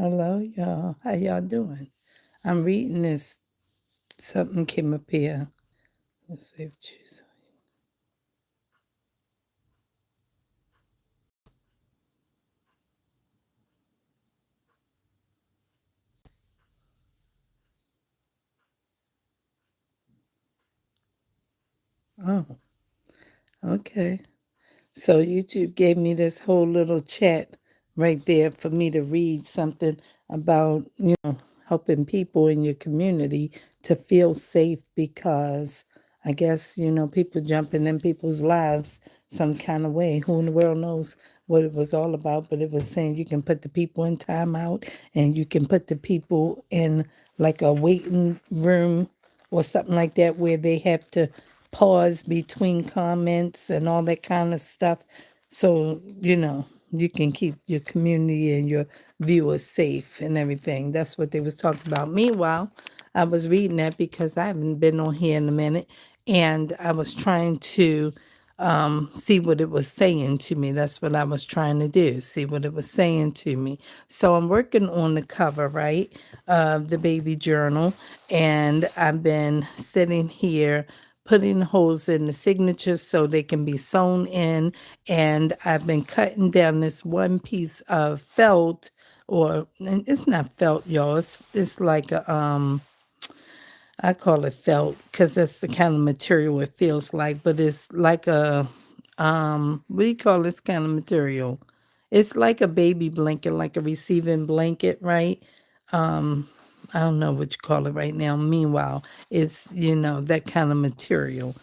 Hello, y'all. How y'all doing? I'm reading this. Something came up here. Let's see if choose. Oh, okay. So YouTube gave me this whole little chat right there for me to read something about, helping people in your community to feel safe because I guess, people jumping in people's lives some kind of way. Who in the world knows what it was all about? But it was saying you can put the people in timeout and you can put the people in like a waiting room or something like that where they have to pause between comments and all that kind of stuff. So, you can keep your community and your viewers safe and everything. That's what they was talking about. Meanwhile, I was reading that because I haven't been on here in a minute and I was trying to see what it was saying to me. That's what I was trying to do, see what it was saying to me. So I'm working on the cover, right, of the baby journal, and I've been sitting here putting holes in the signatures so they can be sewn in, and I've been cutting down this one piece of felt, or and it's not felt, y'all. It's like a I call it felt because that's the kind of material it feels like, but it's like a what do you call this kind of material? It's like a baby blanket, like a receiving blanket, right? I don't know what you call it right now. Meanwhile, it's that kind of material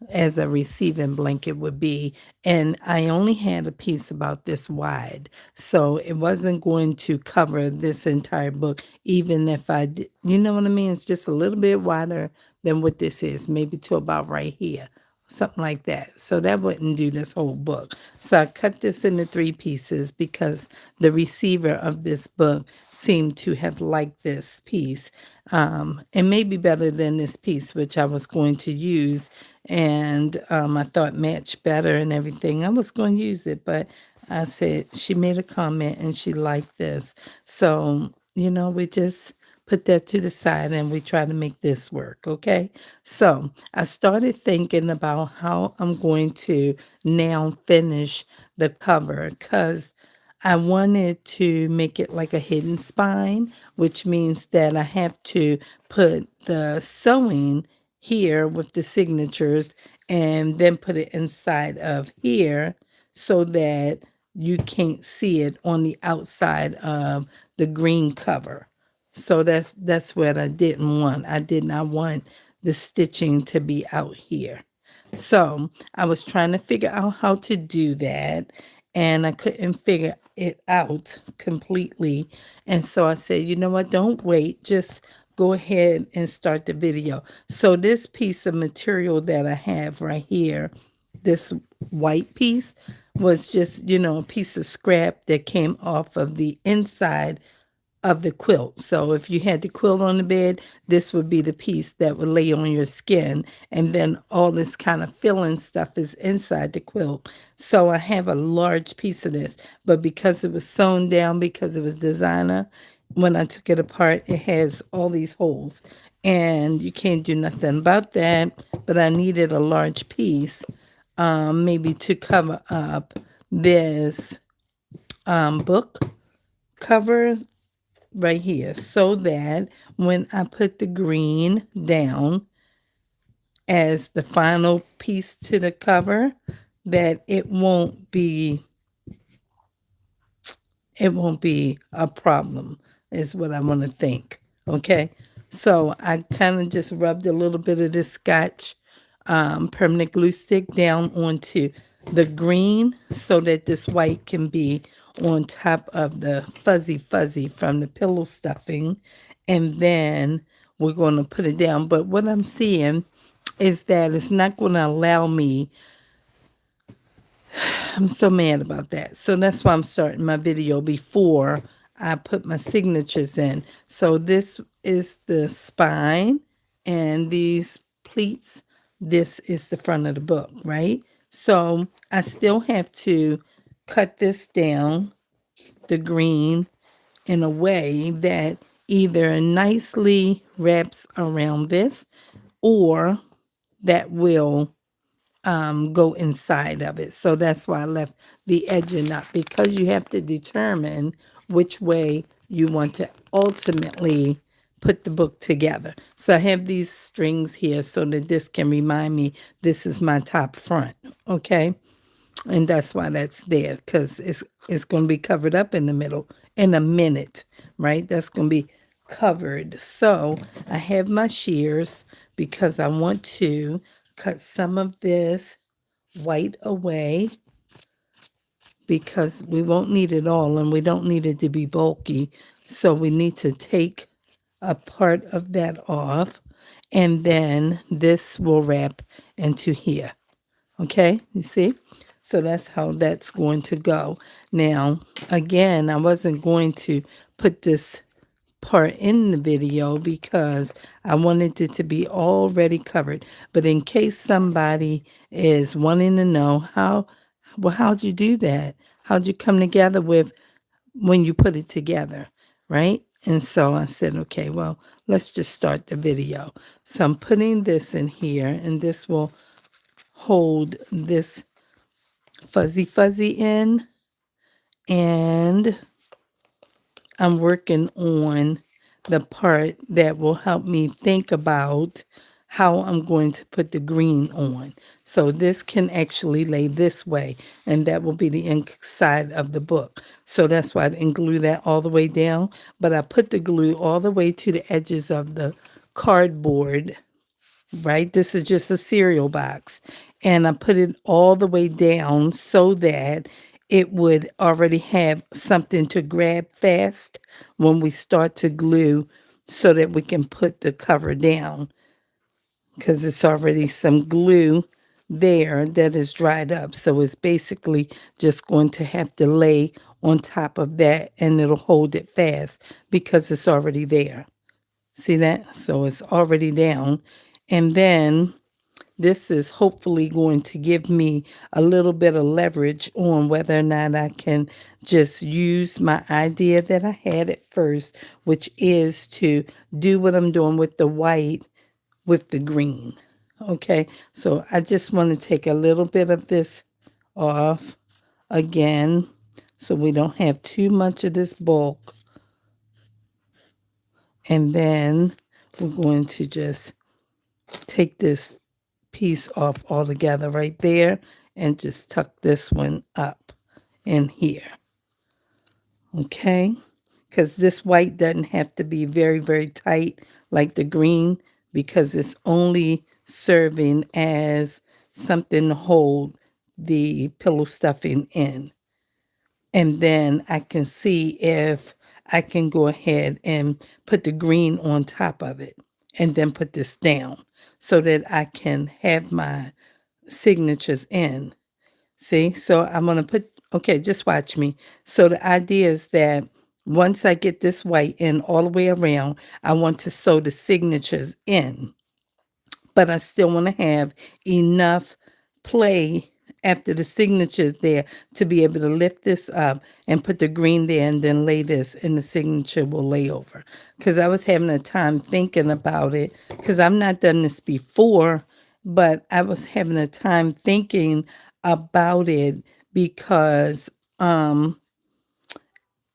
as a receiving blanket would be. And I only had a piece about this wide. So it wasn't going to cover this entire book, even if I did. You know what I mean? It's just a little bit wider than what this is, maybe to about right here. Something like that. So that wouldn't do this whole book. So I cut this into three pieces because the receiver of this book seemed to have liked this piece. And maybe better than this piece, which I was going to use. And I thought matched better and everything. I was going to use it, but I said she made a comment and she liked this. So, we just put that to the side and we try to make this work, okay? So I started thinking about how I'm going to now finish the cover because I wanted to make it like a hidden spine, which means that I have to put the sewing here with the signatures and then put it inside of here so that you can't see it on the outside of the green cover. So that's what I didn't want. I did not want the stitching to be out here. So I was trying to figure out how to do that, and I couldn't figure it out completely. And so I said, you know what, don't wait, just go ahead and start the video. So this piece of material that I have right here, this white piece, was just, a piece of scrap that came off of the inside of the quilt. So if you had the quilt on the bed, this would be the piece that would lay on your skin. And then all this kind of filling stuff is inside the quilt. So I have a large piece of this, but because it was sewn down, because it was designer, when I took it apart, it has all these holes. And you can't do nothing about that, but I needed a large piece, maybe to cover up this book cover right here so that when I put the green down as the final piece to the cover, that it won't be a problem is what I want to think. Okay. So I kind of just rubbed a little bit of this Scotch permanent glue stick down onto the green so that this white can be on top of the fuzzy from the pillow stuffing. And then we're going to put it down. But what I'm seeing is that it's not going to allow me. I'm so mad about that. So that's why I'm starting my video before I put my signatures in. So this is the spine and these pleats. This is the front of the book, right? So I still have to cut this down, the green, in a way that either nicely wraps around this or that will go inside of it. So that's why I left the edging up, because you have to determine which way you want to ultimately put the book together. So I have these strings here so that this can remind me this is my top front, okay? And that's why that's there, because it's going to be covered up in the middle in a minute, right? That's going to be covered. So I have my shears because I want to cut some of this white away because we won't need it all and we don't need it to be bulky. So we need to take a part of that off, and then this will wrap into here. Okay, you see? So that's how that's going to go. Now, again, I wasn't going to put this part in the video because I wanted it to be already covered. But in case somebody is wanting to know how'd you do that? How'd you come together with when you put it together, right? And so I said, okay, well, let's just start the video. So I'm putting this in here, and this will hold this fuzzy in, and I'm working on the part that will help me think about how I'm going to put the green on. So this can actually lay this way, and that will be the inside of the book. So that's why I didn't glue that all the way down, but I put the glue all the way to the edges of the cardboard, right? This is just a cereal box. And I put it all the way down so that it would already have something to grab fast when we start to glue, so that we can put the cover down, because it's already some glue there that is dried up. So it's basically just going to have to lay on top of that, and it'll hold it fast because it's already there. See that? So it's already down. And then this is hopefully going to give me a little bit of leverage on whether or not I can just use my idea that I had at first, which is to do what I'm doing with the white with the green. Okay, so I just want to take a little bit of this off again so we don't have too much of this bulk. And then we're going to just take this piece off altogether right there and just tuck this one up in here. Okay, because this white doesn't have to be very tight like the green, because it's only serving as something to hold the pillow stuffing in. And then I can see if I can go ahead and put the green on top of it and then put this down so that I can have my signatures in. See, so I'm going to put, okay, just watch me. So the idea is that once I get this white in all the way around, I want to sew the signatures in, but I still want to have enough play after the signatures there to be able to lift this up and put the green there and then lay this, and the signature will lay over. Because I was having a time thinking about it, because I've not done this before, but I was having a time thinking about it because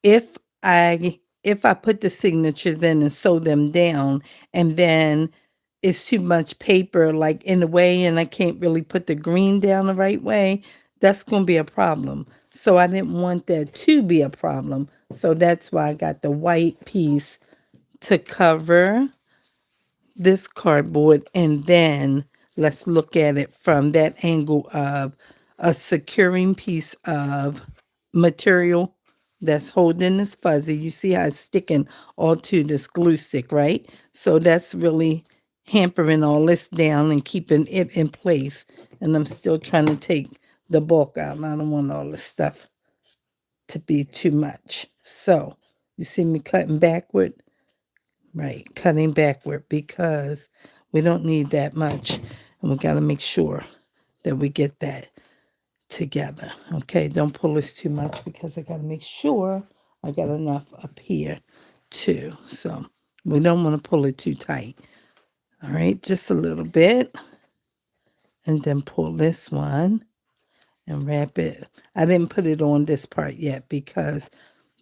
if I put the signatures in and sew them down, and then it's too much paper like in the way and I can't really put the green down the right way, that's going to be a problem. So I didn't want that to be a problem. So that's why I got the white piece to cover this cardboard, and then let's look at it from that angle of a securing piece of material that's holding this fuzzy. You see how it's sticking all to this glue stick, right? So that's really hampering all this down and keeping it in place. And I'm still trying to take the bulk out. I don't want all this stuff to be too much. So you see me cutting backward? Right, cutting backward because we don't need that much. And we got to make sure that we get that together. Okay, don't pull this too much because I got to make sure I got enough up here too. So we don't want to pull it too tight. All right, just a little bit. And then pull this one and wrap it. I didn't put it on this part yet because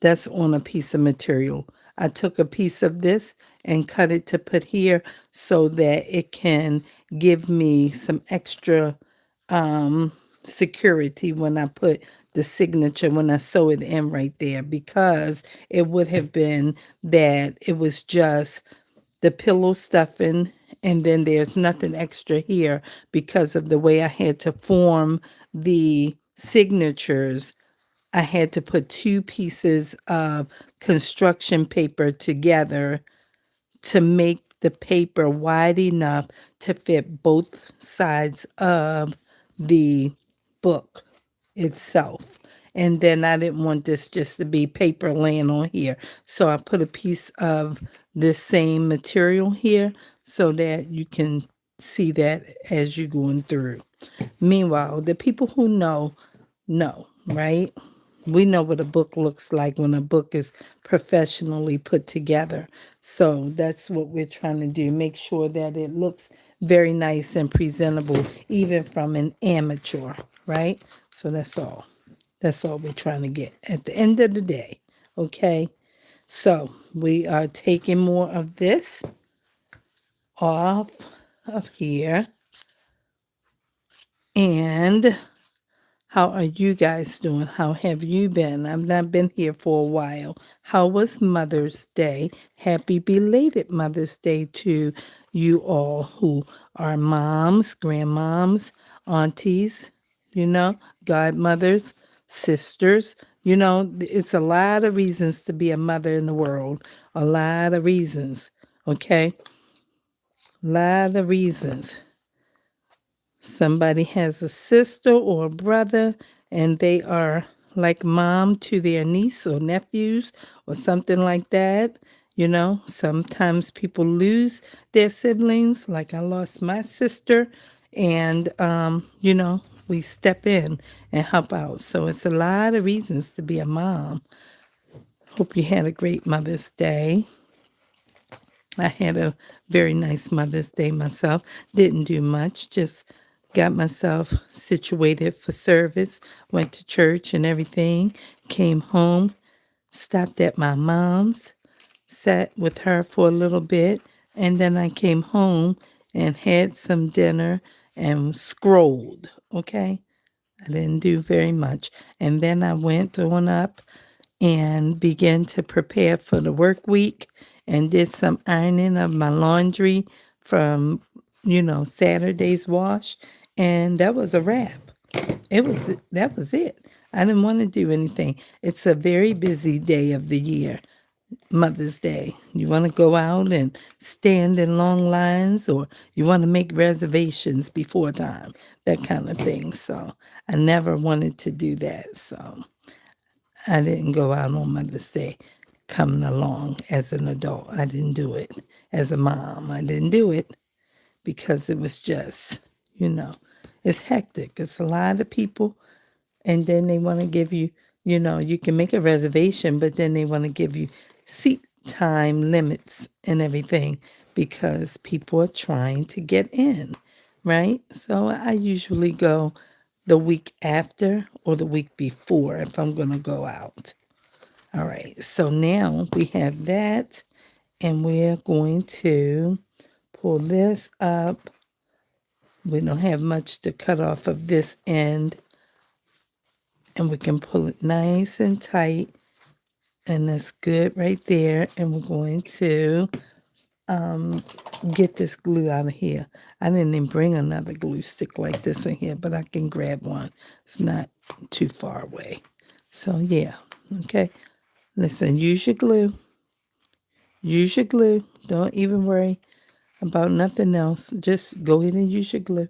that's on a piece of material. I took a piece of this and cut it to put here so that it can give me some extra security when I put the signature, when I sew it in right there, because it would have been that it was just the pillow stuffing and then there's nothing extra here because of the way I had to form the signatures. I had to put two pieces of construction paper together to make the paper wide enough to fit both sides of the book itself. And then I didn't want this just to be paper laying on here. So I put a piece of this same material here so that you can see that as you're going through. Meanwhile, the people who know, right? We know what a book looks like when a book is professionally put together. So that's what we're trying to do. Make sure that it looks very nice and presentable, even from an amateur, right? So that's all. That's all we're trying to get at the end of the day. Okay. So we are taking more of this off of here. And how are you guys doing? How have you been? I've not been here for a while. How was Mother's Day? Happy belated Mother's Day to you all who are moms, grandmoms, aunties, godmothers, sisters. It's a lot of reasons to be a mother in the world. A lot of reasons. Okay? A lot of reasons. Somebody has a sister or a brother and they are like mom to their niece or nephews or something like that. Sometimes people lose their siblings, like I lost my sister, and, we step in and help out. So it's a lot of reasons to be a mom. Hope you had a great Mother's Day. I had a very nice Mother's Day myself. Didn't do much, just got myself situated for service, went to church and everything, came home, stopped at my mom's, sat with her for a little bit, and then I came home and had some dinner and scrolled, okay? I didn't do very much. And then I went on up and began to prepare for the work week and did some ironing of my laundry from, Saturday's wash. And that was a wrap. That was it. I didn't want to do anything. It's a very busy day of the year, Mother's Day. You want to go out and stand in long lines or you want to make reservations before time, that kind of thing. So I never wanted to do that. So I didn't go out on Mother's Day coming along as an adult. I didn't do it. As a mom, I didn't do it because it was just, it's hectic. It's a lot of people. And then they want to give you, you can make a reservation, but then they want to give you seat time limits and everything because people are trying to get in, right? So I usually go the week after or the week before if I'm going to go out. All right, so now we have that, and we're going to pull this up. We don't have much to cut off of this end, and we can pull it nice and tight, and that's good right there. And we're going to get this glue out of here. I didn't even bring another glue stick like this in here, but I can grab one. It's not too far away. So yeah, okay. Listen, use your glue. Use your glue. Don't even worry about nothing else. Just go ahead and use your glue.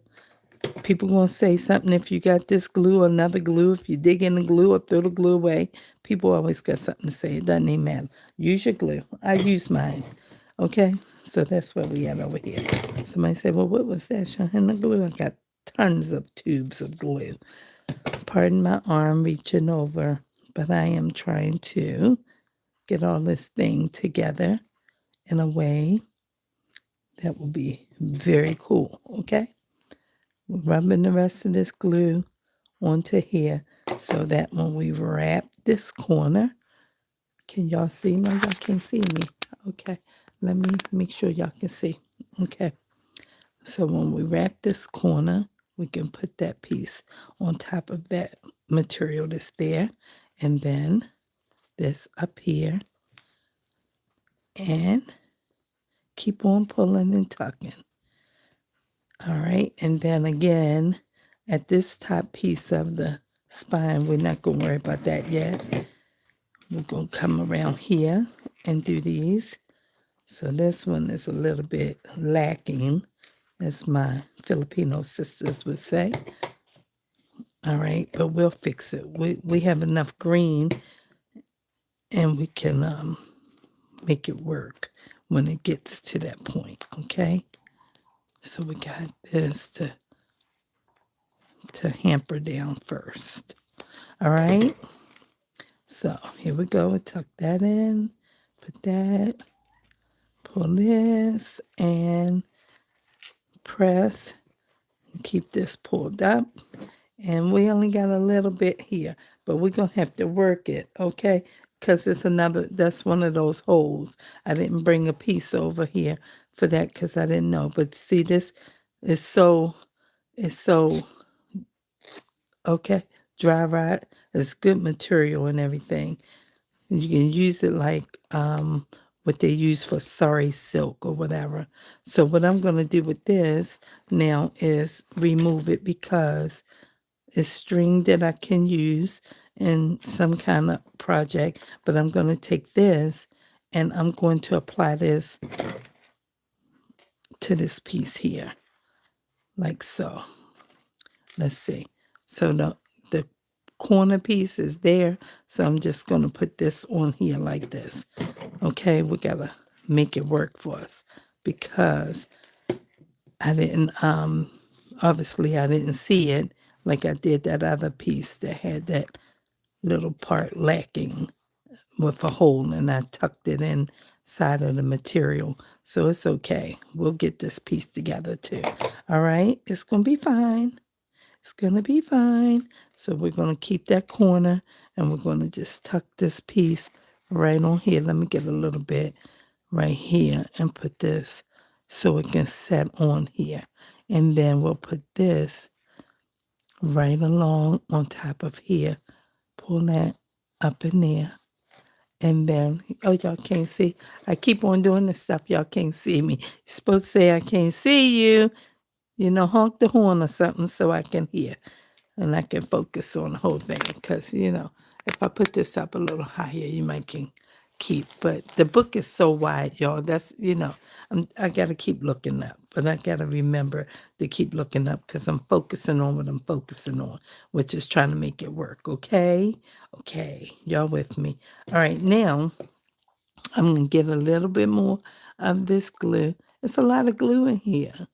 People gonna say something if you got this glue or another glue. If you dig in the glue or throw the glue away, people always got something to say. It doesn't even matter. Use your glue. I use mine. Okay? So that's where we at over here. Somebody said, well, what was that? Showing the glue? I got tons of tubes of glue. Pardon my arm reaching over, but I am trying to get all this thing together in a way that will be very cool, okay? We're rubbing the rest of this glue onto here so that when we wrap this corner, can y'all see? No, y'all can't see me. Okay, let me make sure y'all can see. Okay, so when we wrap this corner, we can put that piece on top of that material that's there, and then this up here, and keep on pulling and tucking. All right, and then again, at this top piece of the spine, we're not going to worry about that yet. We're going to come around here and do these. So this one is a little bit lacking, as my Filipino sisters would say. All right, but we'll fix it. We have enough green, and we can make it work when it gets to that point, okay? So we got this to hamper down first. All right, so here we go. We tuck that in, put that, pull this, and press. Keep this pulled up. And we only got a little bit here, but we're going to have to work it, okay? Because it's that's one of those holes. I didn't bring a piece over here for that because I didn't know. But see, this is it's so, okay, dry rot. It's good material and everything. You can use it like what they use for sari silk or whatever. So what I'm going to do with this now is remove it because it's string that I can use in some kind of project. But I'm going to take this and I'm going to apply this to this piece here, like so. Let's see. So the corner piece is there. So I'm just going to put this on here like this. Okay, we got to make it work for us because I didn't, obviously I didn't see it like I did that other piece that had that little part lacking with a hole, and I tucked it inside of the material. So it's okay. We'll get this piece together too. All right, it's going to be fine. It's going to be fine. So we're going to keep that corner, and we're going to just tuck this piece right on here. Let me get a little bit right here and put this so it can set on here. And then we'll put this right along on top of here. Pull that up in there. And then, oh, y'all can't see. I keep on doing this stuff. Y'all can't see me. You're supposed to say, I can't see you. Honk the horn or something so I can hear. And I can focus on the whole thing. Because, if I put this up a little higher, you might can keep. But the book is so wide, y'all. That's, I got to keep looking up. But I got to remember to keep looking up because I'm focusing on what I'm focusing on, which is trying to make it work, okay? Okay, y'all with me. All right, now I'm going to get a little bit more of this glue. It's a lot of glue in here.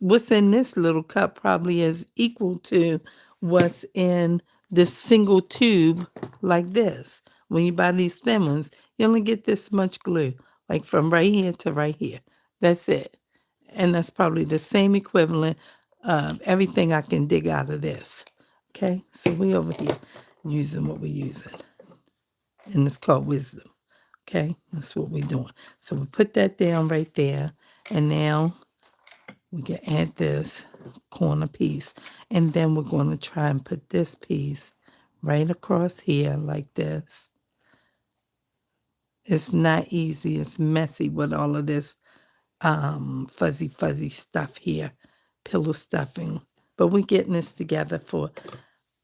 What's in this little cup probably is equal to what's in this single tube like this. When you buy these thin ones, you only get this much glue, like from right here to right here. That's it. And that's probably the same equivalent of everything I can dig out of this. Okay, so we over here using what we're using. And it's called wisdom. Okay, that's what we're doing. So we put that down right there. And now we can add this corner piece. And then we're going to try and put this piece right across here like this. It's not easy. It's messy with all of this fuzzy stuff here, pillow stuffing. But we're getting this together for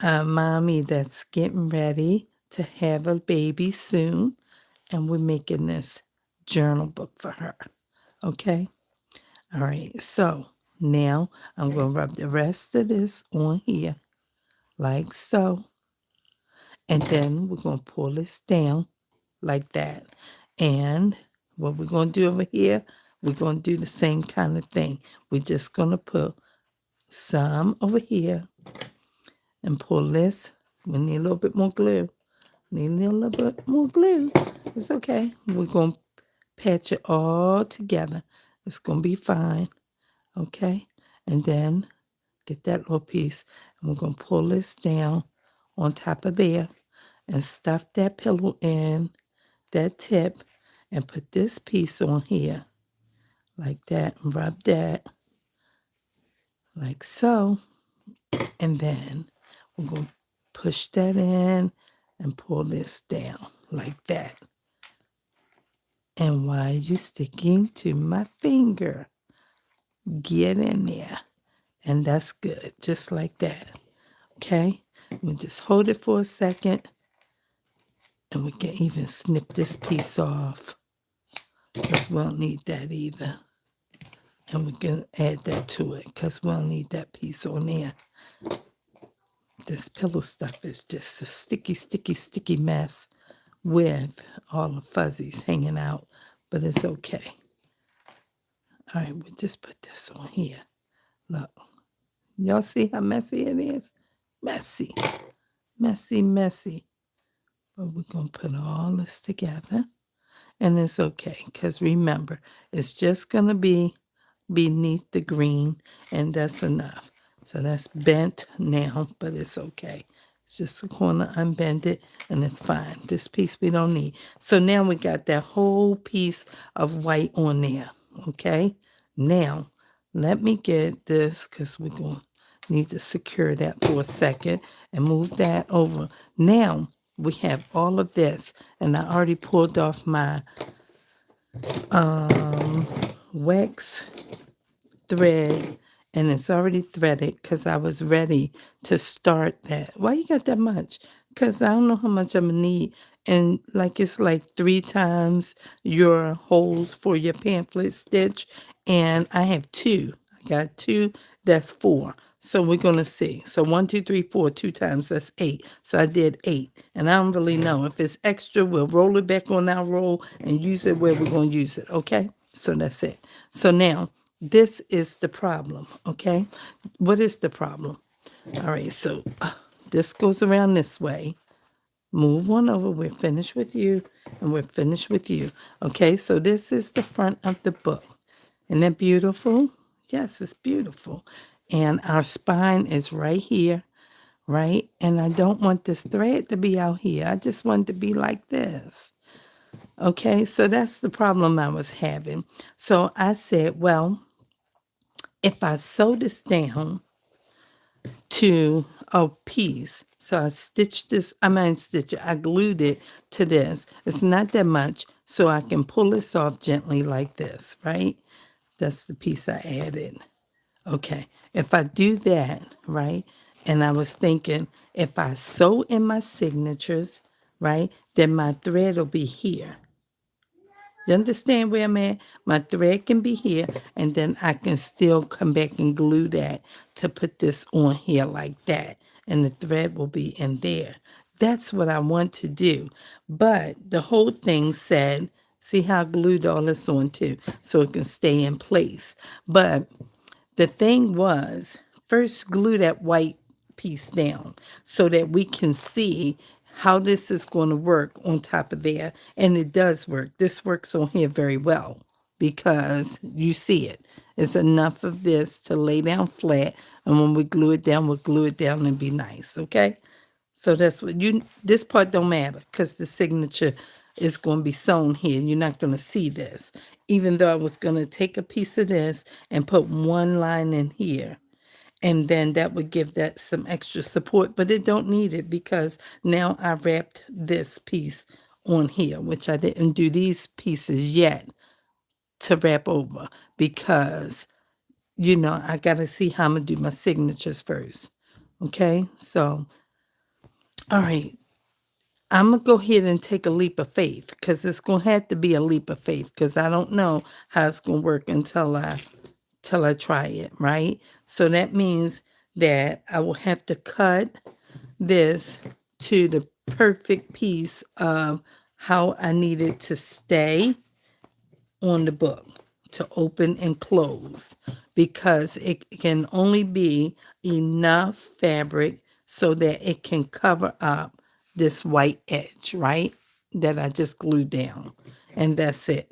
mommy that's getting ready to have a baby soon. And we're making this journal book for her. Okay? All right. So now I'm going to rub the rest of this on here like so. And then we're going to pull this down like that. And what we're going to do over here, we're going to do the same kind of thing. We're just going to put some over here and pull this. We need a little bit more glue. Need a little bit more glue. It's okay. We're going to patch it all together. It's going to be fine. Okay? And then get that little piece. And we're going to pull this down on top of there and stuff that pillow in, that tip, and put this piece on here like that. And rub that like so. And then we're going to push that in and pull this down like that. And while you're sticking to my finger, get in there. And that's good, just like that. Okay? We just hold it for a second. And we can even snip this piece off because we don't need that either. And we can add that to it because we don't need that piece on there. This pillow stuff is just a sticky, sticky, sticky mess with all the fuzzies hanging out, but it's okay. All right, we'll just put this on here. Look, y'all see how messy it is? Messy, messy, messy. But we're going to put all this together, and it's okay, because remember, it's just going to be beneath the green, and that's enough. So that's bent now, but it's okay. It's just a corner, unbend it, and it's fine. This piece we don't need. So now we got that whole piece of white on there, okay? Now, let me get this, because we're going to need to secure that for a second and move that over. Now, we have all of this, and I already pulled off my wax thread, and it's already threaded because I was ready to start that. Why you got that much? Because I don't know how much I'm gonna need. And like it's like 3 times your holes for your pamphlet stitch. And I have 2. I got 2, that's 4. So we're gonna see. So 1, 2, 3, 4, 2 times, that's 8. So I did 8. And I don't really know. If it's extra, we'll roll it back on our roll and use it where we're gonna use it. Okay? So that's it. So now this is the problem, okay? What is the problem? All right, so this goes around this way. Move one over. We're finished with you, and we're finished with you. Okay, so this is the front of the book. Isn't that beautiful? Yes, it's beautiful. And our spine is right here, right? And I don't want this thread to be out here. I just want it to be like this. Okay, so that's the problem I was having. So I said, well, if I sew this down to a piece, so I stitched this, I glued it to this. It's not that much, so I can pull this off gently like this, right? That's the piece I added. Okay, if I do that, right, and I was thinking if I sew in my signatures, right, then my thread will be here. You understand where I'm at? My thread can be here, and then I can still come back and glue that to put this on here like that, and the thread will be in there. That's what I want to do. But the whole thing said, see how I glued all this on too, so it can stay in place. But the thing was, first glue that white piece down so that we can see how this is going to work on top of there. And it does work. This works on here very well because you see it. It's enough of this to lay down flat. And when we glue it down, we'll glue it down and be nice, okay? So that's what this part don't matter because the signature is going to be sewn here. You're not going to see this. Even though I was going to take a piece of this and put one line in here. And then that would give that some extra support. But it don't need it because now I wrapped this piece on here, which I didn't do these pieces yet to wrap over because, I got to see how I'm going to do my signatures first. Okay? So, all right. I'm going to go ahead and take a leap of faith because it's going to have to be a leap of faith because I don't know how it's going to work until I try it, right? So that means that I will have to cut this to the perfect piece of how I need it to stay on the book, to open and close, because it can only be enough fabric so that it can cover up this white edge, right? that I just glued down. And that's it.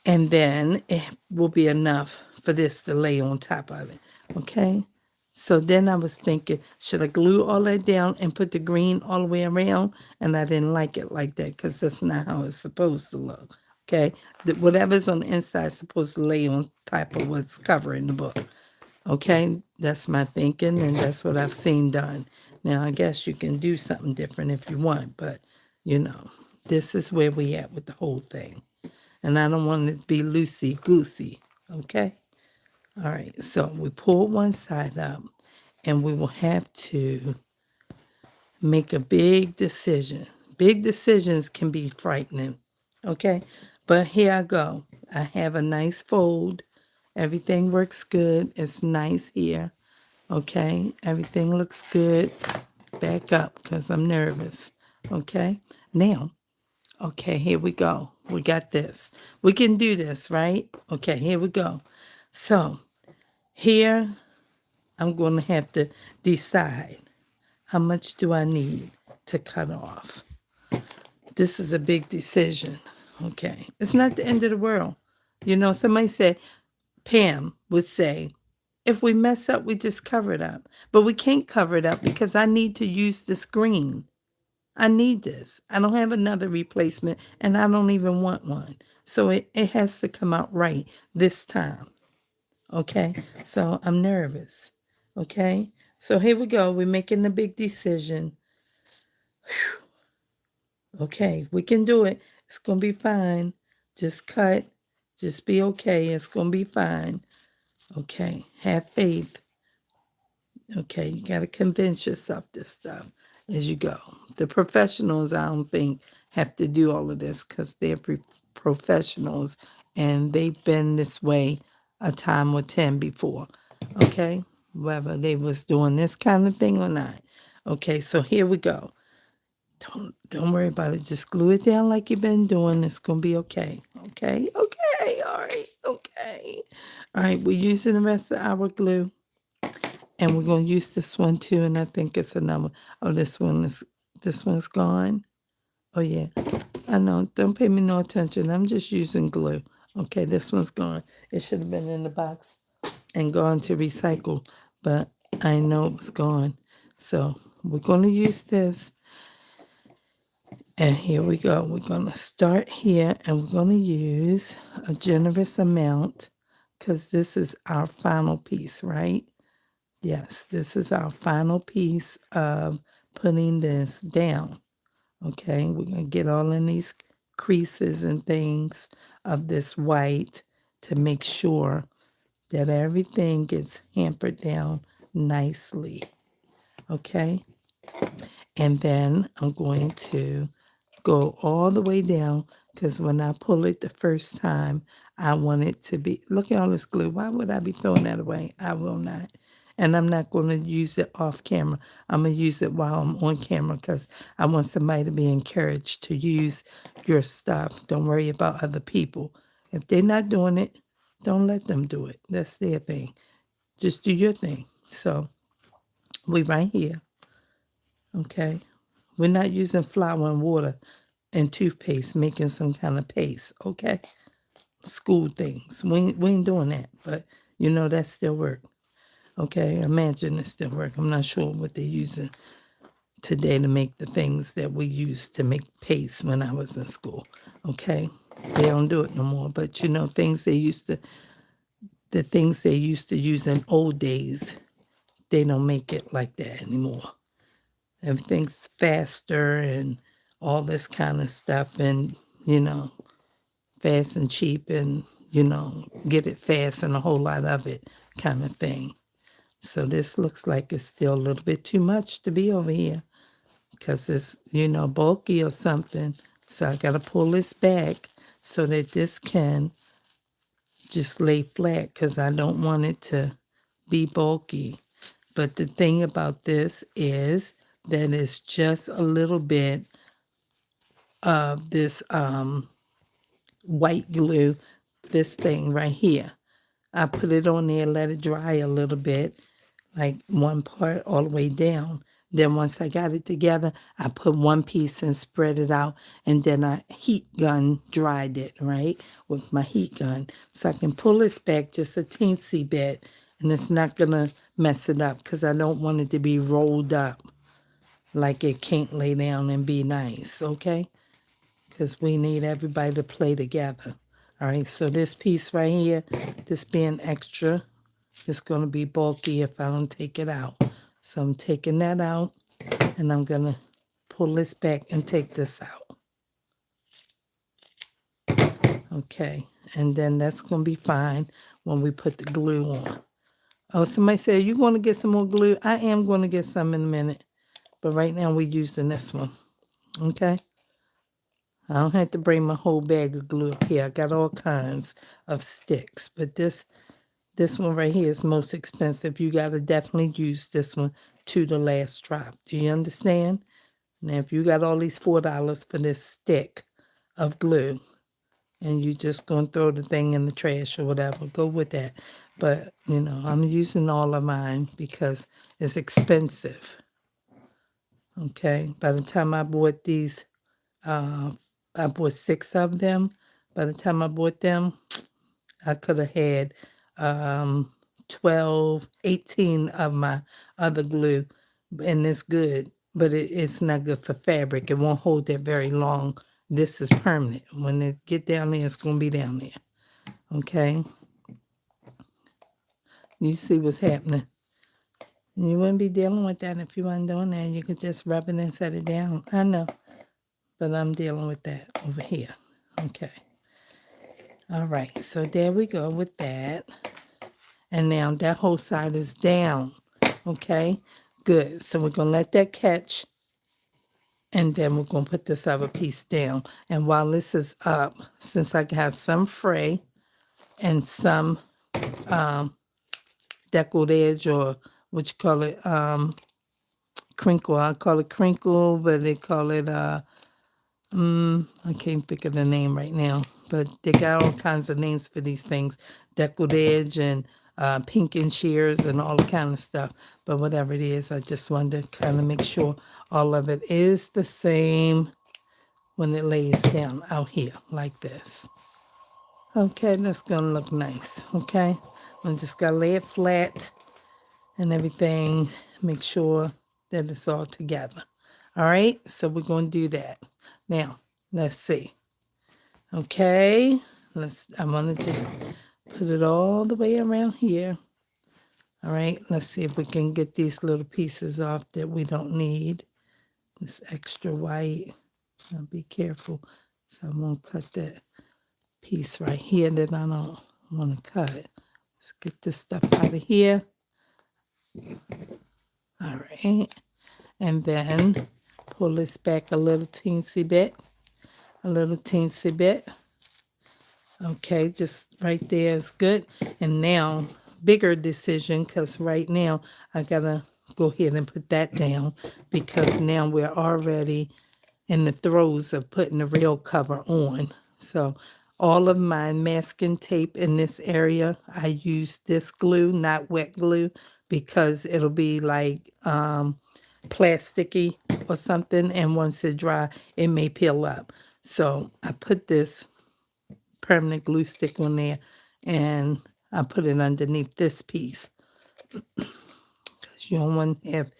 And then it will be enough for this to lay on top of it. Okay? So then I was thinking, should I glue all that down and put the green all the way around? And I didn't like it like that because that's not how it's supposed to look. Okay? Whatever's on the inside is supposed to lay on top of what's covering the book. Okay? That's my thinking, and that's what I've seen done. Now, I guess you can do something different if you want, but, this is where we at with the whole thing. And I don't want it to be loosey-goosey, okay? All right, so we pull one side up, and we will have to make a big decision. Big decisions can be frightening, okay? But here I go. I have a nice fold. Everything works good. It's nice here, okay? Everything looks good. Back up because I'm nervous, okay? Now, okay, here we go. We got this. We can do this, right? Okay, here we go. So here I'm going to have to decide how much do I need to cut off. This is a big decision. Okay, it's not the end of the world. Somebody said, Pam would say, if we mess up, we just cover it up. But we can't cover it up because I need to use the screen. I need this. I don't have another replacement, and I don't even want one. So it has to come out right this time. Okay? So I'm nervous. Okay? So here we go. We're making the big decision. Whew. Okay, we can do it. It's going to be fine. Just cut. Just be okay. It's going to be fine. Okay, have faith. Okay, you got to convince yourself this stuff as you go. The professionals, I don't think, have to do all of this because they're professionals and they've been this way a time or 10 before. Okay, whether they was doing this kind of thing or not. Okay, so here we go. Don't worry about it. Just glue it down like you've been doing. It's gonna be okay. Okay, okay, all right, okay. All right, we're using the rest of our glue. And we're going to use this one too, and I think it's another. Oh, this one's gone. Oh yeah, I know. Don't pay me no attention. I'm just using glue. Okay, this one's gone. It should have been in the box and gone to recycle, but I know it was gone. So we're going to use this. And here we go. We're going to start here, and we're going to use a generous amount because this is our final piece, right? Yes, this is our final piece of putting this down. Okay, we're going to get all in these creases and things of this white to make sure that everything gets hampered down nicely. Okay, and then I'm going to go all the way down because when I pull it the first time, I want it to be, look at all this glue. Why would I be throwing that away? I will not. And I'm not going to use it off camera. I'm going to use it while I'm on camera because I want somebody to be encouraged to use your stuff. Don't worry about other people. If they're not doing it, don't let them do it. That's their thing. Just do your thing. So we right here. Okay. We're not using flour and water and toothpaste, making some kind of paste, okay? School things. We ain't doing that, but that still work. Okay, imagine it still work. I'm not sure what they're using today to make the things that we used to make paste when I was in school. Okay, they don't do it no more. But the things they used to use in old days, they don't make it like that anymore. Everything's faster and all this kind of stuff, and fast and cheap, and get it fast and a whole lot of it kind of thing. So this looks like it's still a little bit too much to be over here because it's bulky or something. So I got to pull this back so that this can just lay flat because I don't want it to be bulky. But the thing about this is that it's just a little bit of this white glue, this thing right here. I put it on there, let it dry a little bit, like one part all the way down. Then once I got it together, I put one piece and spread it out, and then I heat gun dried it, right, with my heat gun. So I can pull this back just a teensy bit, and it's not going to mess it up because I don't want it to be rolled up like it can't lay down and be nice, okay? Because we need everybody to play together. All right, so this piece right here, this being extra, is going to be bulky if I don't take it out. So I'm taking that out, and I'm going to pull this back and take this out. Okay, and then that's going to be fine when we put the glue on. Oh, somebody said, you going to get some more glue? I am going to get some in a minute, but right now we're using this one, okay? I don't have to bring my whole bag of glue up here. I got all kinds of sticks, but this one right here is most expensive. You got to definitely use this one to the last drop. Do you understand? Now, if you got all these $4 for this stick of glue and you just going to throw the thing in the trash or whatever, go with that. But, you know, I'm using all of mine because it's expensive. Okay? By the time I bought these, I bought 6 of them. By the time I bought them, I could have had 12, 18 of my other glue, and it's good, but it's not good for fabric. It won't hold that very long. This is permanent. When it get down there, it's going to be down there. Okay? You see what's happening. You wouldn't be dealing with that if you weren't doing that. You could just rub it and set it down. I know, but I'm dealing with that over here. Okay. All right, so there we go with that. And now that whole side is down. Okay, good. So we're going to let that catch. And then we're going to put this other piece down. And while this is up, since I got some fray and some deckled edge, or what you call it, crinkle. I call it crinkle, but they call it, I can't think of the name right now. But they got all kinds of names for these things. Deckled edge and pink and shears and all kind of stuff. But whatever it is, I just wanted to kind of make sure all of it is the same when it lays down out here like this. Okay, that's going to look nice, okay? I'm just going to lay it flat and everything. Make sure that it's all together. All right, so we're going to do that. Now, let's see. Okay, I'm going to just put it all the way around here. All right, let's see if we can get these little pieces off that we don't need. This extra white. Now be careful, so I won't cut that piece right here that I don't want to cut. Let's get this stuff out of here. All right, and then pull this back a little teensy bit. Okay, just right there is good. And now, bigger decision, because right now I gotta go ahead and put that down, because now we're already in the throes of putting the real cover on. So all of my masking tape in this area, I use this glue, not wet glue, because it'll be like plasticky or something, and once it dry, it may peel up. So I put this permanent glue stick on there, and I put it underneath this piece. You don't want to have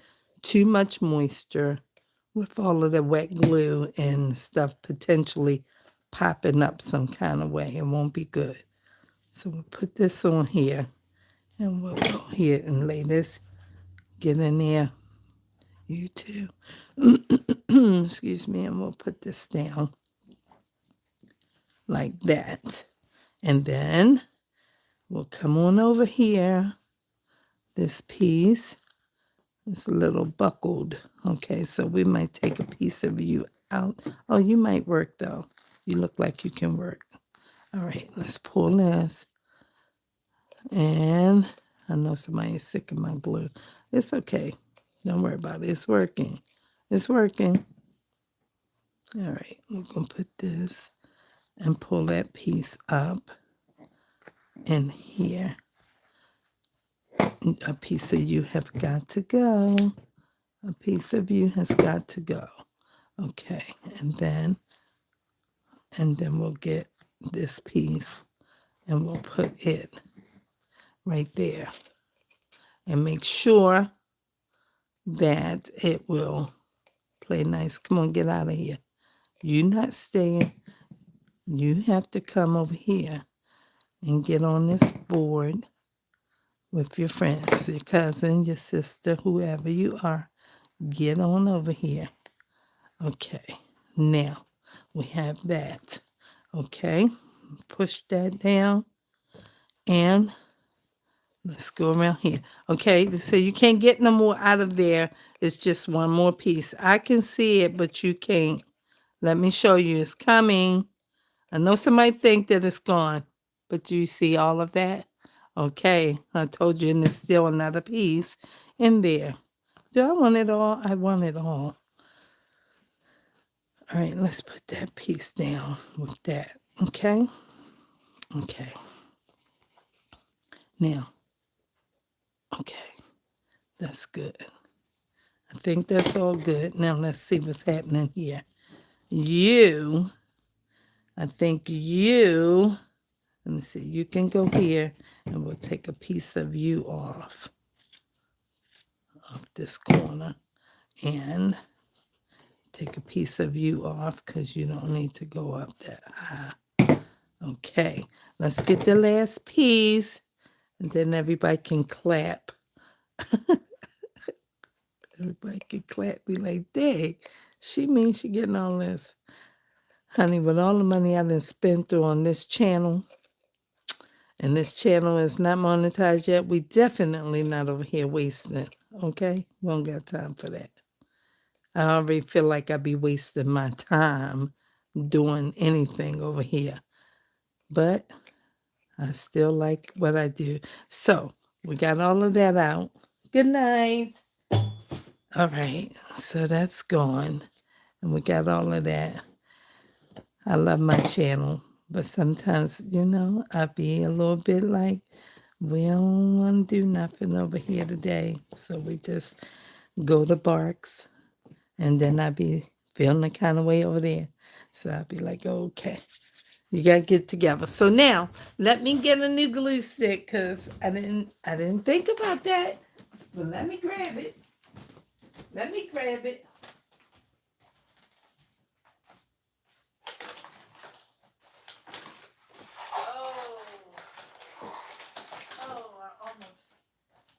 too much moisture with all of the wet glue and stuff potentially popping up some kind of way. It won't be good. So we'll put this on here, and we'll go ahead and lay this, get in there. You too. Excuse me, and we'll put this down like that. And then we'll come on over here. This piece is a little buckled. Okay, so we might take a piece of you out. Oh, you might work though. You look like you can work. All right, let's pull this. And I know somebody is sick of my glue. It's okay. Don't worry about it. It's working. It's working. All right, we're going to put this and pull that piece up in here. A piece of you have got to go. A piece of you has got to go. Okay, and then we'll get this piece and we'll put it right there. And make sure that it will play nice. Come on, get out of here. You not staying. You have to come over here and get on this board with your friends, your cousin, your sister, whoever you are. Get on over here. Okay, now we have that. Okay, push that down and let's go around here. Okay, so you can't get no more out of there. It's just one more piece. I can see it, but you can't. Let me show you. It's coming. I know somebody think that it's gone, but do you see all of that? Okay, I told you, and there's still another piece in there. Do I want it all? I want it all. All right, let's put that piece down with that. Okay? Okay. Now, okay, that's good. I think that's all good. Now let's see what's happening here. I think let me see, you can go here and we'll take a piece of you off this corner and take a piece of you off because you don't need to go up that high. Okay, let's get the last piece and then everybody can clap. Everybody can clap, be like, dang, she means she getting all this. Honey, with all the money I done spent through on this channel, and this channel is not monetized yet, we definitely not over here wasting, okay? We don't got time for that. I already feel like I be wasting my time doing anything over here. But I still like what I do. So, we got all of that out. Good night. All right, so that's gone. And we got all of that. I love my channel, but sometimes, I be a little bit like, we don't want to do nothing over here today. So we just go to Barks, and then I be feeling the kind of way over there. So I be like, okay, you got to get together. So now, let me get a new glue stick, because I didn't think about that. But let me grab it. Let me grab it.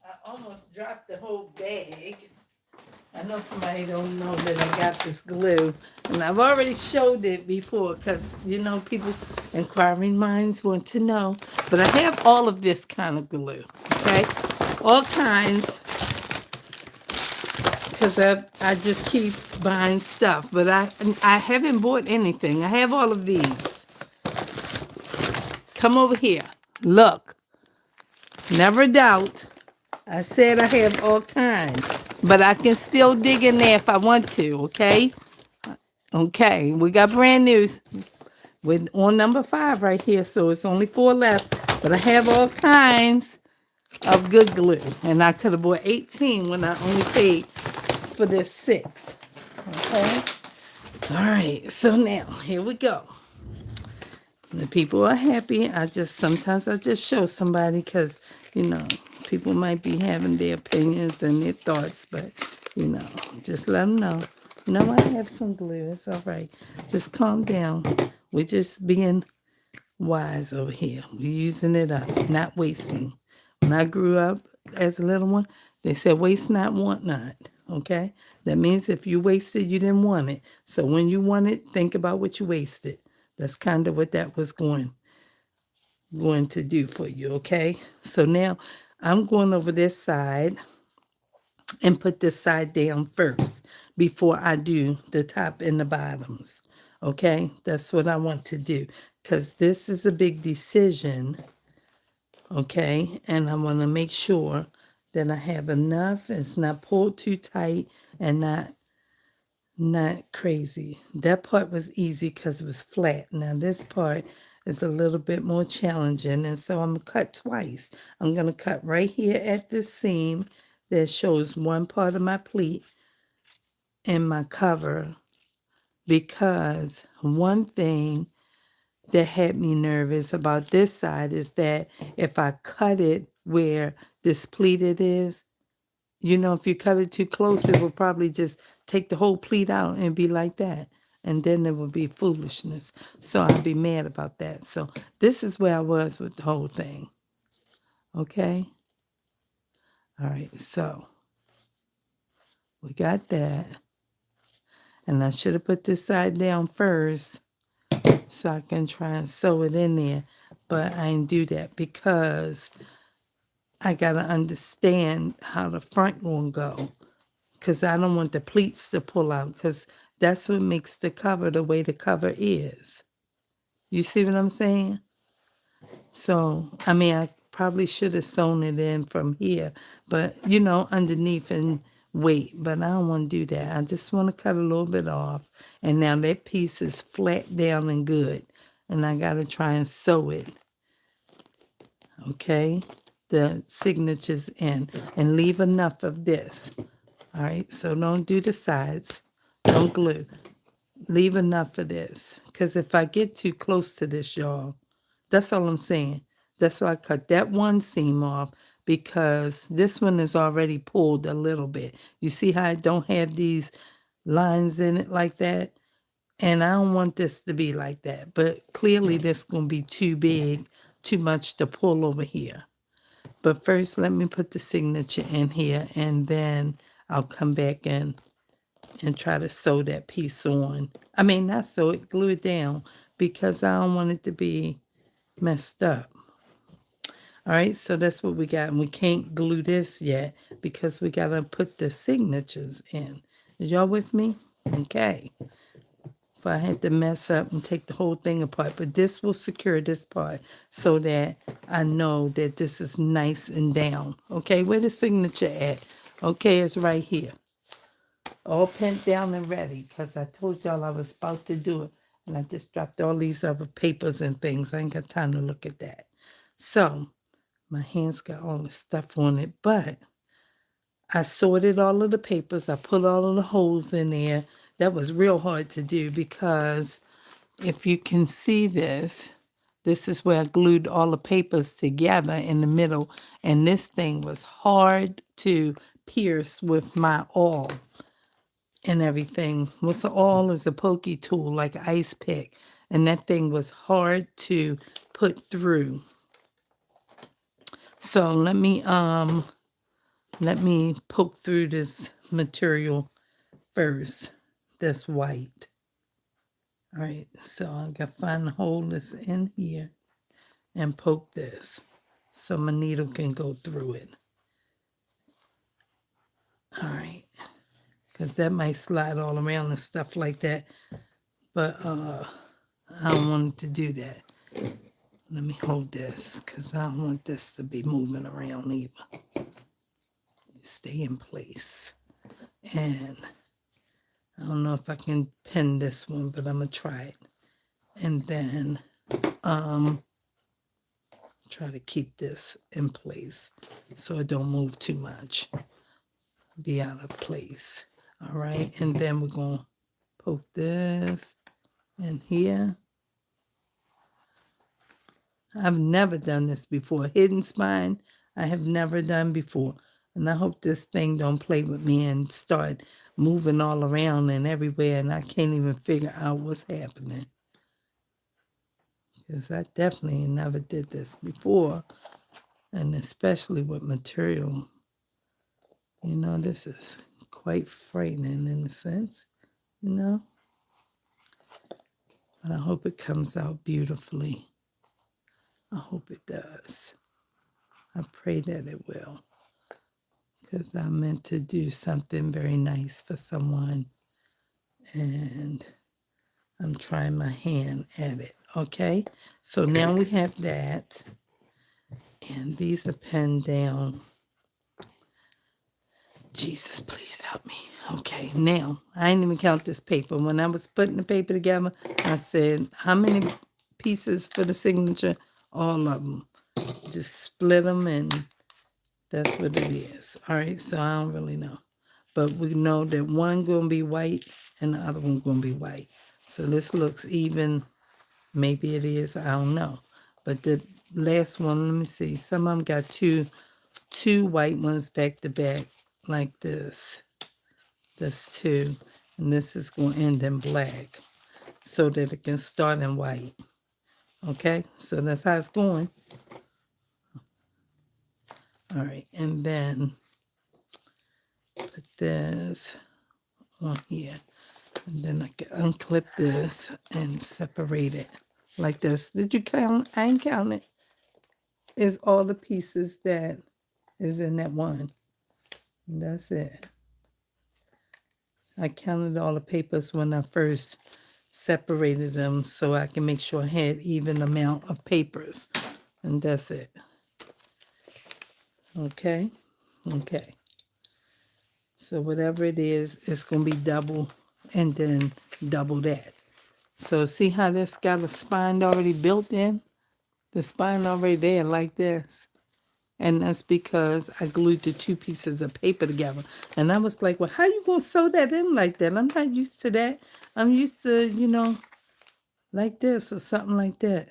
I almost dropped the whole bag. I know somebody don't know that I got this glue. And I've already showed it before because, people, inquiring minds want to know. But I have all of this kind of glue, okay? All kinds. Because I just keep buying stuff. But I haven't bought anything. I have all of these. Come over here. Look. Never doubt. I said I have all kinds, but I can still dig in there if I want to, okay? Okay, we got brand new. We're on number 5 right here, so it's only 4 left. But I have all kinds of good glue. And I could have bought 18 when I only paid for this 6. Okay? All right, so now, here we go. The people are happy. Sometimes I just show somebody because, people might be having their opinions and their thoughts, but, just let them know. No, I have some glue. It's all right. Just calm down. We're just being wise over here. We're using it up, not wasting. When I grew up as a little one, they said waste not, want not. Okay? That means if you wasted, you didn't want it. So when you want it, think about what you wasted. That's kind of what that was going to do for you, okay? So now I'm going over this side and put this side down first before I do the top and the bottoms, okay? That's what I want to do because this is a big decision, okay? And I want to make sure that I have enough. It's not pulled too tight and not crazy. That part was easy because it was flat. Now this part is a little bit more challenging, and so I'm going to cut twice. I'm going to cut right here at this seam that shows one part of my pleat, in my cover, because one thing that had me nervous about this side is that if I cut it where this pleated is, if you cut it too close, it will probably just take the whole pleat out and be like that. And then it will be foolishness. So I'd be mad about that. So this is where I was with the whole thing. Okay? All right, so we got that. And I should have put this side down first so I can try and sew it in there. But I didn't do that because I got to understand how the front gonna go, because I don't want the pleats to pull out, because that's what makes the cover the way the cover is. You see what I'm saying? So, I mean, I probably should have sewn it in from here, but, underneath and wait. But I don't want to do that. I just want to cut a little bit off. And now that piece is flat down and good. And I got to try and sew it. Okay? The signatures in. And leave enough of this. All right? So don't do the sides. Don't glue. Leave enough of this. Because if I get too close to this, y'all, that's all I'm saying. That's why I cut that one seam off, because this one is already pulled a little bit. You see how I don't have these lines in it like that? And I don't want this to be like that. But clearly this is going to be too big, too much to pull over here. But first, let me put the signature in here, and then I'll come back and try to sew that piece on. I mean, not sew it, glue it down, because I don't want it to be messed up. All right, so that's what we got. And we can't glue this yet because we got to put the signatures in. Is y'all with me? Okay. If I had to mess up and take the whole thing apart, but this will secure this part so that I know that this is nice and down. Okay, where the signature at? Okay, it's right here. All pent down and ready, because I told y'all I was about to do it. And I just dropped all these other papers and things. I ain't got time to look at that. So my hands got all the stuff on it, but I sorted all of the papers. I put all of the holes in there. That was real hard to do, because if you can see this, this is where I glued all the papers together in the middle. And this thing was hard to pierce with my awl and everything. What's the awl is a pokey tool, like an ice pick. And that thing was hard to put through. So let me poke through this material first. That's white. All right, so I got to find the hole that's in here and poke this so my needle can go through it. All right, because that might slide all around and stuff like that, but I don't want it to do that. Let me hold this, because I don't want this to be moving around either. Stay in place. And I don't know if I can pin this one, but I'm going to try it. And then try to keep this in place so it don't move too much. Be out of place. All right. And then we're going to poke this in here. I've never done this before. Hidden spine, I have never done before. And I hope this thing don't play with me and start moving all around and everywhere, and I can't even figure out what's happening. Because I definitely never did this before, and especially with material. This is quite frightening in a sense, But I hope it comes out beautifully. I hope it does. I pray that it will, because I meant to do something very nice for someone, and I'm trying my hand at it. Okay, so now we have that, and these are pinned down. Jesus, please help me. Okay, now I didn't even count this paper. When I was putting the paper together, I said, how many pieces for the signature? All of them. Just split them, and that's what it is. All right, so I don't really know. but we know that one gonna be white and the other one gonna be white. So this looks even. Maybe it is, I don't know. But the last one, let me see. Some of them got two white ones back to back like this. That's two. And this is going to end in black so that it can start in white. Okay, so that's how it's going. All right, and then put this on here. And then I can unclip this and separate it like this. Did you count? I ain't counting. It's all the pieces that is in that one. And that's it. I counted all the papers when I first separated them so I can make sure I had even amount of papers. And that's it. Okay? Okay. So whatever it is, it's going to be double and then double that. So see how this got a spine already built in? The spine already there like this. And that's because I glued the two pieces of paper together. And I was like, well, how you going to sew that in like that? I'm not used to that. I'm used to, like this or something like that.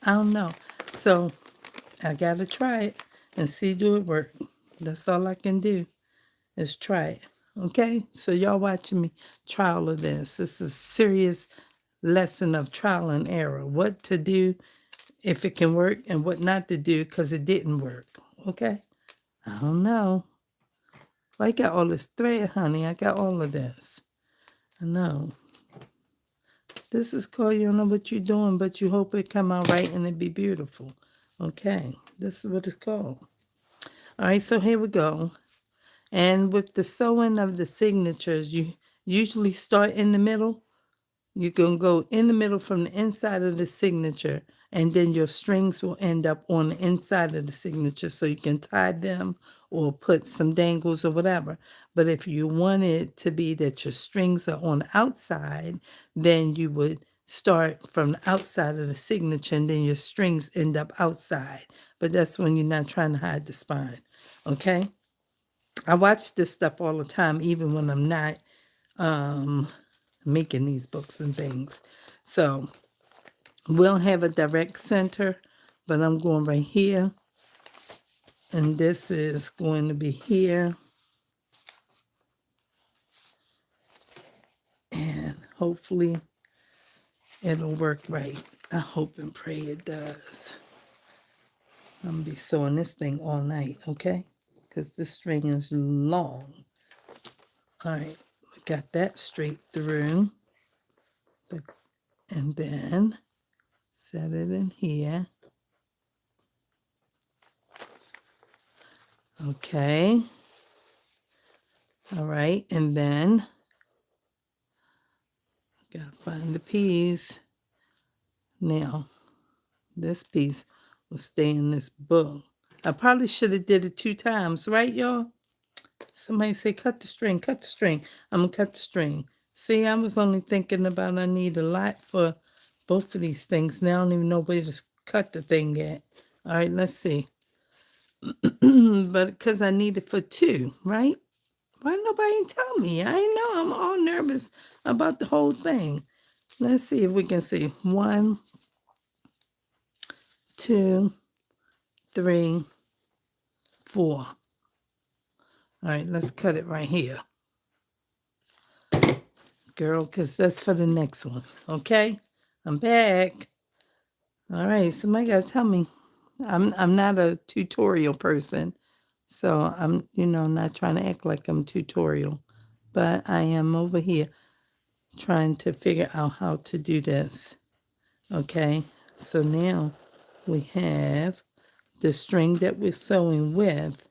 I don't know. So I got to try it and see do it work. That's all I can do is try it. Okay? So y'all watching me try all of this. This is a serious lesson of trial and error. What to do if it can work and what not to do because it didn't work. Okay? I don't know. I got all this thread, honey. I got all of this. I know. This is called you don't know what you're doing, but you hope it come out right and it be beautiful. Okay. This is what it's called. All right, so here we go. And with the sewing of the signatures, you usually start in the middle. You're going to go in the middle from the inside of the signature, and then your strings will end up on the inside of the signature so you can tie them or put some dangles or whatever. But if you want it to be that your strings are on the outside, then you would start from the outside of the signature and then your strings end up outside. But that's when you're not trying to hide the spine. Okay? I watch this stuff all the time, even when I'm not making these books and things. So we'll have a direct center, but I'm going right here. And this is going to be here. And hopefully it'll work right. I hope and pray it does. I'm going to be sewing this thing all night, okay? Because this string is long. All right, we got that straight through. And then set it in here. Okay. All right, and then gotta find the piece. Now, this piece will stay in this book. I probably should have did it 2 times, right, y'all? Somebody say, cut the string, cut the string. I'm gonna cut the string. See, I was only thinking about I need a lot for both of these things. Now I don't even know where to cut the thing at. All right, let's see. But because I need it for 2, right? Why nobody tell me? I know I'm all nervous about the whole thing. Let's see if we can see. 1, 2, 3, 4. All right, let's cut it right here. Girl, because that's for the next one. Okay? I'm back. All right, somebody got to tell me. I'm not a tutorial person. So I'm, not trying to act like I'm tutorial. But I am over here trying to figure out how to do this. Okay? So now we have the string that we're sewing with,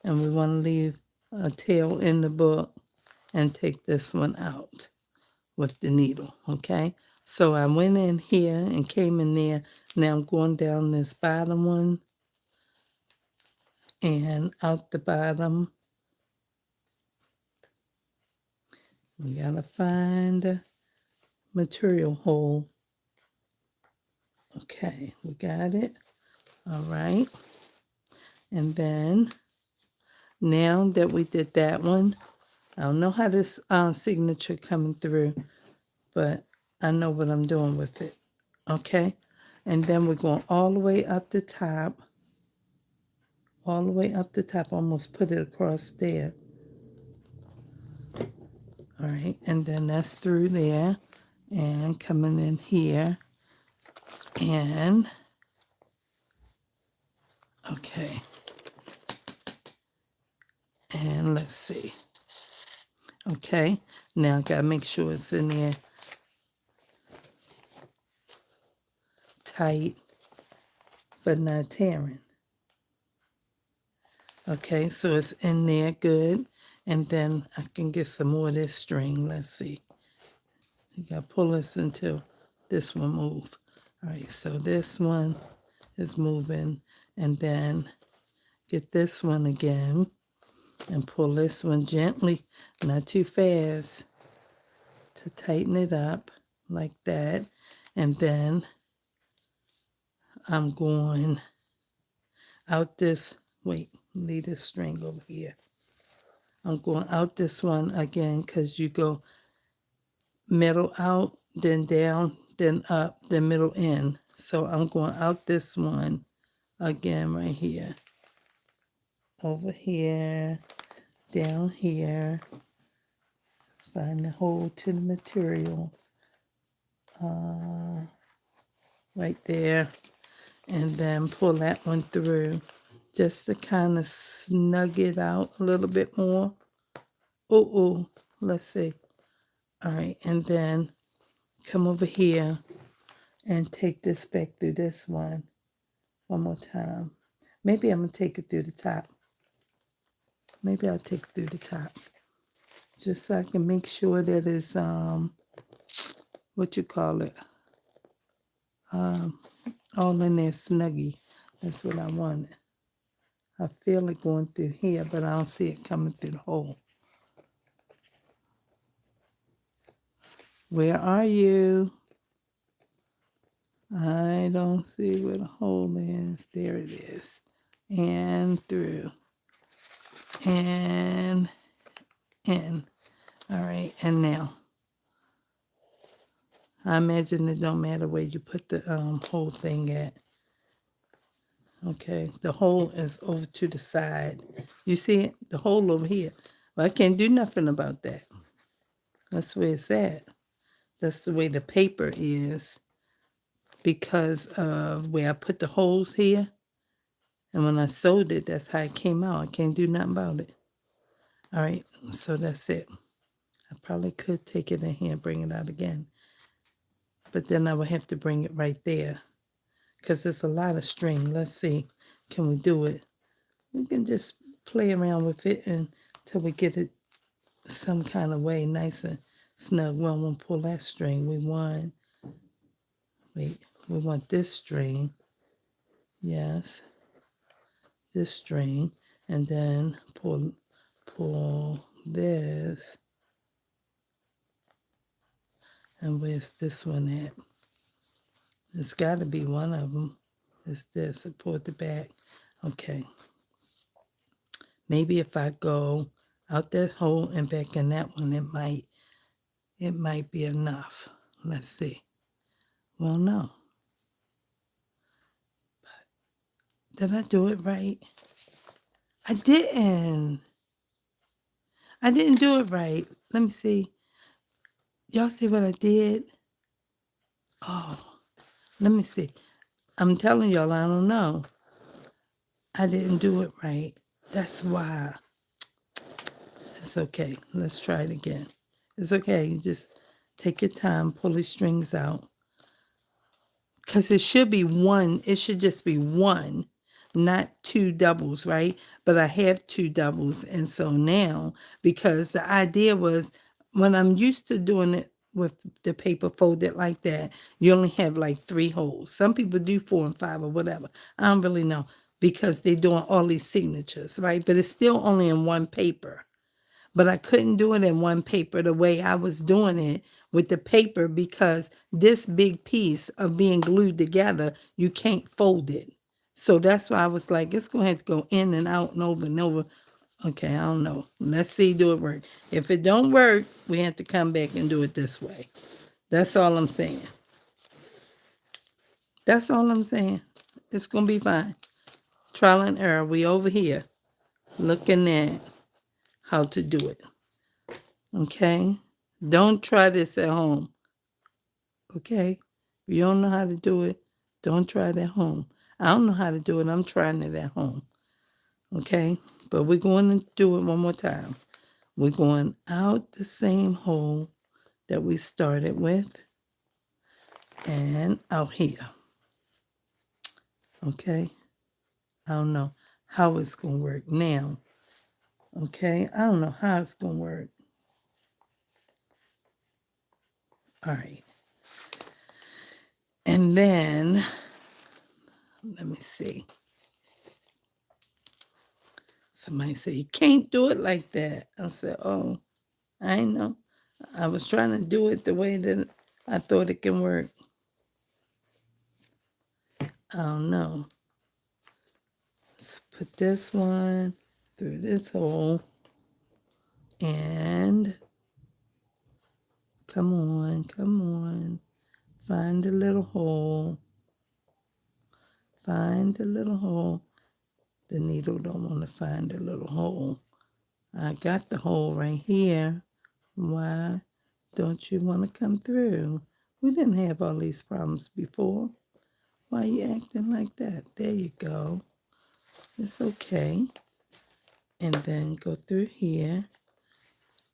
and we want to leave a tail in the book and take this one out with the needle, okay? So I went in here and came in there. Now I'm going down this bottom one and out the bottom. We gotta find a material hole. Okay, we got it. All right. And then Now that we did that one, I don't know how this signature coming through, but I know what I'm doing with it. Okay? And then we're going all the way up the top. All the way up the top. Almost put it across there. All right. And then that's through there. And coming in here. And, okay. And let's see. Okay. Now I got to make sure it's in there tight, but not tearing. Okay, so it's in there good. And then I can get some more of this string. Let's see. You got to pull this until this one move. All right, so this one is moving. And then get this one again and pull this one gently, not too fast, to tighten it up like that. And then I'm going out this, wait, leave this string over here. I'm going out this one again because you go middle out, then down, then up, then middle in. So I'm going out this one again right here. Over here, down here. Find the hole to the material. Right there. And then pull that one through just to kind of snug it out a little bit more. Oh, let's see. All right, and then come over here and take this back through this one more time. Maybe I'm going to take it through the top. Maybe I'll take it through the top. Just so I can make sure that it's, what you call it, all in there snuggy. That's what I wanted. I feel it going through here, but I don't see it coming through the hole. Where are you? I don't see where the hole is. There it is. And through. And in. All right, and now. I imagine it don't matter where you put the whole thing at. Okay, the hole is over to the side. You see it? The hole over here. Well, I can't do nothing about that. That's where it's at. That's the way the paper is because of where I put the holes here. And when I sewed it, that's how it came out. I can't do nothing about it. All right, so that's it. I probably could take it in here and bring it out again. But then I would have to bring it right there because it's a lot of string. Let's see. Can we do it? We can just play around with it until we get it some kind of way nice and snug. We don't want to pull that string. We want this string. Yes. This string. And then pull this. And where's this one at? It's got to be one of them. It's this. I pulled the back. Okay. Maybe if I go out that hole and back in that one, it might be enough. Let's see. Well, no. But did I do it right? I didn't. I didn't do it right. Let me see. Y'all see what I did? Oh, let me see. I'm telling y'all, I don't know. I didn't do it right. That's why. It's okay. Let's try it again. It's okay. You just take your time, pull the strings out. Because it should be one. It should just be one, not two doubles, right? But I have two doubles. And so now, because the idea was when I'm used to doing it with the paper folded like that, you only have like 3 holes. Some people do 4 and 5 or whatever. I don't really know because they're doing all these signatures, right? But it's still only in one paper. But I couldn't do it in one paper the way I was doing it with the paper because this big piece of being glued together, you can't fold it. So that's why I was like, it's going to have to go in and out and over Okay, I don't know. Let's see, do it work. If it don't work, we have to come back and do it this way. That's all I'm saying. That's all I'm saying. It's going to be fine. Trial and error. We over here looking at how to do it. Okay? Don't try this at home. Okay? If you don't know how to do it, don't try it at home. I don't know how to do it. I'm trying it at home. Okay? But we're going to do it one more time. We're going out the same hole that we started with and out here. Okay? I don't know how it's going to work now. Okay? I don't know how it's going to work. All right. And then, let me see. Somebody said, you can't do it like that. I said, oh, I know. I was trying to do it the way that I thought it can work. I don't know. Let's put this one through this hole. And come on. Find the little hole. Find the little hole. The needle don't want to find the little hole. I got the hole right here. Why don't you want to come through? We didn't have all these problems before. Why are you acting like that? There you go. It's okay. And then go through here.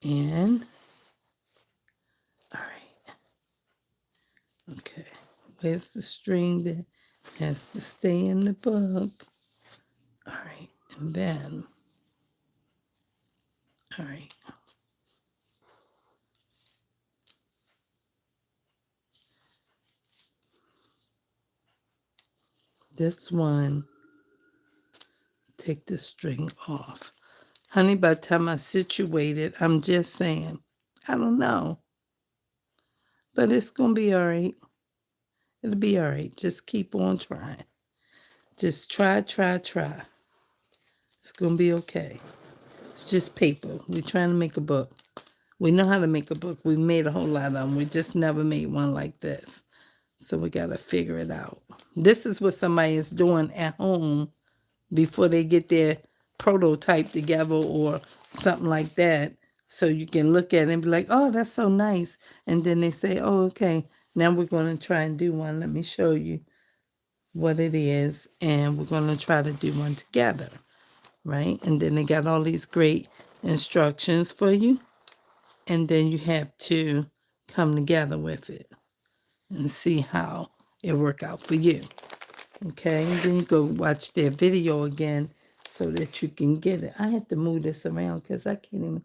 And, all right. Okay. Where's the string that has to stay in the book? All right. And then, all right. This one, take the string off. Honey, by the time I situate it, I'm just saying, I don't know. But it's going to be all right. It'll be all right. Just keep on trying. Just try. It's going to be okay. It's just paper. We're trying to make a book. We know how to make a book. We made a whole lot of them. We just never made one like this. So we got to figure it out. This is what somebody is doing at home before they get their prototype together or something like that. So you can look at it and be like, oh, that's so nice. And then they say, oh, okay, now we're going to try and do one. Let me show you what it is. And we're going to try to do one together, right? And then they got all these great instructions for you. And then you have to come together with it and see how it work out for you. Okay, and then you go watch their video again so that you can get it. I have to move this around because I can't even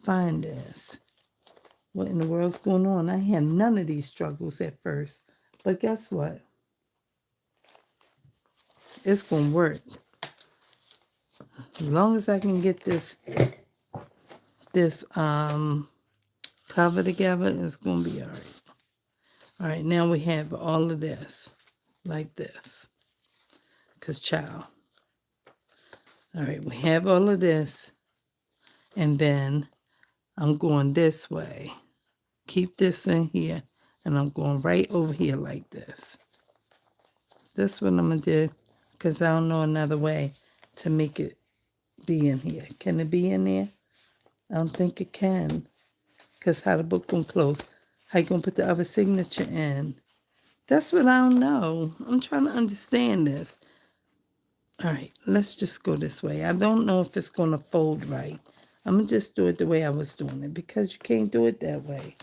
find this. What in the world's going on? I had none of these struggles at first. But guess what? It's going to work. As long as I can get this cover together, it's going to be all right. All right, now we have all of this like this. Because, child. All right, we have all of this. And then I'm going this way. Keep this in here. And I'm going right over here like this. That's what I'm going to do. Because I don't know another way to make it be in here. Can it be in there? I don't think it can. Because how the book going to close? How you going to put the other signature in? That's what I don't know. I'm trying to understand this. All right, let's just go this way. I don't know if it's going to fold right. I'm going to just do it the way I was doing it because you can't do it that way.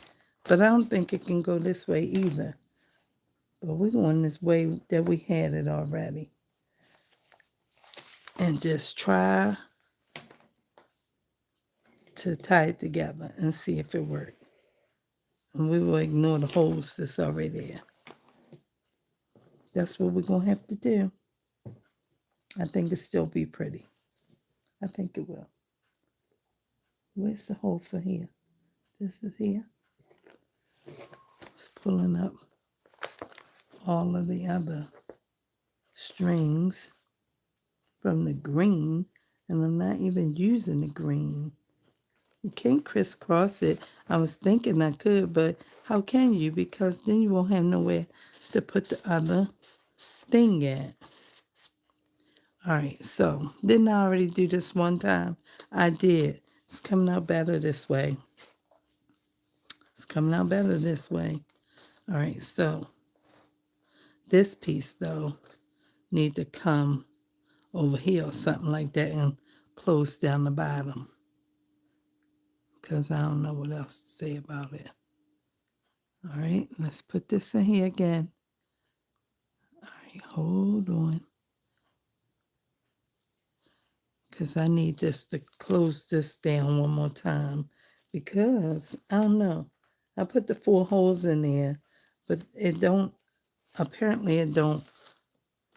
But I don't think it can go this way either. But we're going this way that we had it already. And just try to tie it together and see if it works. And we will ignore the holes that's already there. That's what we're going to have to do. I think it'll still be pretty. I think it will. Where's the hole for here? This is here. It's pulling up all of the other strings from the green. And I'm not even using the green. You can't crisscross it. I was thinking I could, but how can you? Because then you won't have nowhere to put the other thing at. All right, so didn't I already do this one time? I did. It's coming out better this way. It's coming out better this way. All right, so this piece, though, need to come over here or something like that and close down the bottom. Because I don't know what else to say about it. All right, let's put this in here again. All right, hold on. Because I need this to close this down one more time. Because, I don't know. I put the 4 holes in there, but apparently it don't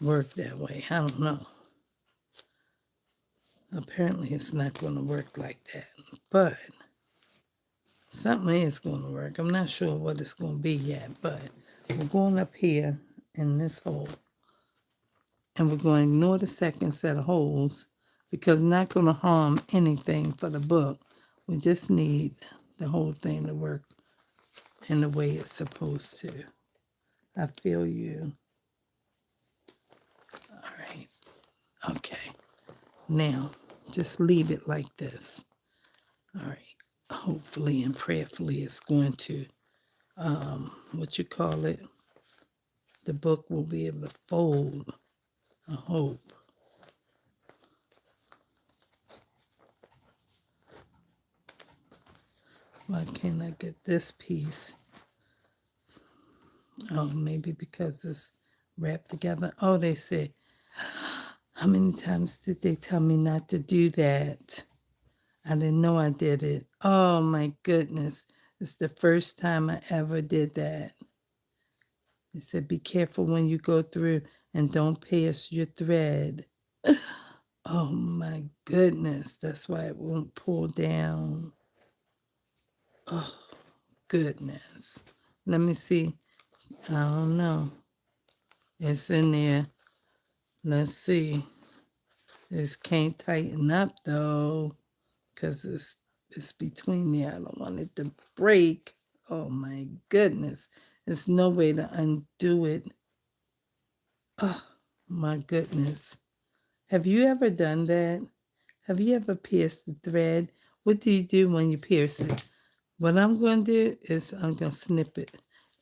work that way. I don't know. Apparently it's not going to work like that. But something is going to work. I'm not sure what it's going to be yet, but we're going up here in this hole. And we're going to ignore the second set of holes because it's not going to harm anything for the book. We just need the whole thing to work in the way it's supposed to. I feel you. All right. Okay. Now, just leave it like this. All right. Hopefully and prayerfully it's going to, the book will be able to fold. I hope. Why can't I get this piece? Oh, maybe because it's wrapped together. Oh, they say, how many times did they tell me not to do that? I didn't know I did it. Oh, my goodness. It's the first time I ever did that. They said, be careful when you go through and don't pierce your thread. Oh, my goodness. That's why it won't pull down. Oh, goodness. Let me see. I don't know. It's in there. Let's see. This can't tighten up though, because it's between there. I don't want it to break. Oh my goodness. There's no way to undo it. Oh my goodness. Have you ever done that? Have you ever pierced the thread? What do you do when you pierce it? What I'm going to do is I'm going to snip it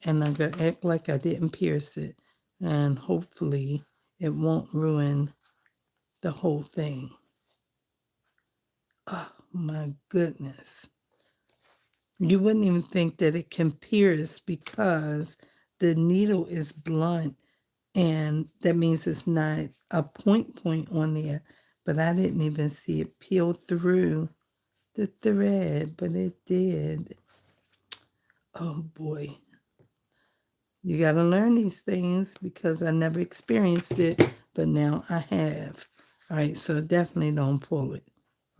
and I'm going to act like I didn't pierce it. And hopefully it won't ruin the whole thing. Oh my goodness. You wouldn't even think that it can pierce because the needle is blunt and that means it's not a point on there. But I didn't even see it peel through the thread, but it did. Oh boy. You got to learn these things because I never experienced it, but now I have. All right, so definitely don't pull it,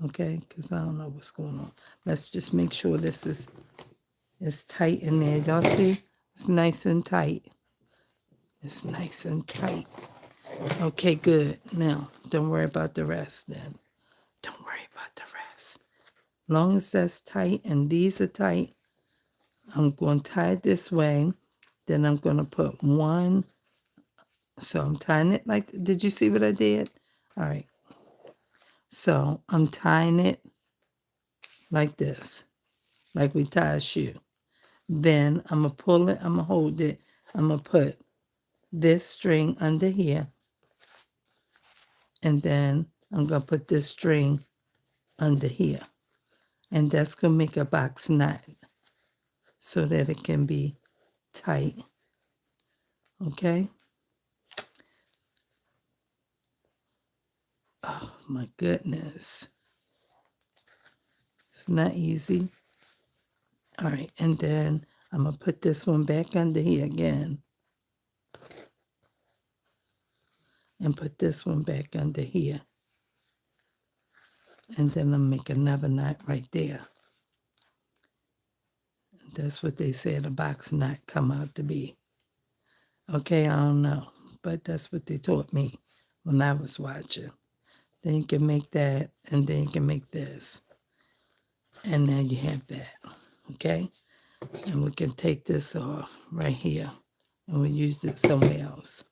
okay? Because I don't know what's going on. Let's just make sure this is tight in there. Y'all see? It's nice and tight. It's nice and tight. Okay, good. Now, don't worry about the rest then. Don't worry about the rest. Long as that's tight and these are tight, I'm going to tie it this way. Then I'm going to put one. So I'm tying it like, did you see what I did? All right. So I'm tying it like this, like we tie a shoe. Then I'm going to pull it, I'm going to hold it. I'm going to put this string under here. And then I'm going to put this string under here. And that's going to make a box knot so that it can be tight. Okay? Oh, my goodness. It's not easy. All right, and then I'm going to put this one back under here again. And put this one back under here. And then I'll make another knot right there. That's what they said a box knot come out to be. Okay, I don't know. But that's what they taught me when I was watching. Then you can make that, and then you can make this. And now you have that, okay? And we can take this off right here, and we use it somewhere else.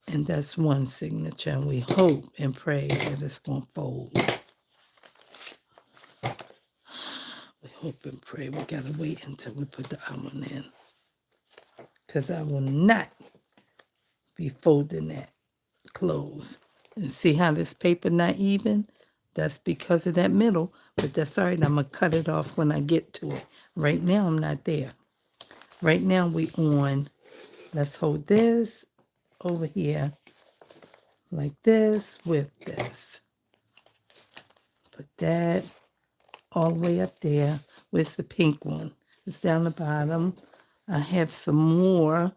And that's one signature, and we hope and pray that it's going to fold. We hope and pray. We got to wait until we put the other one in, because I will not be folding that close. And see how this paper not even? That's because of that middle, but that's all right. I'm going to cut it off when I get to it. Right now, I'm not there. Right now, we on, let's hold this over here like this with this. Put that all the way up there. Where's the pink one? It's down the bottom. I have some more.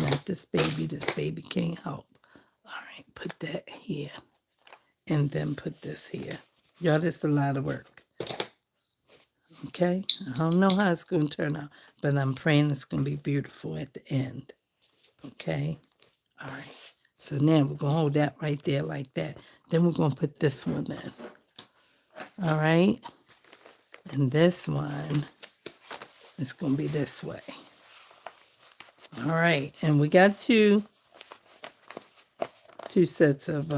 Not this baby. This baby can't help. All right, put that here. And then put this here. Y'all, this is a lot of work. Okay? I don't know how it's going to turn out, but I'm praying it's going to be beautiful at the end. Okay? All right. So now we're going to hold that right there like that. Then we're going to put this one in. All right? And this one is going to be this way. All right. And we got two sets of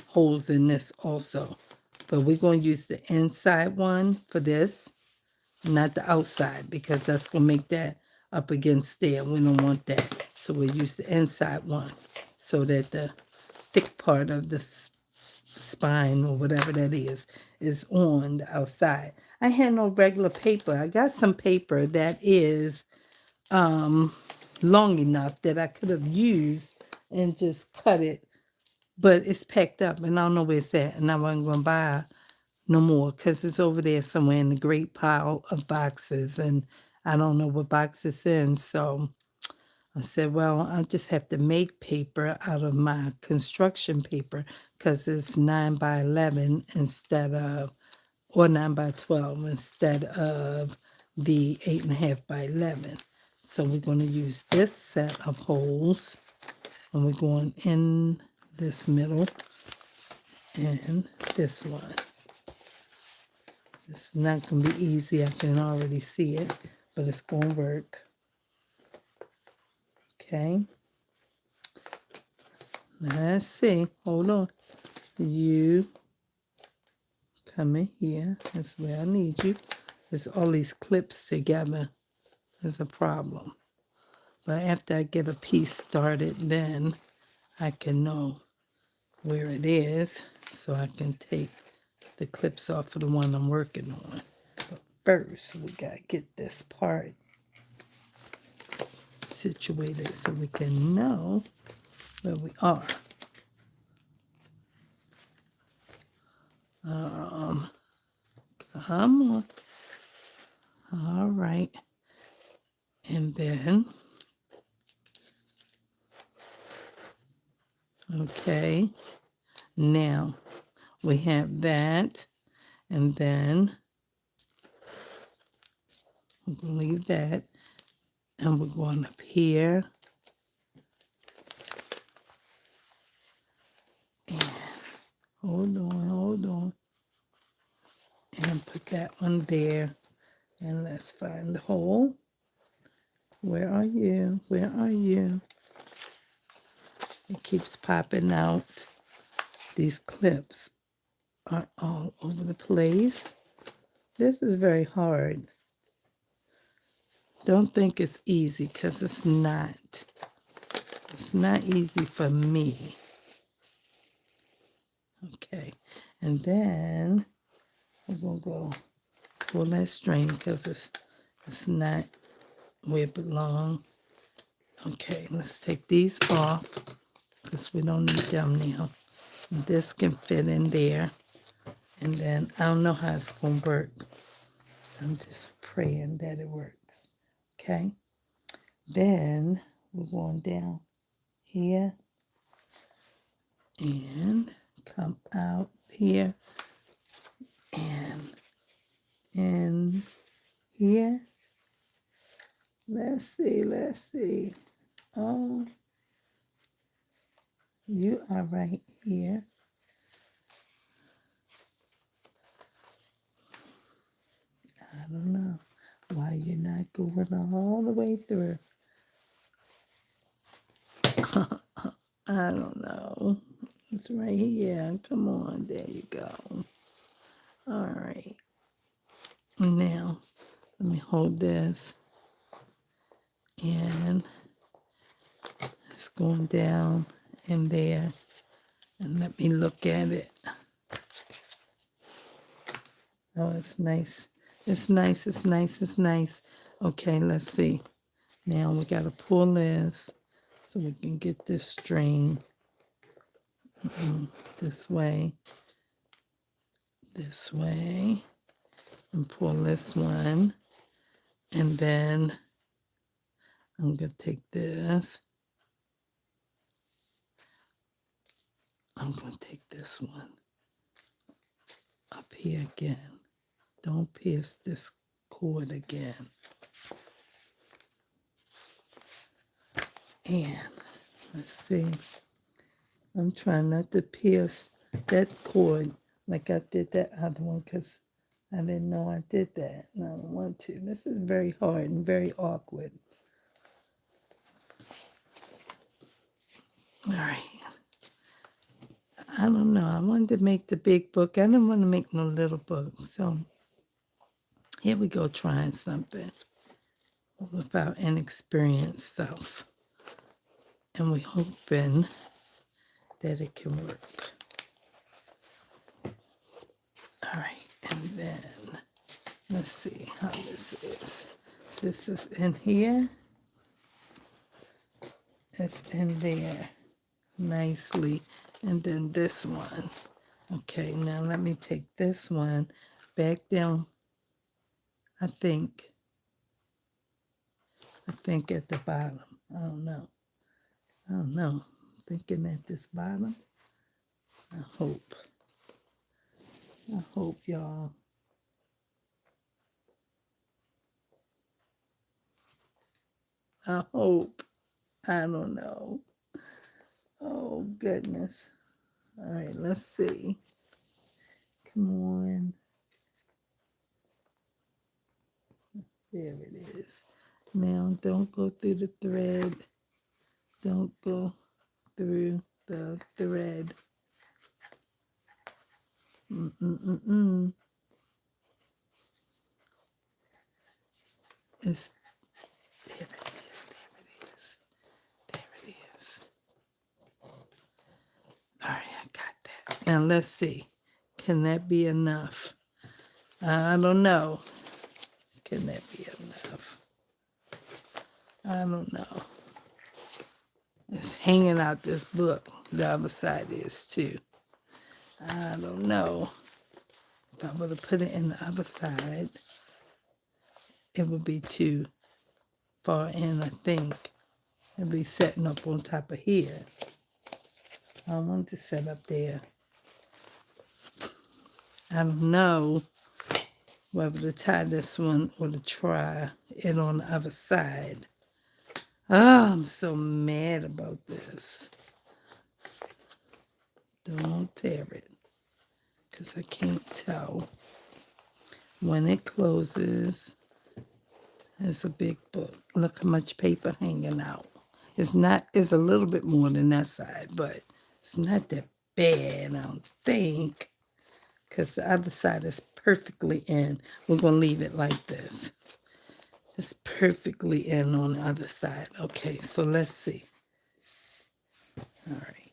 holes in this also. But we're going to use the inside one for this, not the outside, because that's going to make that up against there. We don't want that. So we'll use the inside one so that the thick part of the spine or whatever that is on the outside. I had no regular paper. I got some paper that is long enough that I could have used and just cut it, but it's packed up and I don't know where it's at, and I wasn't going to buy no more because it's over there somewhere in the great pile of boxes, and I don't know what box it's in. So I said, well, I'll just have to make paper out of my construction paper because it's 9 by 11 instead of, or 9 by 12 instead of the 8.5 by 11. So we're going to use this set of holes, and we're going in this middle and this one. It's not going to be easy. I can already see it, but it's going to work. Okay. Let's see. Hold on. You come in here. That's where I need you. There's all these clips together. There's a problem. But after I get a piece started, then I can know where it is so I can take the clips off of the one I'm working on. But first, we got to get this part situated so we can know where we are. Come on. All right. And then, okay. Now, we have that. And then, we're going to leave that. And we're going up here. And hold on. And put that one there. And let's find the hole. Where are you? Where are you? It keeps popping out. These clips are all over the place. This is very hard. Don't think it's easy, because it's not. It's not easy for me. Okay. And then we're going to go pull that string because it's not where it belongs. Okay, let's take these off because we don't need them now. This can fit in there. And then I don't know how it's going to work. I'm just praying that it works. Okay. Then we're going down here and come out here and in here. Let's Let's see. Oh, you are right here. I don't know why you're not going all the way through. I don't know. It's right here. Come on. There you go. All right. Now, let me hold this. And it's going down in there. And let me look at it. Oh, it's nice. It's nice. It's nice. It's nice. Okay, let's see. Now we got to pull this so we can get this string this way, and pull this one. And then I'm going to take this. I'm going to take this one up here again. Don't pierce this cord again. And let's see. I'm trying not to pierce that cord like I did that other one because I didn't know I did that. And I don't want to. This is very hard and very awkward. All right. I don't know. I wanted to make the big book. I didn't want to make no little book. So here we go trying something with our inexperienced self. And we're hoping that it can work. All right. And then let's see how this is. This is in here. It's in there nicely. And then this one. Okay, now let me take this one back down. I think at the bottom. I don't know. Thinking at this bottom. I hope, y'all. I hope. I don't know. Oh, goodness. All right, let's see. Come on. There it is. Now, don't go through the thread. Don't go through the thread. It's, there it is. There it is. All right, I got that. Now, let's see. Can that be enough? I don't know. Can that be enough? I don't know. It's hanging out this book. The other side is too. I don't know. If I were to put it in the other side, it would be too far in, I think. It'd be setting up on top of here. I don't want to set up there. I don't know whether to tie this one or to try it on the other side. Oh, I'm so mad about this. Don't tear it, because I can't tell. When it closes, it's a big book. Look how much paper hanging out. It's a little bit more than that side, but it's not that bad, I don't think, because the other side is perfectly in. We're going to leave it like this. It's perfectly in on the other side. Okay, so let's see. All right.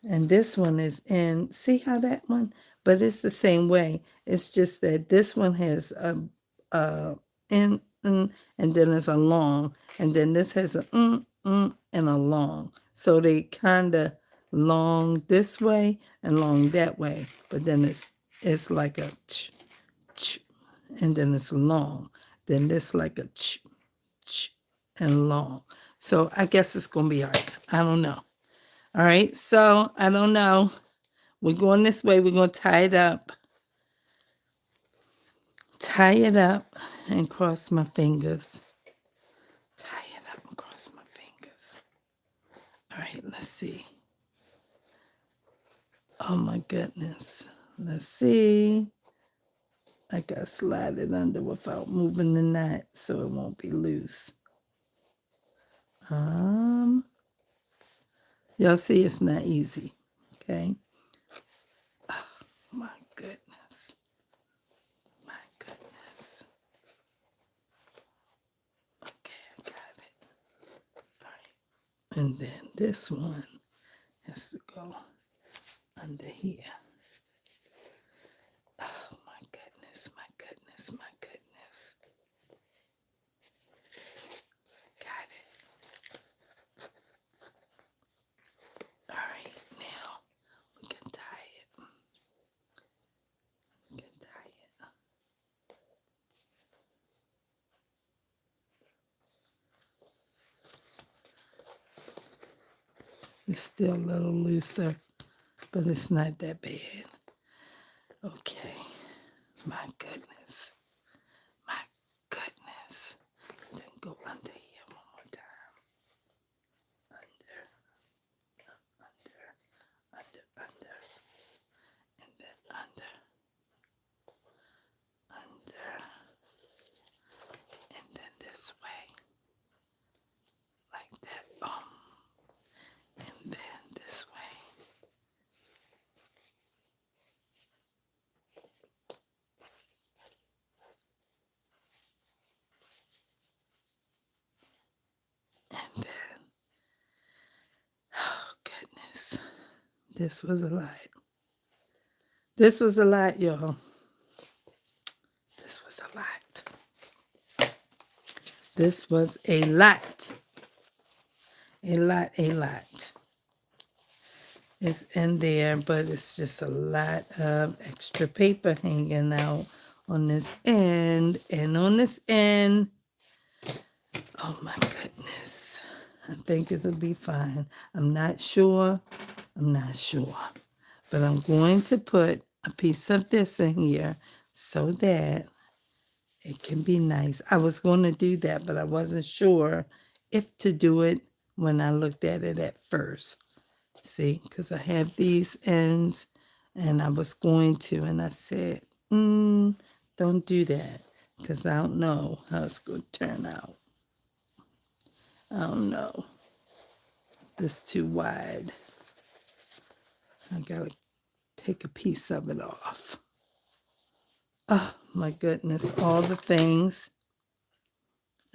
And this one is in. See how that one? But it's the same way. It's just that this one has a in, and then there's a long. And then this has a and a long. So they kind of long this way and long that way. But then it's like a ch, ch, and then it's long. Then this like a ch, ch, and long. So I guess it's going to be all right. I don't know. All right, so I don't know. We're going this way. We're going to tie it up. Tie it up and cross my fingers. All right, let's see. Oh my goodness. Let's see. I gotta slide it under without moving the knot so it won't be loose. Y'all see it's not easy. Okay. Oh my goodness. My goodness. Okay, I got it. All right. And then this one has to go under here. Oh my goodness, my goodness, my goodness. Got it. All right, now we can tie it. We can tie it. It's still a little looser, but it's not that bad. Okay. My goodness. My goodness. Then go under here one more time. Under, under, and then under, and then this way, like that. And then this way. And then, oh goodness, this was a lot. This was a lot, y'all. This was a lot. This was a lot. A lot, a lot. It's in there, but it's just a lot of extra paper hanging out on this end and on this end. Oh my goodness. I think it'll be fine. I'm not sure. But I'm going to put a piece of this in here so that it can be nice. I was going to do that, but I wasn't sure if to do it when I looked at it at first. See, because I have these ends and I was going to, and I said, don't do that because I don't know how it's going to turn out. I don't know. This too wide. I got to take a piece of it off. Oh, my goodness. All the things.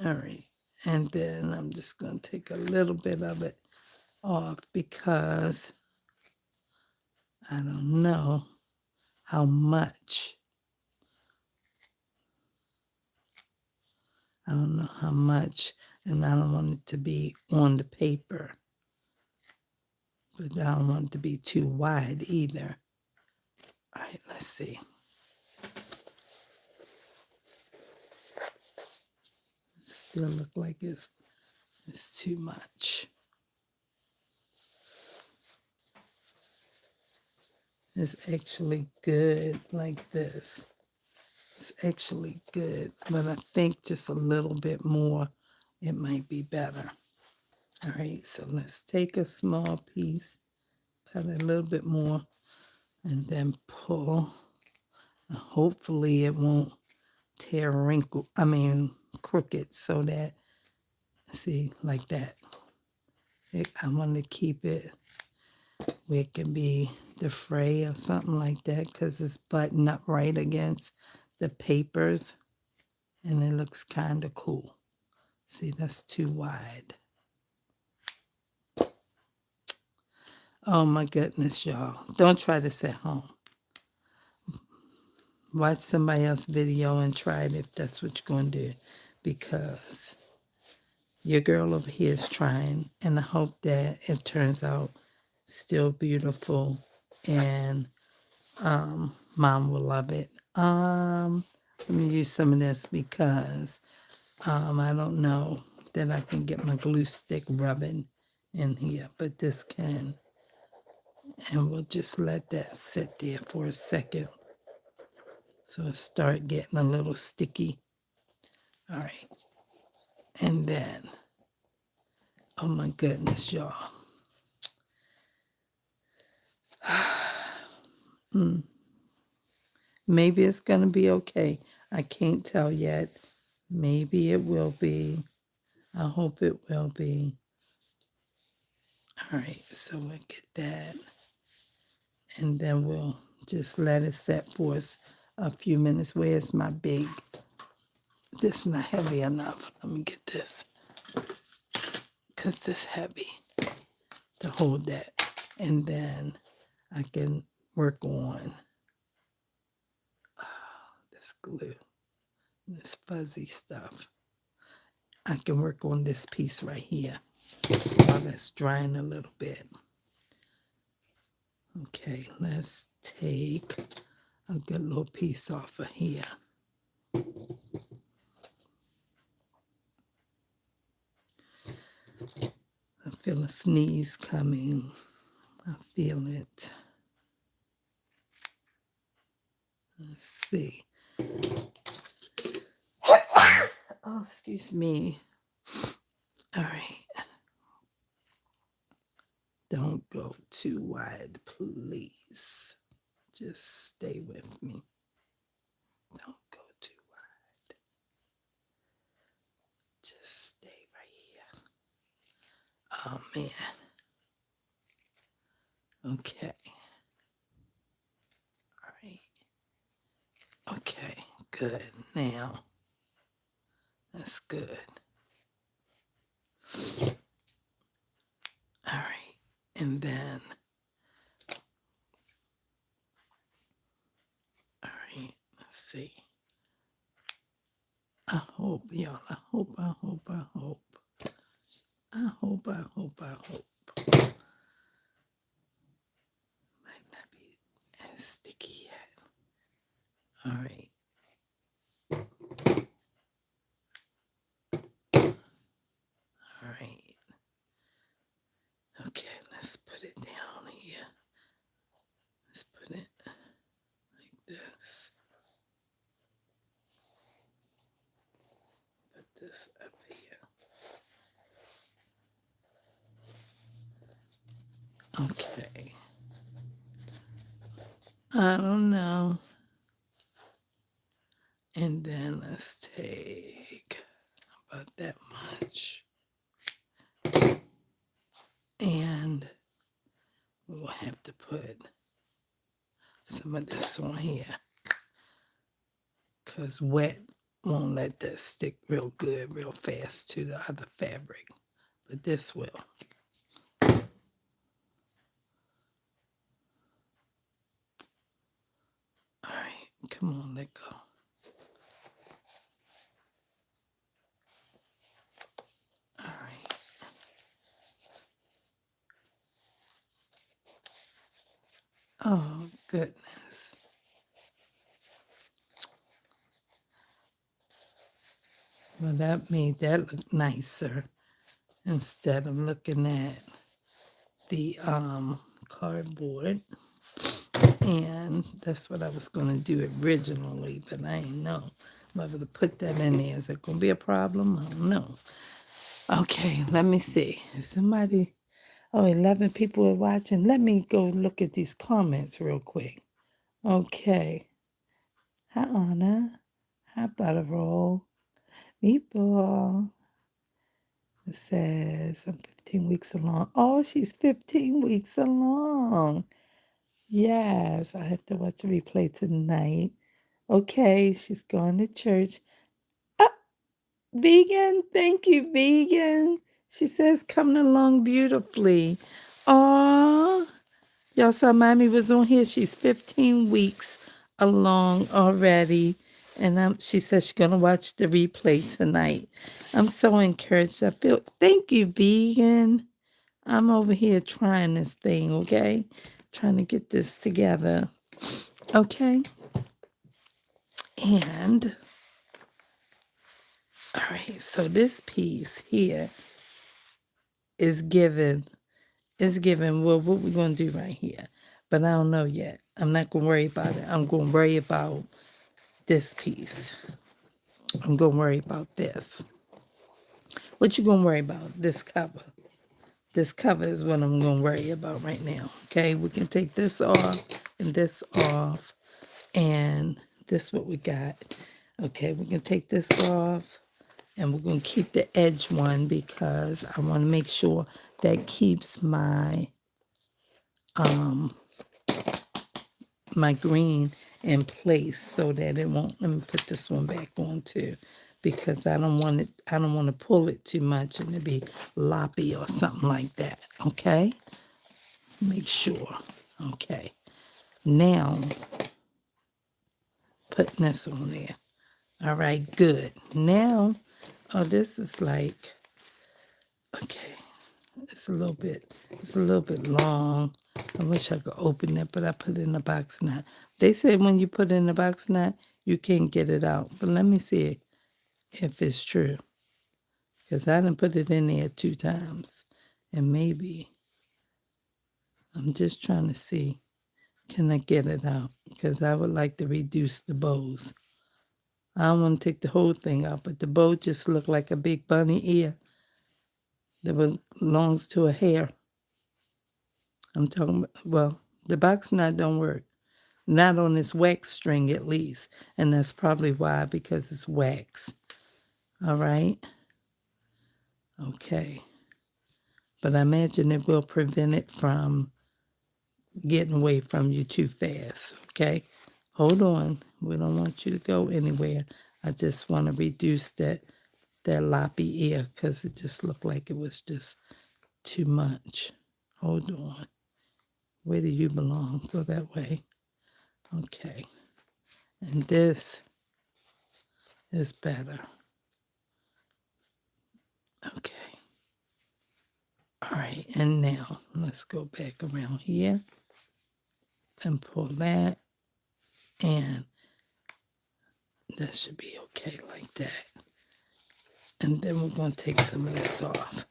All right. And then I'm just going to take a little bit of it off because I don't know how much. I don't know how much, and I don't want it to be on the paper. But I don't want it to be too wide either. All right, let's see. Still look like it's too much. It's actually good like this. It's actually good, but I think just a little bit more, it might be better. All right, so let's take a small piece, cut it a little bit more, and then pull. Hopefully it won't tear crooked so that, see, like that. I want to keep it where it can be the fray or something like that because it's buttoned up right against the papers and it looks kind of cool. See, that's too wide. Oh my goodness, y'all. Don't try this at home. Watch somebody else's video and try it if that's what you're going to do because your girl over here is trying, and I hope that it turns out still beautiful and mom will love it. Let me use some of this because I don't know that I can get my glue stick rubbing in here, but this can. And we'll just let that sit there for a second so it start getting a little sticky. All right. And then, oh my goodness, y'all. Maybe it's going to be okay. I can't tell yet. Maybe it will be. I hope it will be. All right, so we'll get that. And then we'll just let it set for us a few minutes. Where's my big? This is not heavy enough. Let me get this. Because this heavy to hold that. And then I can work on this glue, this fuzzy stuff. I can work on this piece right here while that's drying a little bit. Okay, let's take a good little piece off of here. I feel a sneeze coming. I feel it. Let's see. Oh, excuse me. All right. Don't go too wide, please. Just stay with me. Don't go too wide. Just stay right here. Oh, man. Okay. All right. Okay, good. Now, that's good. All right. And then, all right, let's see. I hope, y'all. I hope. I hope. Might not be as sticky yet. All right. All right. Okay, let's put it down here. Let's put it like this. Put this up here. Okay. I don't know. And then let's take about that much. And we'll have to put some of this on here. Because wet won't let that stick real good, real fast to the other fabric. But this will. All right, come on, let go. All right. Oh, goodness. Well, that made that look nicer instead of looking at the cardboard. And that's what I was going to do originally, but I ain't know whether to put that in there. Is it going to be a problem? I don't know. Okay, let me see. Is somebody... Oh, 11 people are watching. Let me go look at these comments real quick. Okay. Hi, Anna. Hi, Butterroll. Meatball. It says, I'm 15 weeks along. Oh, she's 15 weeks along. Yes, I have to watch the replay tonight. Okay, she's going to church. Ah, vegan. Thank you, vegan. She says, coming along beautifully. Aw. Y'all saw Mommy was on here. She's 15 weeks along already. And she says she's going to watch the replay tonight. I'm so encouraged. Thank you, vegan. I'm over here trying this thing, okay? Trying to get this together, okay? And, all right, so this piece here is given, well, what we're going to do right here. But I don't know yet. I'm not going to worry about it. I'm going to worry about this piece. I'm going to worry about this. What you going to worry about? This cover. this cover is what I'm going to worry about right now. Okay, we can take this off and this off. And this is what we got. Okay, we can take this off. And we're going to keep the edge one because I want to make sure that keeps my my green in place so that it won't. Let me put this one back on too, because I don't want to pull it too much and it be loppy or something like that. Okay, make sure. Okay, now putting this on there. All right, good. Now, oh, this is like, okay, it's a little bit long. I wish I could open it, but I put it in a box knot. They say when you put it in a box knot, you can't get it out. But let me see if it's true. Because I didn't put it in there 2 times. And maybe I'm just trying to see, can I get it out? Because I would like to reduce the bows. I don't want to take the whole thing out, but the bow just looked like a big bunny ear that belongs to a hair. I'm talking about, well, the box knot don't work. Not on this wax string at least. And that's probably why, because it's wax. All right. Okay. But I imagine it will prevent it from getting away from you too fast. Okay. Hold on. We don't want you to go anywhere. I just want to reduce that loppy ear because it just looked like it was just too much. Hold on. Where do you belong? Go that way. Okay. And this is better. Okay. All right. And now let's go back around here and pull that. And that should be okay like that. And then we're going to take some of this off.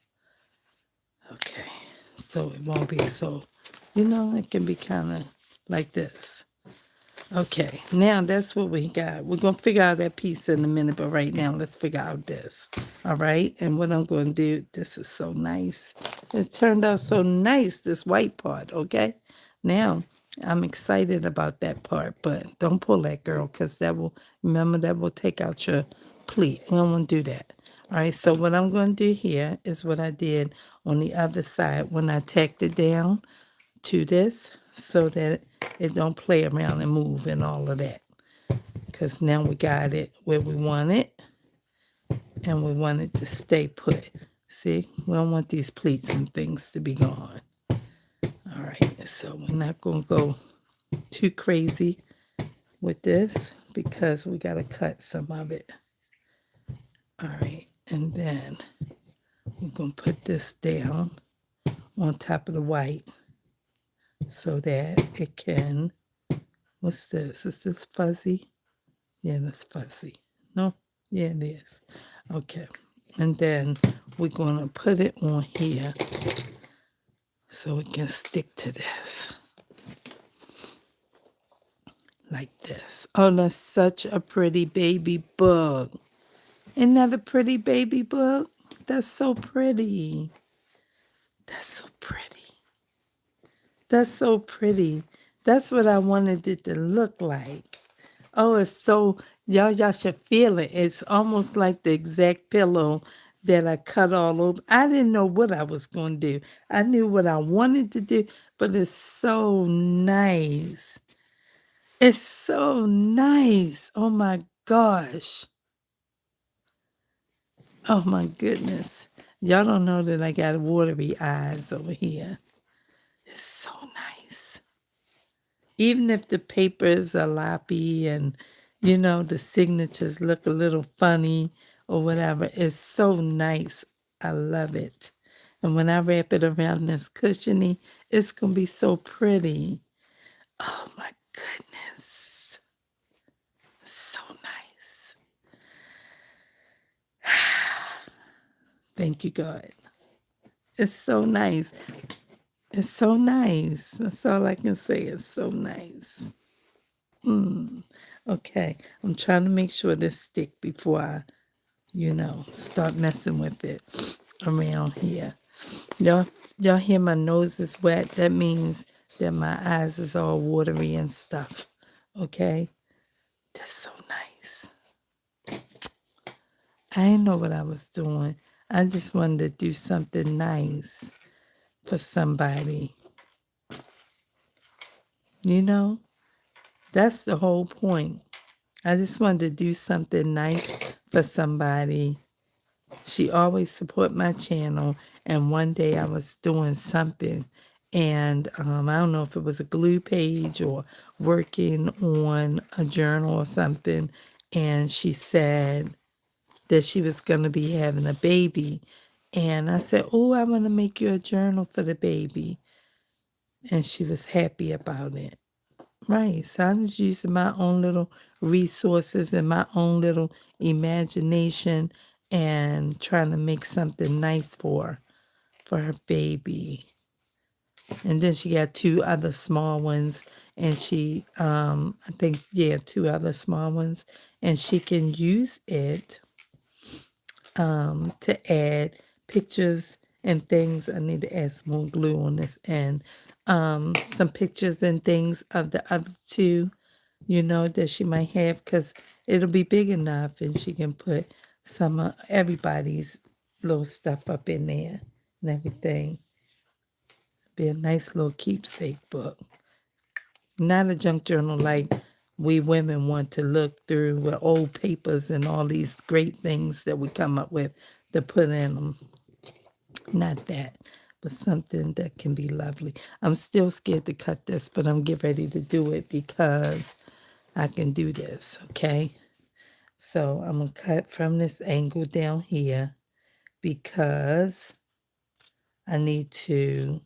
Okay. So it won't be so, it can be kind of like this. Okay, now that's what we got. We're going to figure out that piece in a minute, but right now let's figure out this. All right, and what I'm going to do, this is so nice. It turned out so nice, this white part, okay? Now, I'm excited about that part, but don't pull that, girl, because that will take out your pleat. We don't want to do that. All right, so what I'm going to do here is what I did on the other side when I tacked it down to this so that it don't play around and move and all of that. Because now we got it where we want it and we want it to stay put. See, we don't want these pleats and things to be gone. All right, so we're not going to go too crazy with this because we got to cut some of it. All right, and then we're going to put this down on top of the white so that it can, what's this? Is this fuzzy? Yeah, that's fuzzy. No? Yeah, it is. Okay. And then we're going to put it on here so it can stick to this. Like this. Oh, that's such a pretty baby book. Isn't that a pretty baby book? That's so pretty. That's so pretty. That's so pretty. That's what I wanted it to look like. Oh, it's so, y'all should feel it. It's almost like the exact pillow that I cut all over. I didn't know what I was going to do. I knew what I wanted to do, but it's so nice. It's so nice. Oh my gosh. Oh my goodness. Y'all don't know that I got watery eyes over here. It's so nice. Even if the papers are loppy and, the signatures look a little funny or whatever, it's so nice. I love it. And when I wrap it around this cushiony, it's going to be so pretty. Oh my goodness. So nice. Thank you, God. It's so nice. It's so nice. That's all I can say. It's so nice. Okay. I'm trying to make sure this stick before I, start messing with it around here. Y'all y'all hear my nose is wet, that means that my eyes is all watery and stuff. Okay? That's so nice. I didn't know what I was doing. I just wanted to do something nice for somebody. You know? That's the whole point. I just wanted to do something nice for somebody. She always support my channel, and one day I was doing something, and I don't know if it was a glue page or working on a journal or something, and she said that she was going to be having a baby, and I said, oh, I want to make you a journal for the baby, and she was happy about it. Right. So I was using my own little resources and my own little imagination and trying to make something nice for her baby. And then she got two other small ones, and she I think, yeah, two other small ones, and she can use it to add pictures and things. I need to add some more glue on this end. Some pictures and things of the other two, that she might have, because it'll be big enough and she can put some of everybody's little stuff up in there and everything. Be a nice little keepsake book. Not a junk journal like we women want to look through with old papers and all these great things that we come up with to put in them. Not that, but something that can be lovely. I'm still scared to cut this, but I'm getting ready to do it because I can do this, okay? So I'm going to cut from this angle down here because I need to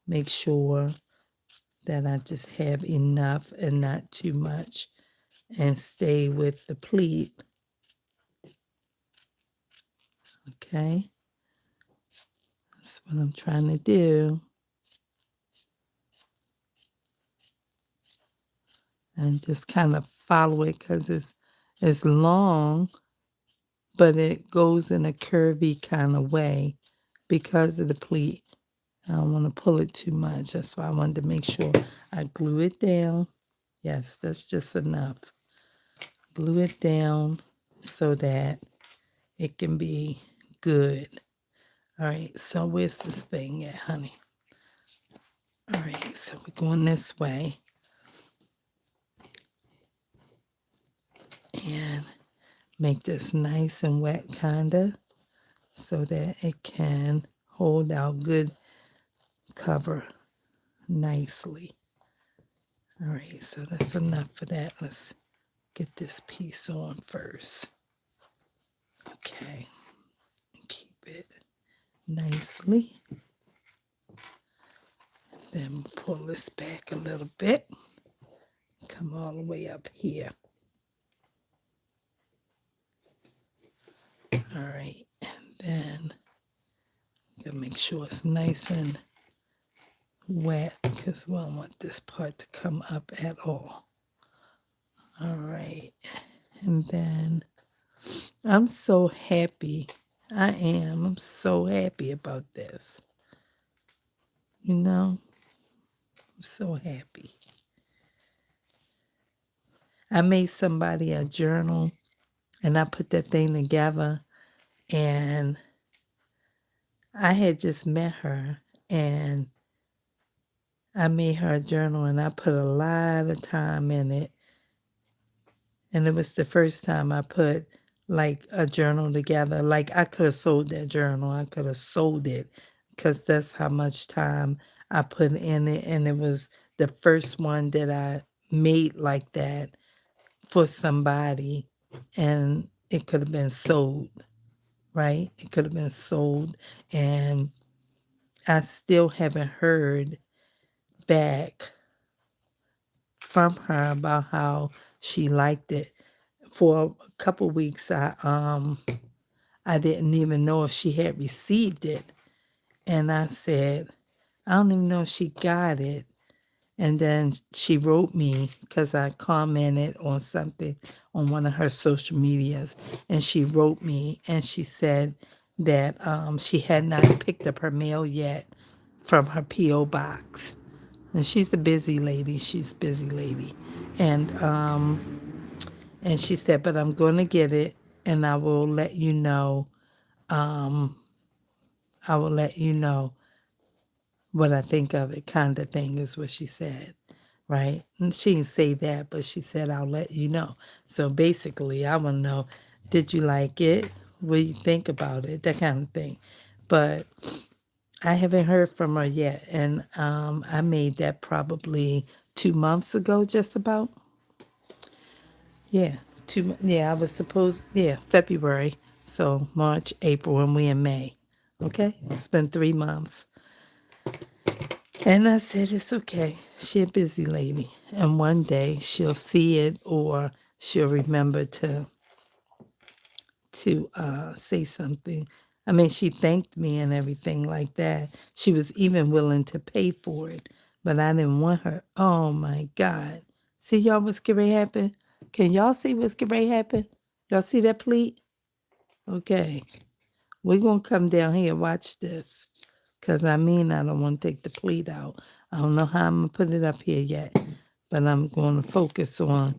make sure that I just have enough and not too much and stay with the pleat, okay? That's what I'm trying to do. And just kind of follow it because it's long, but it goes in a curvy kind of way because of the pleat. I don't want to pull it too much. That's why I wanted to make sure I glue it down. Yes, that's just enough. Glue it down so that it can be good. All right, so where's this thing at, honey? All right, so we're going this way. And make this nice and wet, kinda, so that it can hold our good cover nicely. All right, so that's enough for that. Let's get this piece on first. Okay, keep it nicely. Then pull this back a little bit. Come all the way up here. All right, and then gotta make sure it's nice and wet because we don't want this part to come up at all. All right, and then I'm so happy. I am. I'm so happy about this. I'm so happy. I made somebody a journal and I put that thing together, and I had just met her and I made her a journal and I put a lot of time in it. And it was the first time I put like a journal together. Like I could have sold that journal. I could have sold it because that's how much time I put in it. And it was the first one that I made like that for somebody. And it could have been sold, right? It could have been sold. And I still haven't heard back from her about how she liked it. For a couple weeks, I didn't even know if she had received it. And I said, I don't even know if she got it. And then she wrote me because I commented on something on one of her social medias. And she wrote me and she said that she had not picked up her mail yet from her P.O. box. And she's a busy lady. She's a busy lady. And and she said, but I'm going to get it and I will let you know. I will let you know what I think of it, kind of thing is what she said, right? And she didn't say that, but she said, I'll let you know. So basically, I want to know, did you like it? What do you think about it? That kind of thing. But I haven't heard from her yet. And I made that probably 2 months ago, just about. Yeah, yeah, I was supposed, yeah, February. So March, April, and we in May. Okay, it's been 3 months. And I said, it's okay. She a busy lady. And one day she'll see it or she'll remember to say something. I mean, she thanked me and everything like that. She was even willing to pay for it, but I didn't want her. Oh my God. See y'all what's getting ready to happen? Can y'all see what's getting ready to happen? Y'all see that pleat? Okay. We're going to come down here and watch this. Because I mean, I don't want to take the pleat out. I don't know how I'm going to put it up here yet. But I'm going to focus on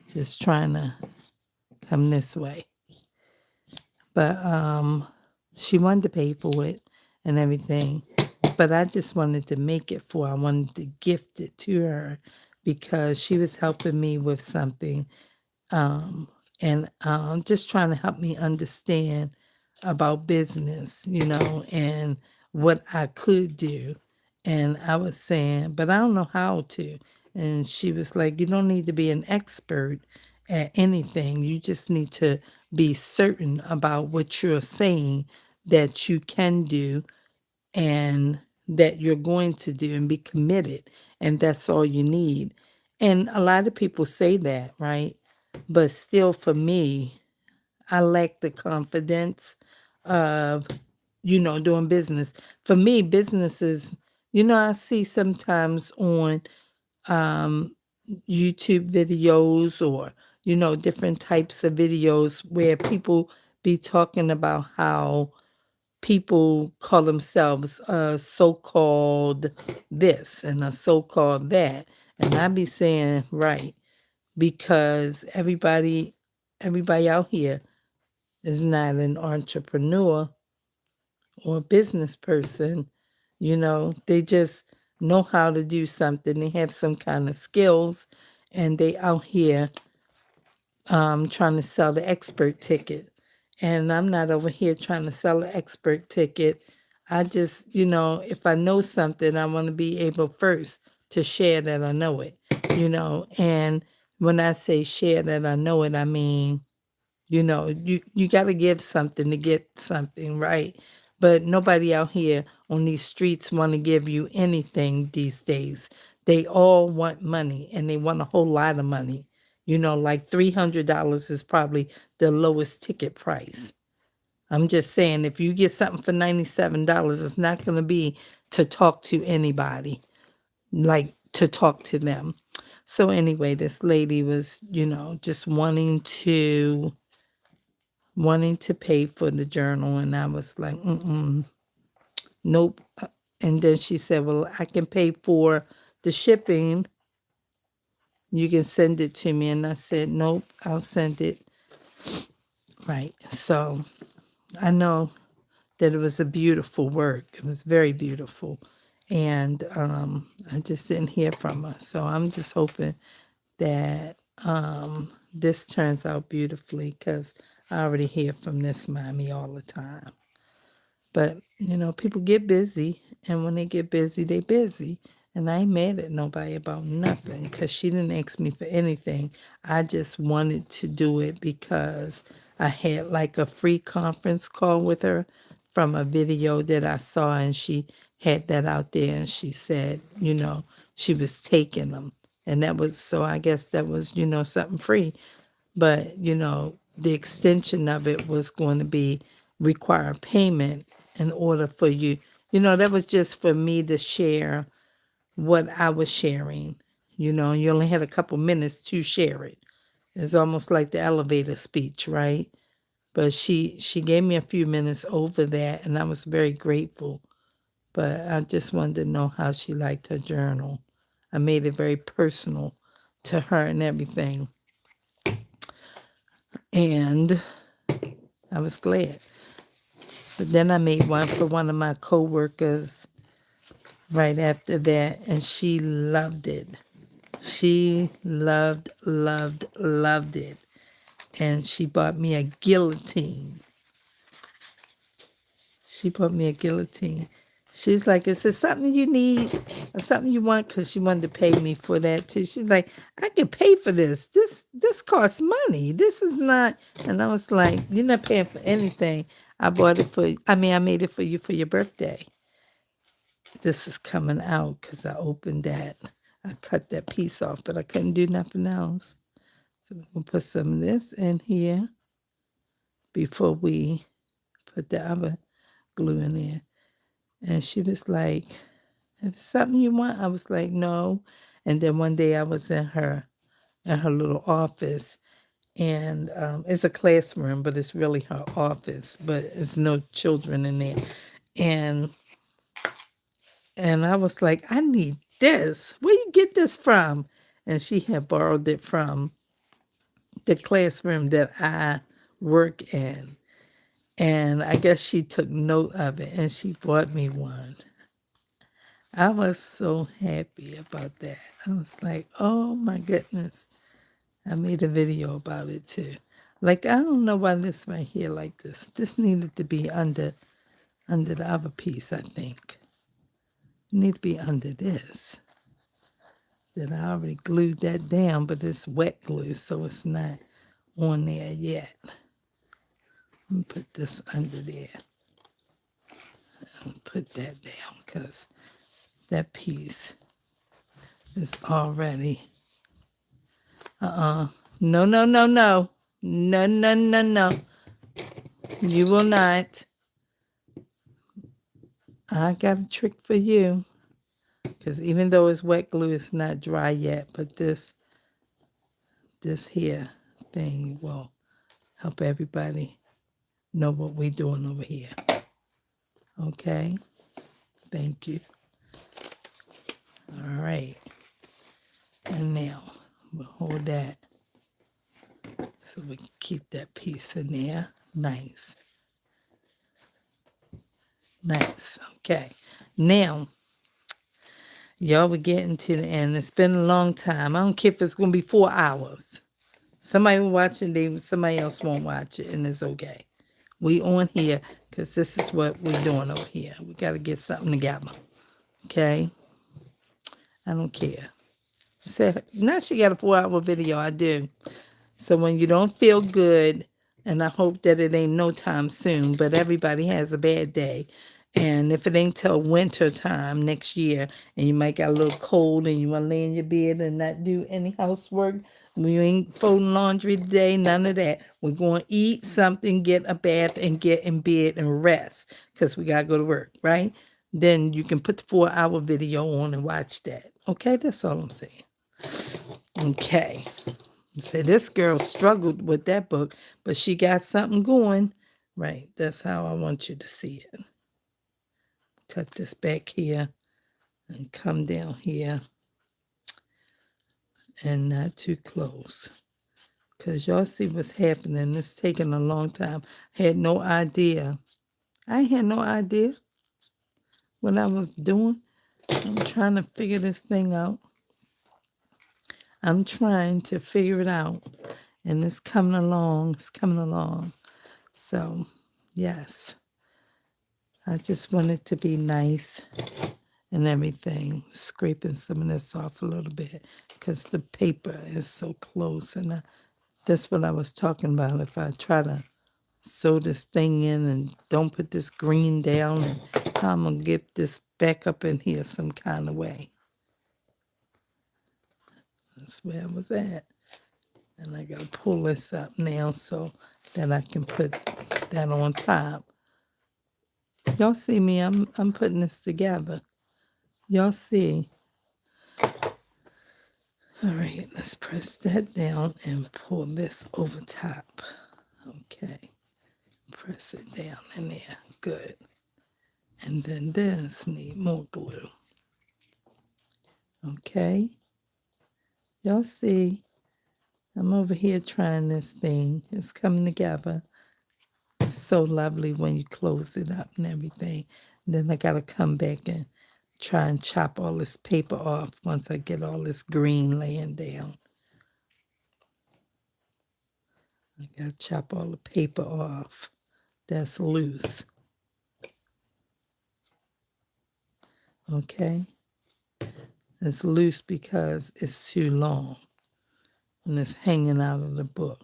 just trying to come this way. But she wanted to pay for it and everything. But I just wanted to make it for her. I wanted to gift it to her because she was helping me with something. And just trying to help me understand about business, and what I could do. And I was saying, but I don't know how to. And she was like, you don't need to be an expert at anything. You just need to be certain about what you're saying that you can do and that you're going to do and be committed. And that's all you need. And a lot of people say that, right? But still, for me, I lack the confidence of, doing business. For me, businesses, I see sometimes on YouTube videos or, different types of videos where people be talking about how people call themselves a so-called this and a so-called that. And I be saying, right, because everybody out here is not an entrepreneur or a business person. They just know how to do something. They have some kind of skills and they out here trying to sell the expert ticket. And I'm not over here trying to sell an expert ticket. I just, if I know something, I want to be able first to share that I know it, And when I say share that I know it, I mean, you got to give something to get something, right? But nobody out here on these streets want to give you anything these days. They all want money and they want a whole lot of money. Like $300 is probably the lowest ticket price. I'm just saying, if you get something for $97, it's not going to be to talk to anybody, like to talk to them. So anyway, this lady was, just wanting to pay for the journal, and I was like, nope. And then she said, well, I can pay for the shipping. You can send it to me. And I said, nope, I'll send it. Right. So I know that it was a beautiful work. It was very beautiful. And I just didn't hear from her. So I'm just hoping that this turns out beautifully because I already hear from this mommy all the time. But, people get busy, and when they get busy, they busy. And I ain't mad at nobody about nothing because she didn't ask me for anything. I just wanted to do it because I had like a free conference call with her from a video that I saw, and she had that out there, and she said, she was taking them. And that was, so I guess that was, something free. But, the extension of it was going to be require payment in order for you. That was just for me to share what I was sharing. You only had a couple minutes to share it. It's almost like the elevator speech, right? But she gave me a few minutes over that, and I was very grateful. But I just wanted to know how she liked her journal. I made it very personal to her and everything. And I was glad. But then I made one for one of my coworkers right after that, and she loved it. She loved it. And she bought me a guillotine. She bought me a guillotine. She's like, is there something you need or something you want? Because she wanted to pay me for that too. She's like, I can pay for this. This costs money. This is not. And I was like, you're not paying for anything. I made it for you for your birthday. This is coming out because I opened that. I cut that piece off, but I couldn't do nothing else. So we're going to put some of this in here before we put the other glue in there. And she was like, if it's something you want, I was like, no. And then one day I was in her little office, and it's a classroom, but it's really her office, but it's no children in there. And I was like, I need this. Where you get this from? And she had borrowed it from the classroom that I work in. And I guess she took note of it and she bought me one. I was so happy about that. I was like, oh my goodness. I made a video about it too. Like, I don't know why this right here like this. This needed to be under the other piece, I think. It need to be under this. That I already glued that down, but it's wet glue, so it's not on there yet. Let me put this under there. And put that down because that piece is already. No, no, no, no. No, no, no, no. You will not. I got a trick for you. Because even though it's wet glue, it's not dry yet. But this here thing will help everybody know what we're doing over here. Okay? Thank you. All right. And now we'll hold that so we can keep that piece in there. Nice. Nice. Okay. Now, y'all, we're getting to the end. It's been a long time. I don't care if it's going to be 4 hours. Somebody will watch it, somebody else won't watch it, and it's okay. We on here because this is what we're doing over here. We got to get something together. Okay? I don't care. So, now she got a 4-hour video. I do. So when you don't feel good, and I hope that it ain't no time soon, but everybody has a bad day. And if it ain't till winter time next year, and you might got a little cold and you want to lay in your bed and not do any housework, we ain't folding laundry today, none of that. We're going to eat something, get a bath, and get in bed and rest because we got to go to work, right? Then you can put the 4-hour video on and watch that. Okay, that's all I'm saying. Okay. Say this girl struggled with that book, but she got something going. Right, that's how I want you to see it. Cut this back here and come down here and not too close. Because y'all see what's happening. It's taking a long time. Had no idea. I had no idea what I was doing. I'm trying to figure this thing out. I'm trying to figure it out. And it's coming along. It's coming along. So, yes. I just want it to be nice and everything. Scraping some of this off a little bit because the paper is so close. And that's what I was talking about. If I try to sew this thing in and don't put this green down, and how I'm going to get this back up in here some kind of way. That's where I was at. And I got to pull this up now so that I can put that on top. Y'all see me, I'm putting this together. Y'all see. All right, let's press that down and pull this over top. Okay. Press it down in there. Good. And then this need more glue. Okay. Y'all see, I'm over here trying this thing. It's coming together. It's so lovely when you close it up and everything. And then I got to come back and try and chop all this paper off once I get all this green laying down. I got to chop all the paper off that's loose. Okay? It's loose because it's too long and it's hanging out of the book.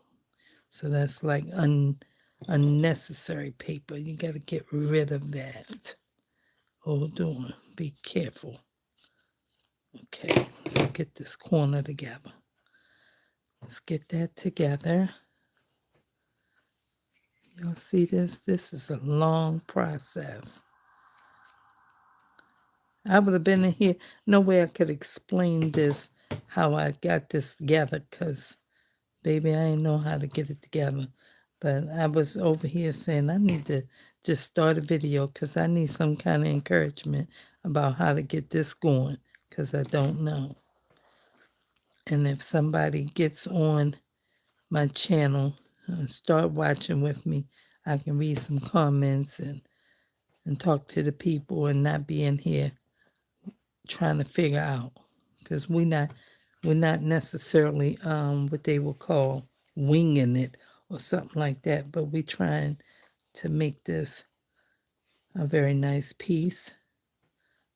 So that's like unnecessary paper. You got to get rid of that. Hold on. Be careful. Okay, let's get this corner together. Let's get that together. Y'all see this? This is a long process. I would have been in here. No way I could explain this, how I got this together, because, baby, I didn't know how to get it together. But I was over here saying I need to just start a video because I need some kind of encouragement about how to get this going because I don't know. And if somebody gets on my channel and start watching with me, I can read some comments and talk to the people and not be in here trying to figure out, because we're not necessarily what they will call winging it or something like that, but we're trying to make this a very nice piece.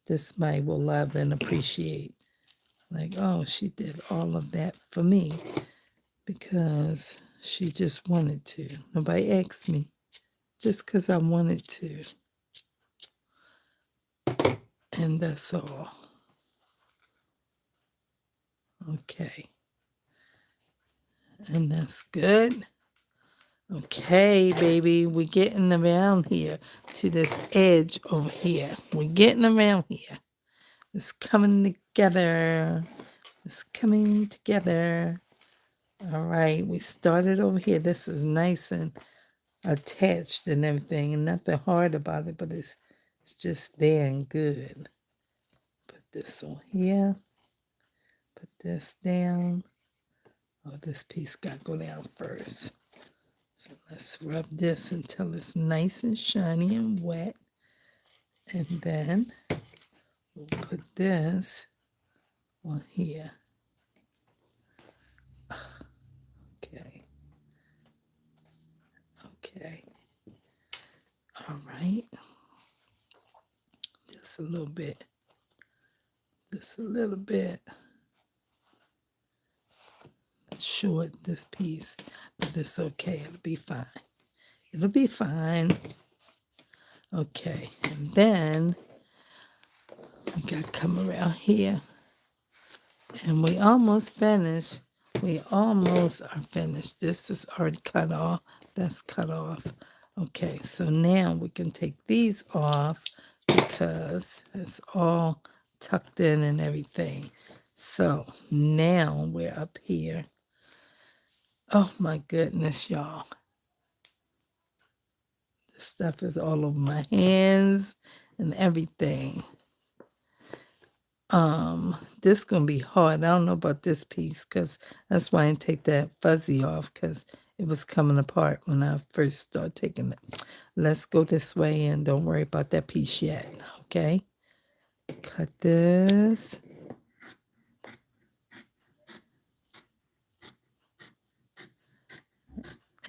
This Mike will love and appreciate. Like, oh, she did all of that for me because she just wanted to. Nobody asked me, just because I wanted to. And that's all. Okay. And that's good. Okay, baby, we're getting around here to this edge over here. We're getting around here. It's coming together. It's coming together. All right, we started over here. This is nice and attached and everything, and nothing hard about it, but it's just there and good. Put this on here. Put this down. Oh, this piece got to go down first. So let's rub this until it's nice and shiny and wet. And then we'll put this on here. Okay. Okay. All right. Just a little bit. Just a little bit. Short, this piece, but it's okay. It'll be fine. It'll be fine. Okay. And then we got to come around here. And we almost finished. We almost are finished. This is already cut off. That's cut off. Okay, so now we can take these off because it's all tucked in and everything. So now we're up here. Oh my goodness, y'all. This stuff is all over my hands and everything. This gonna be hard. I don't know about this piece because that's why I didn't take that fuzzy off because it was coming apart when I first started taking it. Let's go this way and don't worry about that piece yet, okay? Cut this.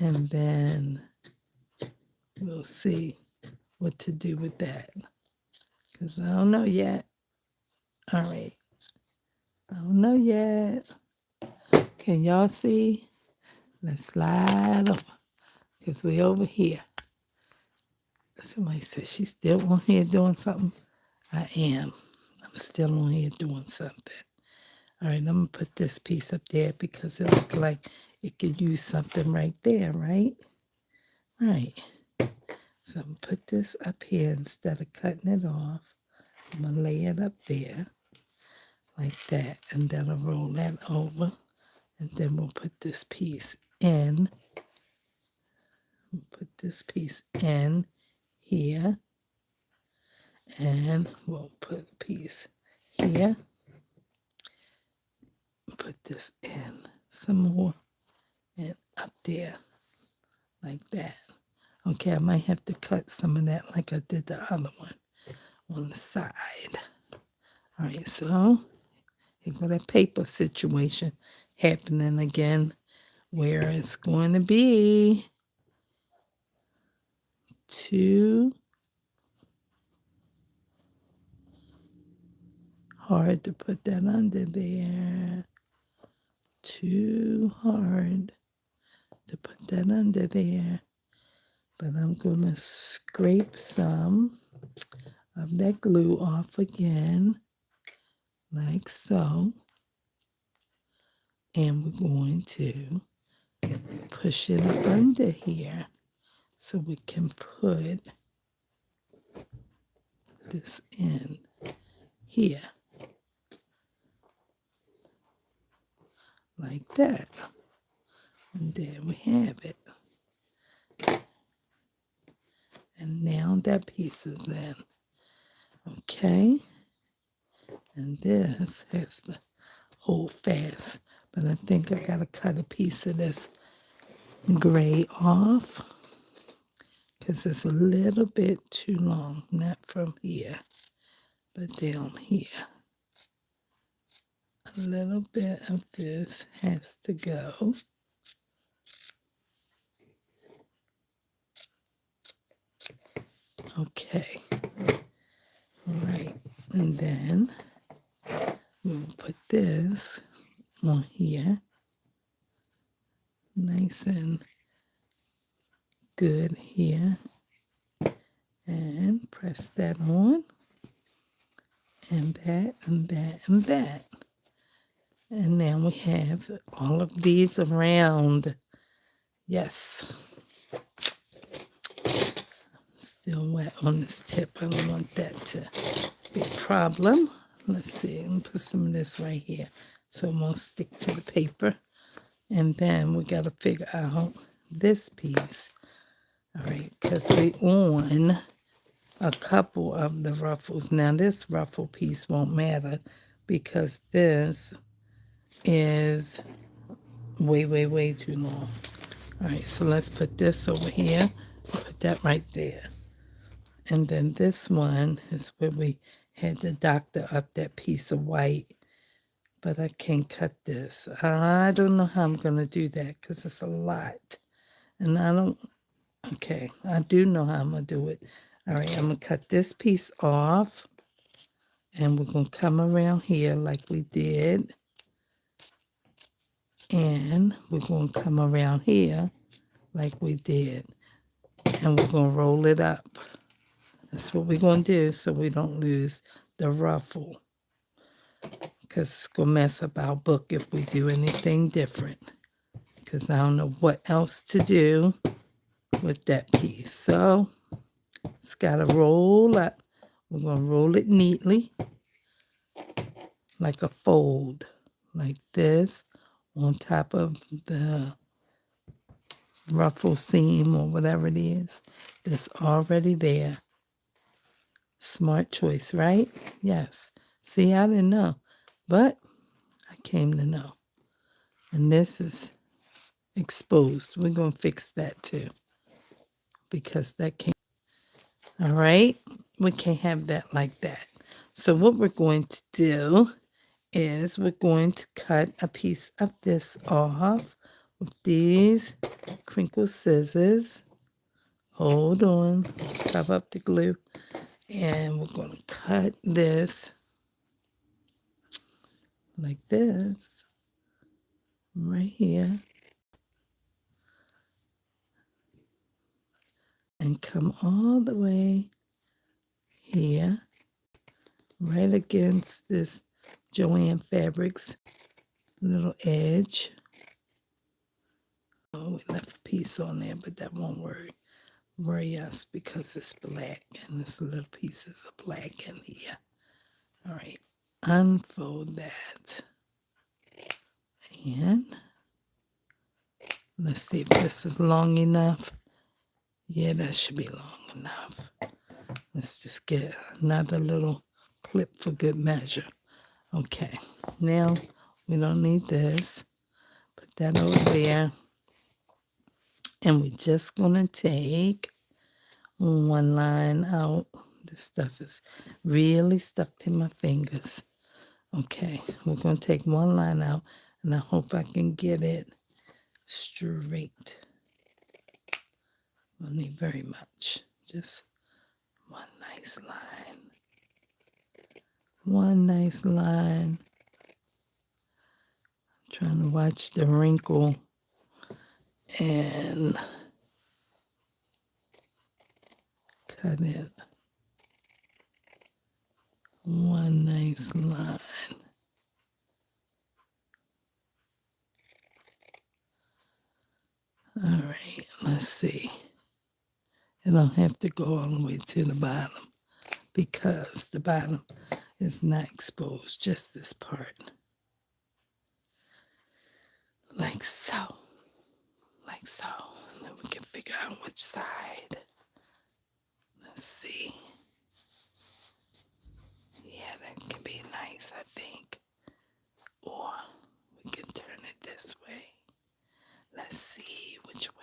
And then we'll see what to do with that because I don't know yet. All right. I don't know yet. Can y'all see? Let's slide over because we over here. Somebody said she's still on here doing something. I am. I'm still on here doing something. All right, I'm going to put this piece up there because it looks like it could use something right there, right? Right. So I'm going to put this up here instead of cutting it off. I'm going to lay it up there like that. And then I'll roll that over. And then we'll put this piece in We'll put this piece in here, and we'll put a piece here. Put this in some more and up there like that. Okay, I might have to cut some of that like I did the other one on the side. All right, so here go that paper situation happening again, where it's going to be too hard to put that under there. Too hard to put that under there. But I'm going to scrape some of that glue off again, like so. And we're going to push it up under here so we can put this in here, like that. And there we have it. And now that piece is in. Okay. And this has to hold fast. But I think I got to cut a piece of this gray off because it's a little bit too long. Not from here, but down here. A little bit of this has to go. Okay. All right. And then we'll put this on here. Nice and good here. And press that on. And that, and that, and that. And now we have all of these around. Yes. Still wet on this tip. I don't want that to be a problem. Let's see. Let me put some of this right here so it won't stick to the paper. And then we got to figure out this piece. All right, because we on a couple of the ruffles. Now this ruffle piece won't matter because this is way, way, way too long. All right, so let's put this over here. Put that right there. And then this one is where we had to doctor up that piece of white. But I can't cut this. I don't know how I'm going to do that because it's a lot. And I don't, okay, I do know how I'm going to do it. All right, I'm going to cut this piece off. And we're going to come around here like we did. And we're going to come around here like we did. And we're going to roll it up. That's what we're going to do so we don't lose the ruffle. Because it's going to mess up our book if we do anything different. Because I don't know what else to do with that piece. So it's got to roll up. We're going to roll it neatly like a fold, like this, on top of the ruffle seam or whatever it is that's already there. Smart choice, right? Yes. See, I didn't know, but I came to know. And this is exposed. We're going to fix that too because that can't. All right. We can't have that like that. So what we're going to do is we're going to cut a piece of this off with these crinkle scissors. Hold on. Cover up the glue. And we're going to cut this like this right here. And come all the way here, right against this Joanne Fabrics little edge. Oh, we left a piece on there, but that won't worry us because it's black and this little pieces of black in here. All right, unfold that. And let's see if this is long enough. Yeah, that should be long enough. Let's just get another little clip for good measure. Okay, now we don't need this. Put that over there. And we're just going to take one line out. This stuff is really stuck to my fingers. Okay, we're going to take one line out, and I hope I can get it straight. Don't need very much. Just one nice line. One nice line. I'm trying to watch the wrinkle and cut it. One nice line. All right, let's see. It don't have to go all the way to the bottom because the bottom is not exposed, just this part. Like so. Like so. And then we can figure out which side. Let's see. Yeah, that can be nice, I think. Or we can turn it this way. Let's see which way.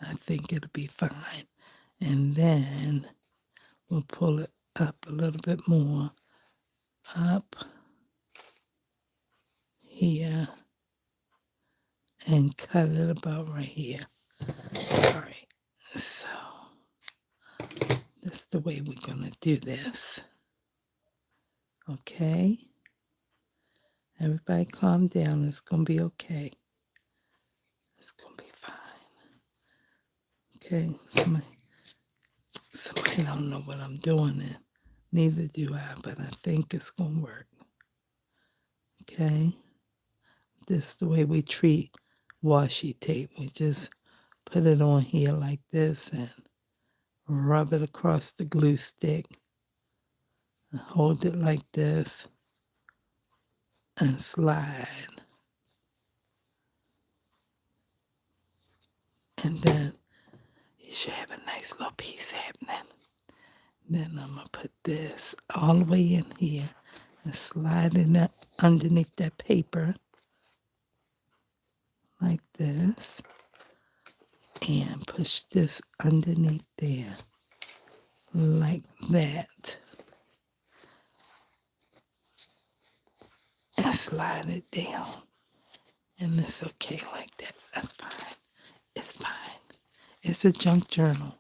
I think it'll be fine. And then we'll pull it up a little bit more. Up here. And cut it about right here. All right. So that's the way we're going to do this. Okay? Everybody calm down. It's going to be okay. It's going to be fine. Okay? Somebody don't know what I'm doing, and neither do I, but I think it's going to work. Okay? This is the way we treat washi tape. We just put it on here like this and rub it across the glue stick. And hold it like this and slide. And then you should have a nice little piece happening. Then I'm going to put this all the way in here and slide it up underneath that paper like this. And push this underneath there like that. And slide it down. And it's okay like that. That's fine. It's fine. It's a junk journal.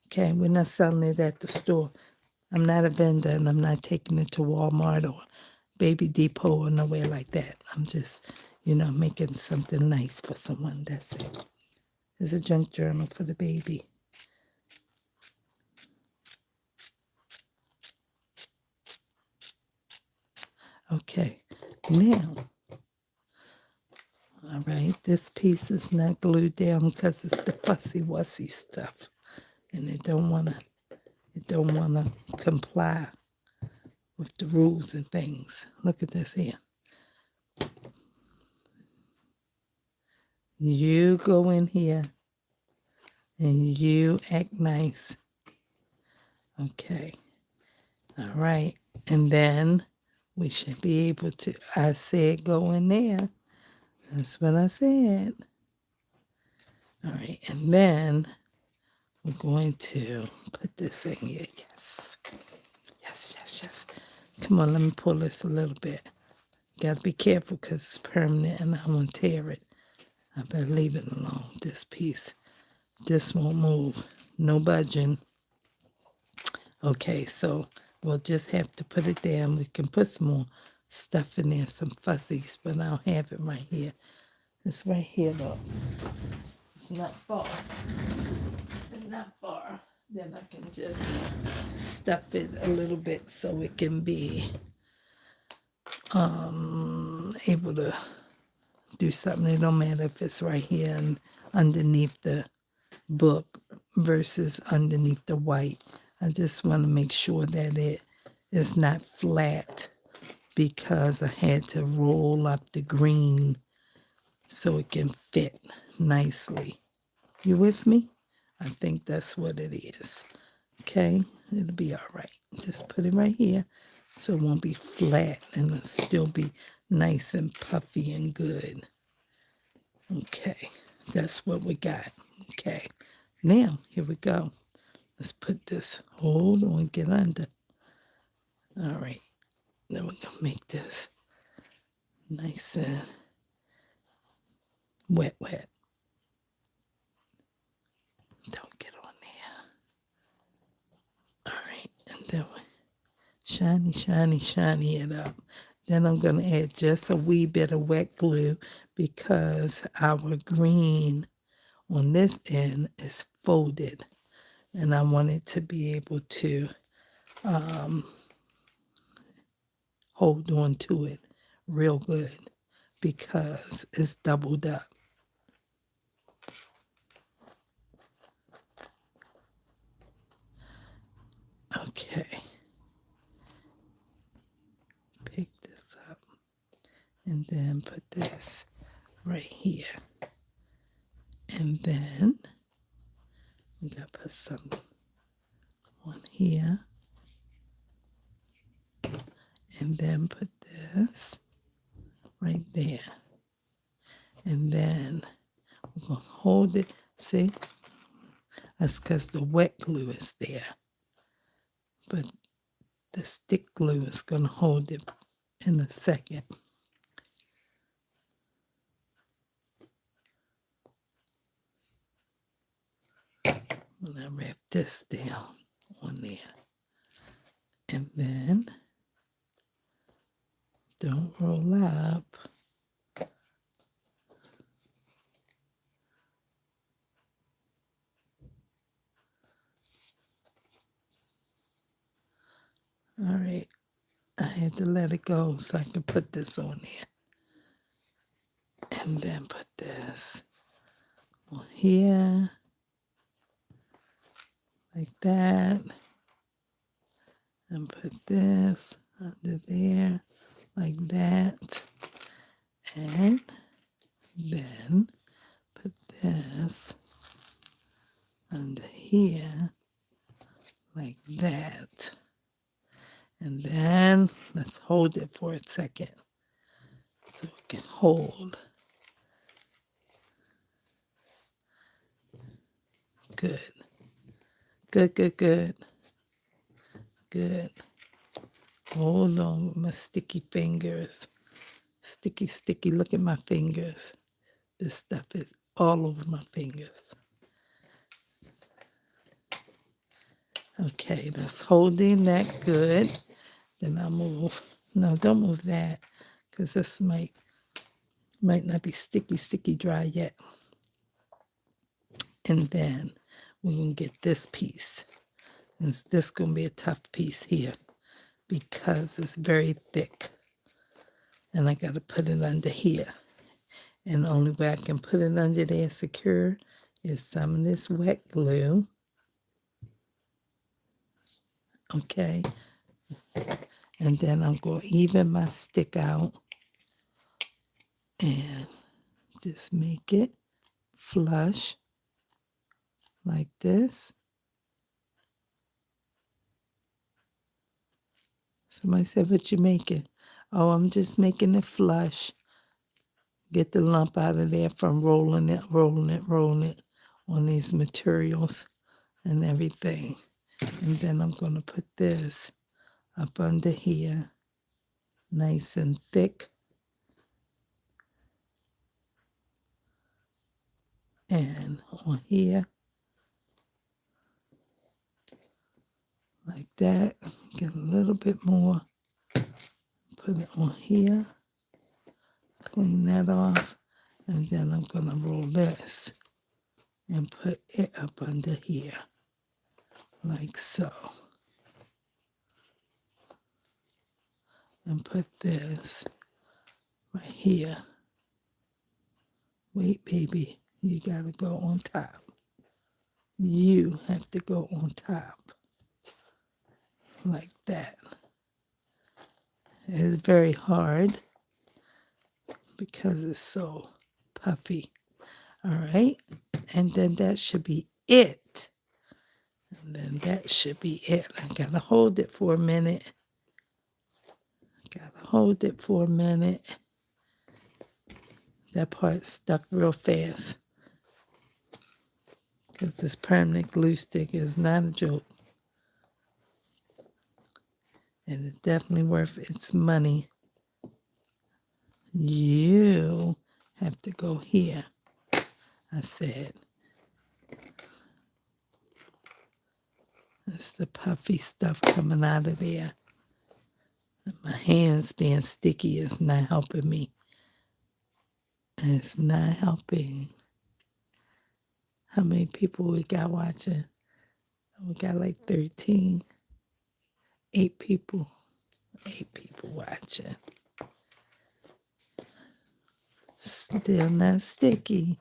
Okay, we're not selling it at the store. I'm not a vendor and I'm not taking it to Walmart or Baby Depot or nowhere like that. I'm just, making something nice for someone. That's it. It's a junk journal for the baby. Okay, now, all right, this piece is not glued down because it's the fussy-wussy stuff. And it don't wanna comply with the rules and things. Look at this here. You go in here and you act nice. Okay. All right. And then we should be able to, I said go in there. That's what I said. All right. And then we're going to put this in here. Yes. Yes, yes, yes. Come on, let me pull this a little bit. Got to be careful because it's permanent and I won't tear it. I better leave it alone, this piece. This won't move. No budging. Okay, so we'll just have to put it down. We can put some more stuff in there, some fuzzies, but I don't have it right here. It's right here, though. It's not far. It's not far. Then I can just stuff it a little bit so it can be able to do something. It don't matter if it's right here and underneath the book versus underneath the white. I just want to make sure that it it's not flat because I had to roll up the green so it can fit nicely. You with me? I think that's what it is. Okay, it'll be all right. Just put it right here so it won't be flat and it'll still be nice and puffy and good. Okay, that's what we got. Okay, now here we go. Let's put this, hold on, get under. All right, then we're gonna make this nice and wet, wet. Don't get on there. All right, and then we shiny, shiny, shiny it up. Then I'm gonna add just a wee bit of wet glue because our green on this end is folded and I want it to be able to hold on to it real good because it's doubled up. Okay, pick this up and then put this right here. And then we gotta put some on here and then put this right there. And then we're gonna hold it. See, that's because the wet glue is there. But the stick glue is gonna hold it in a second. When I wrap this down on there. And then don't roll up. All right, I had to let it go so I could put this on there. And then put this on here, like that. And put this under there, like that. And then put this under here, like that. And then let's hold it for a second so it can hold. Good. Good, good, good. Good. Hold on with my sticky fingers. Sticky, sticky. Look at my fingers. This stuff is all over my fingers. Okay, that's holding that good. Then I'll move. No, don't move that because this might not be sticky dry yet. And then we're going to get this piece. And this is going to be a tough piece here because it's very thick. And I got to put it under here. And the only way I can put it under there secure is some of this wet glue. Okay. And then I'm going to even my stick out and just make it flush like this. Somebody said, what you making? Oh, I'm just making it flush. Get the lump out of there from rolling it on these materials and everything. And then I'm going to put this up under here, nice and thick. And on here, like that. Get a little bit more. Put it on here. Clean that off. And then I'm going to roll this and put it up under here, like so. And put this right here. Wait, baby, you gotta go on top. You have to go on top, like that. It's very hard because it's so puffy. All right. And then that should be it. And then that should be it. I gotta hold it for a minute. That part stuck real fast because this permanent glue stick is not a joke. And it's definitely worth its money. You have to go here. I said, that's the puffy stuff coming out of there. And my hands being sticky is not helping me. It's not helping. How many people we got watching? We got like 13. 8 people. 8 people watching. Still not sticky.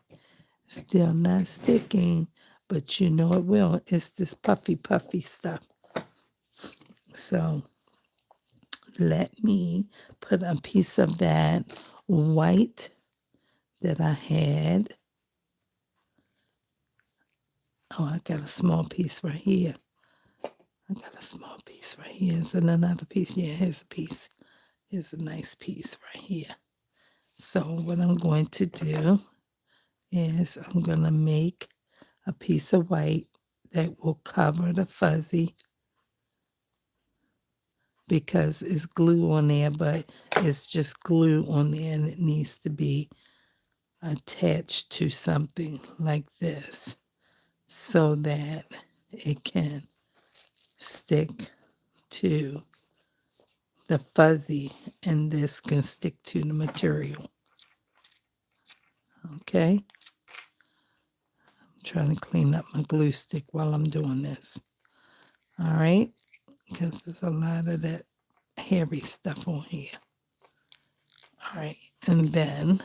Still not sticking. But you know it will. It's this puffy stuff. So let me put a piece of that white that I had. Oh, I got a small piece right here. Is it another piece? Yeah, here's a piece. Here's a nice piece right here. So what I'm going to do is I'm going to make a piece of white that will cover the fuzzy because it's glue on there, but it's just glue on there and it needs to be attached to something like this so that it can stick to the fuzzy and this can stick to the material. Okay? I'm trying to clean up my glue stick while I'm doing this. All right? Because there's a lot of that hairy stuff on here. All right. And then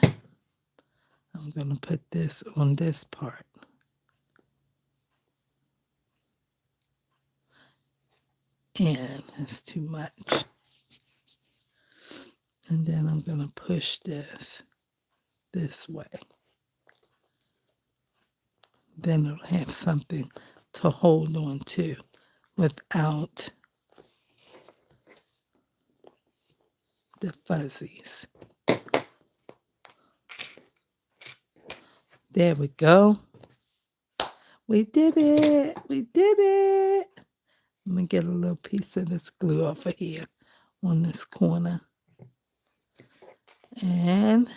I'm going to put this on this part. And it's too much. And then I'm going to push this way. Then it'll have something to hold on to without the fuzzies. There we go. We did it. We did it. I'm going to get a little piece of this glue off of here on this corner. And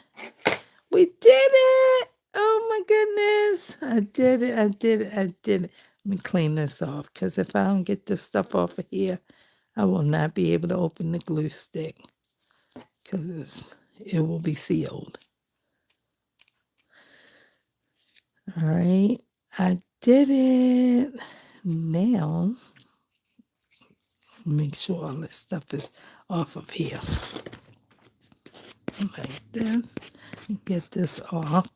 we did it. Oh my goodness. I did it. Let me clean this off because if I don't get this stuff off of here, I will not be able to open the glue stick because it will be sealed. All right. I did it. Now, make sure all this stuff is off of here. Like this. Get this off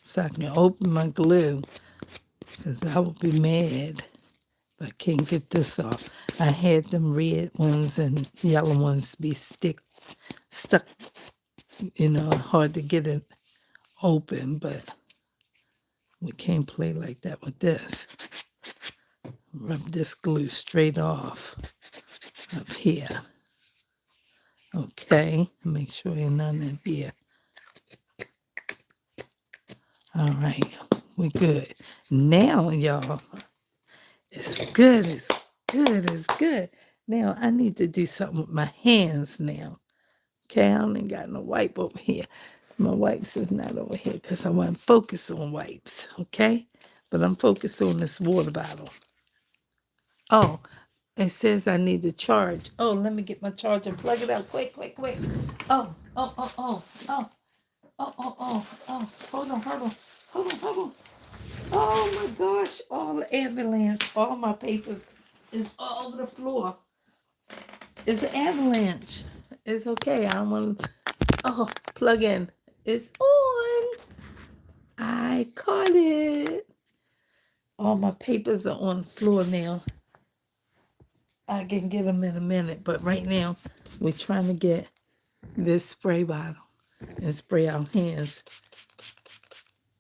so I can open my glue because I will be mad if I can't get this off. I had them red ones and yellow ones be stuck, hard to get it open, but we can't play like that with this. Rub this glue straight off up here. Okay, make sure ain't none in here. All right, we're good. Now, y'all, it's good. Now, I need to do something with my hands now. Okay, I don't even got no wipe over here. My wipes is not over here because I want to focus on wipes, okay? But I'm focused on this water bottle. Oh, it says I need to charge. Oh, let me get my charger. Plug it out. Quick. Oh. Hold on. Oh my gosh. All the avalanche. All my papers is all over the floor. It's an avalanche. It's okay. I don't want to. Oh, plug in. It's on. I caught it. All my papers are on the floor now. I can get them in a minute, but right now we're trying to get this spray bottle and spray our hands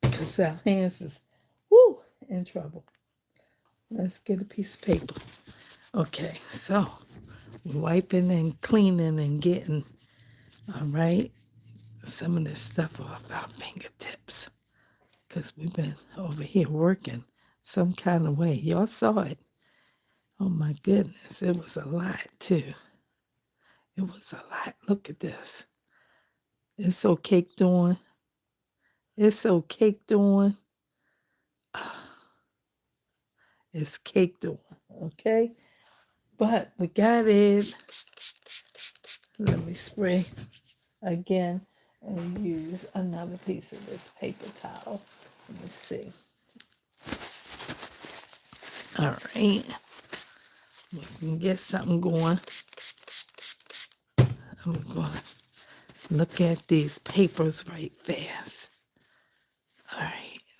because our hands is in trouble. Let's get a piece of paper. Okay, so we're wiping and cleaning and getting, all right, some of this stuff off our fingertips because we've been over here working some kind of way. Y'all saw it. Oh my goodness, it was a lot too. It was a lot. Look at this. It's so caked on. It's so caked on. It's caked on, okay? But we got it. Let me spray again and use another piece of this paper towel. Let me see. All right. We can get something going. I'm going to look at these papers right fast. All right.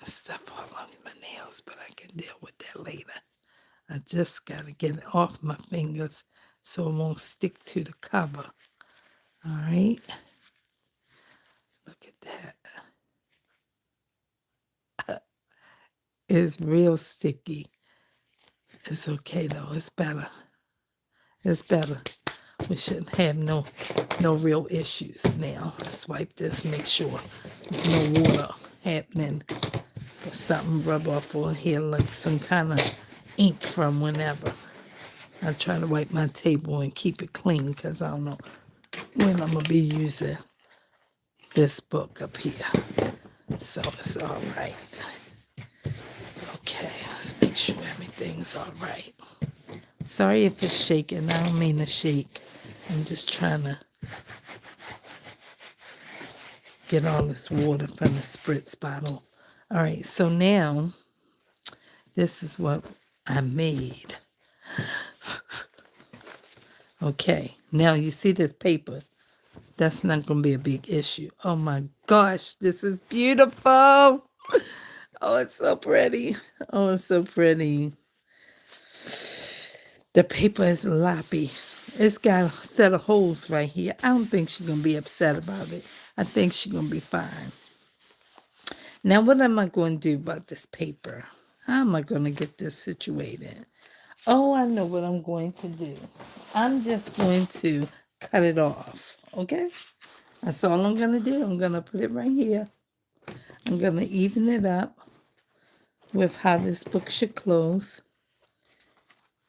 Stuff all on my nails, but I can deal with that later. I just got to get it off my fingers so it won't stick to the cover. All right. Look at that. It's real sticky. It's okay though. It's better. It's better. We shouldn't have no real issues now. Let's wipe this. Make sure there's no water happening. Or something rub off on here like some kind of ink from whenever. I try to wipe my table and keep it clean because I don't know when I'm going to be using this book up here. So it's all right. Okay, let's make sure everything's all right. Sorry if it's shaking. I don't mean to shake. I'm just trying to get all this water from the spritz bottle. All right, so now this is what I made. Okay, now you see this paper. That's not going to be a big issue. Oh my gosh, this is beautiful. Oh, it's so pretty. Oh, it's so pretty. The paper is loppy. It's got a set of holes right here. I don't think she's going to be upset about it. I think she's going to be fine. Now, what am I going to do about this paper? How am I going to get this situated? Oh, I know what I'm going to do. I'm just going to cut it off, okay? That's all I'm going to do. I'm going to put it right here. I'm going to even it up with how this book should close.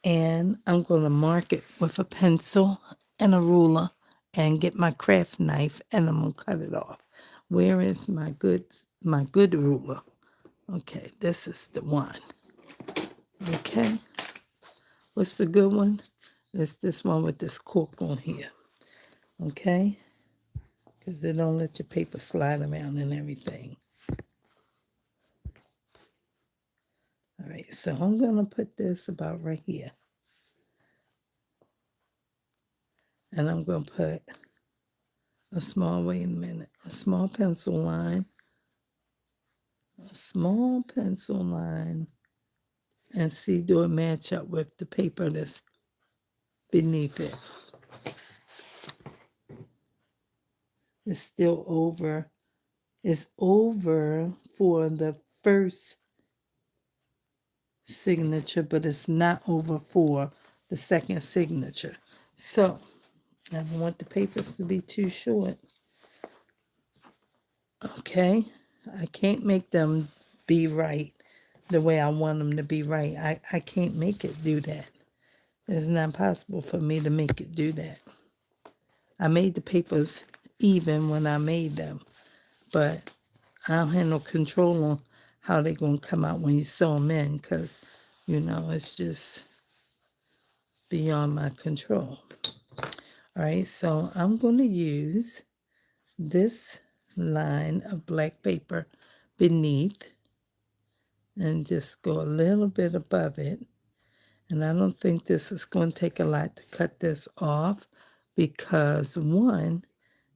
And I'm going to mark it with a pencil and a ruler and get my craft knife and I'm going to cut it off. Where is my good ruler? Okay, this is the one. Okay. What's the good one? It's this one with this cork on here. Okay? Because they don't let your paper slide around and everything. All right, so I'm going to put this about right here. And I'm going to put a small pencil line. A small pencil line. And see, do it match up with the paper that's beneath it. It's still over. It's over for the first signature, but it's not over for the second signature. So, I don't want the papers to be too short. Okay? I can't make them be right the way I want them to be right. I can't make it do that. It's not possible for me to make it do that. I made the papers even when I made them, but I don't have no control on how they're going to come out when you sew them in because, it's just beyond my control. All right, so I'm going to use this line of black paper beneath and just go a little bit above it. And I don't think this is going to take a lot to cut this off because, one,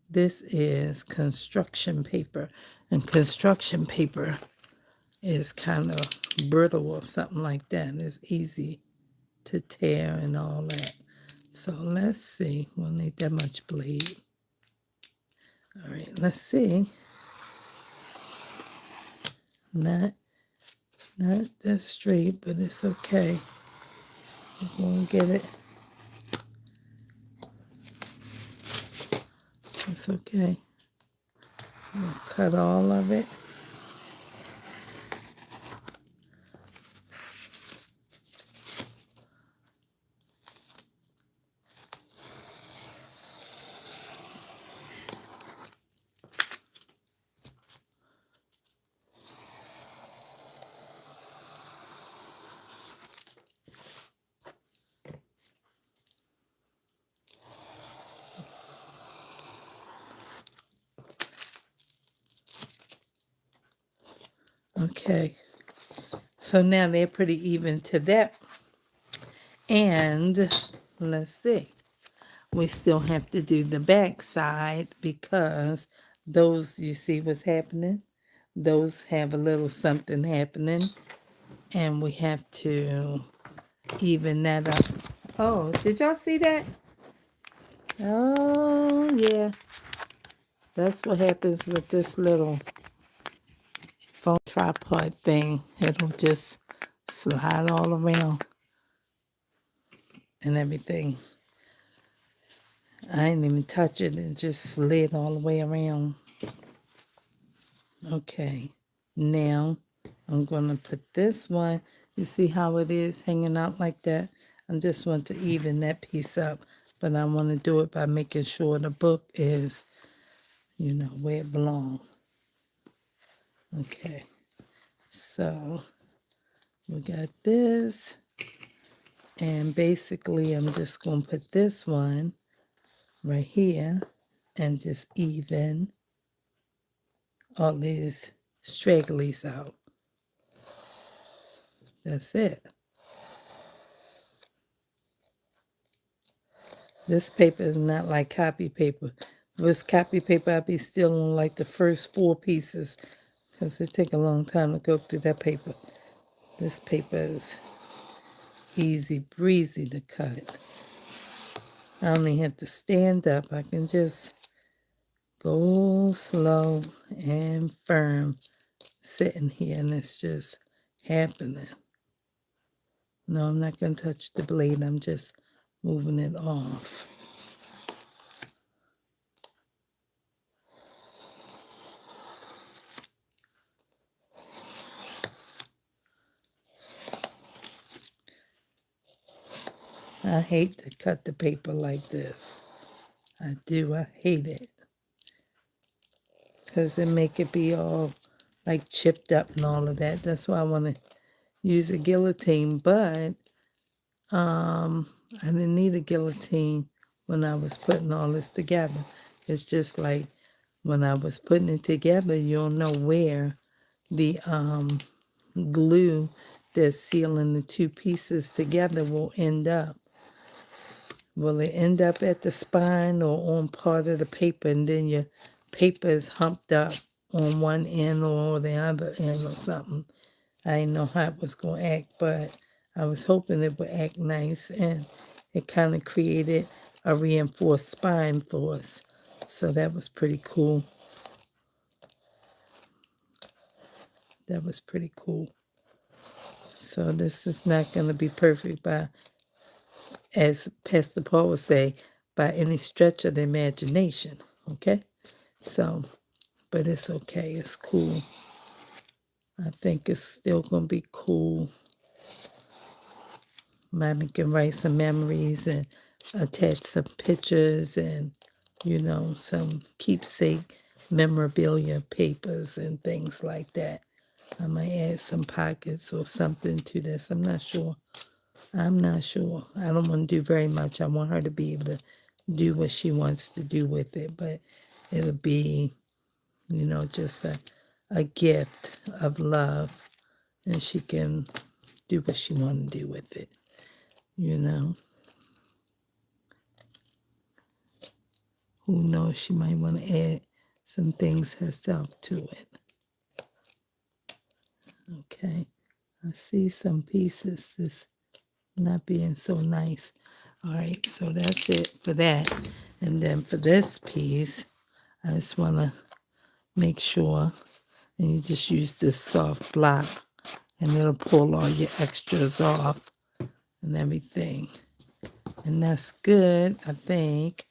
this is construction paper, and construction paper is kind of brittle or something like that. It's easy to tear and all that. So let's see. We'll need that much bleed. All right, let's see. Not that straight, but it's okay. We're gonna get it. It's okay. We'll cut all of it. Okay. So now they're pretty even to that. And let's see. We still have to do the back side because those, you see what's happening? Those have a little something happening. And we have to even that up. Oh, did y'all see that? Oh, yeah. That's what happens with this little phone tripod thing. It'll just slide all around and everything. I didn't even touch it. It just slid all the way around. Okay. Now, I'm going to put this one. You see how it is hanging out like that? I just want to even that piece up. But I want to do it by making sure the book is, where it belongs. Okay. So, we got this. And basically, I'm just going to put this one right here and just even all these stragglies out. That's it. This paper is not like copy paper. If it's copy paper, I'd be still on like the first 4 pieces because it take a long time to go through that paper. This paper is easy breezy to cut. I only have to stand up. I can just go slow and firm sitting here and it's just happening. No, I'm not going to touch the blade. I'm just moving it off. I hate to cut the paper like this. I do. I hate it. Because it make it be all like chipped up and all of that. That's why I want to use a guillotine. But I didn't need a guillotine when I was putting all this together. It's just like when I was putting it together, you don't know where the glue that's sealing the 2 pieces together will end up. Will it end up at the spine or on part of the paper and then your paper is humped up on one end or the other end or something? I didn't know how it was going to act, but I was hoping it would act nice and it kind of created a reinforced spine for us. So that was pretty cool. That was pretty cool. So this is not going to be perfect by, as Pastor Paul would say, by any stretch of the imagination, okay? So, but it's okay. It's cool. I think it's still going to be cool. Mommy can write some memories and attach some pictures and, some keepsake memorabilia papers and things like that. I might add some pockets or something to this. I'm not sure. I don't want to do very much. I want her to be able to do what she wants to do with it, but it'll be, just a gift of love, and she can do what she wants to do with it, Who knows, she might want to add some things herself to it. Okay, I see some pieces. not being so nice. All right, so that's it for that. And then for this piece, I just want to make sure, and you just use this soft block, and it'll pull all your extras off and everything. And that's good, I think.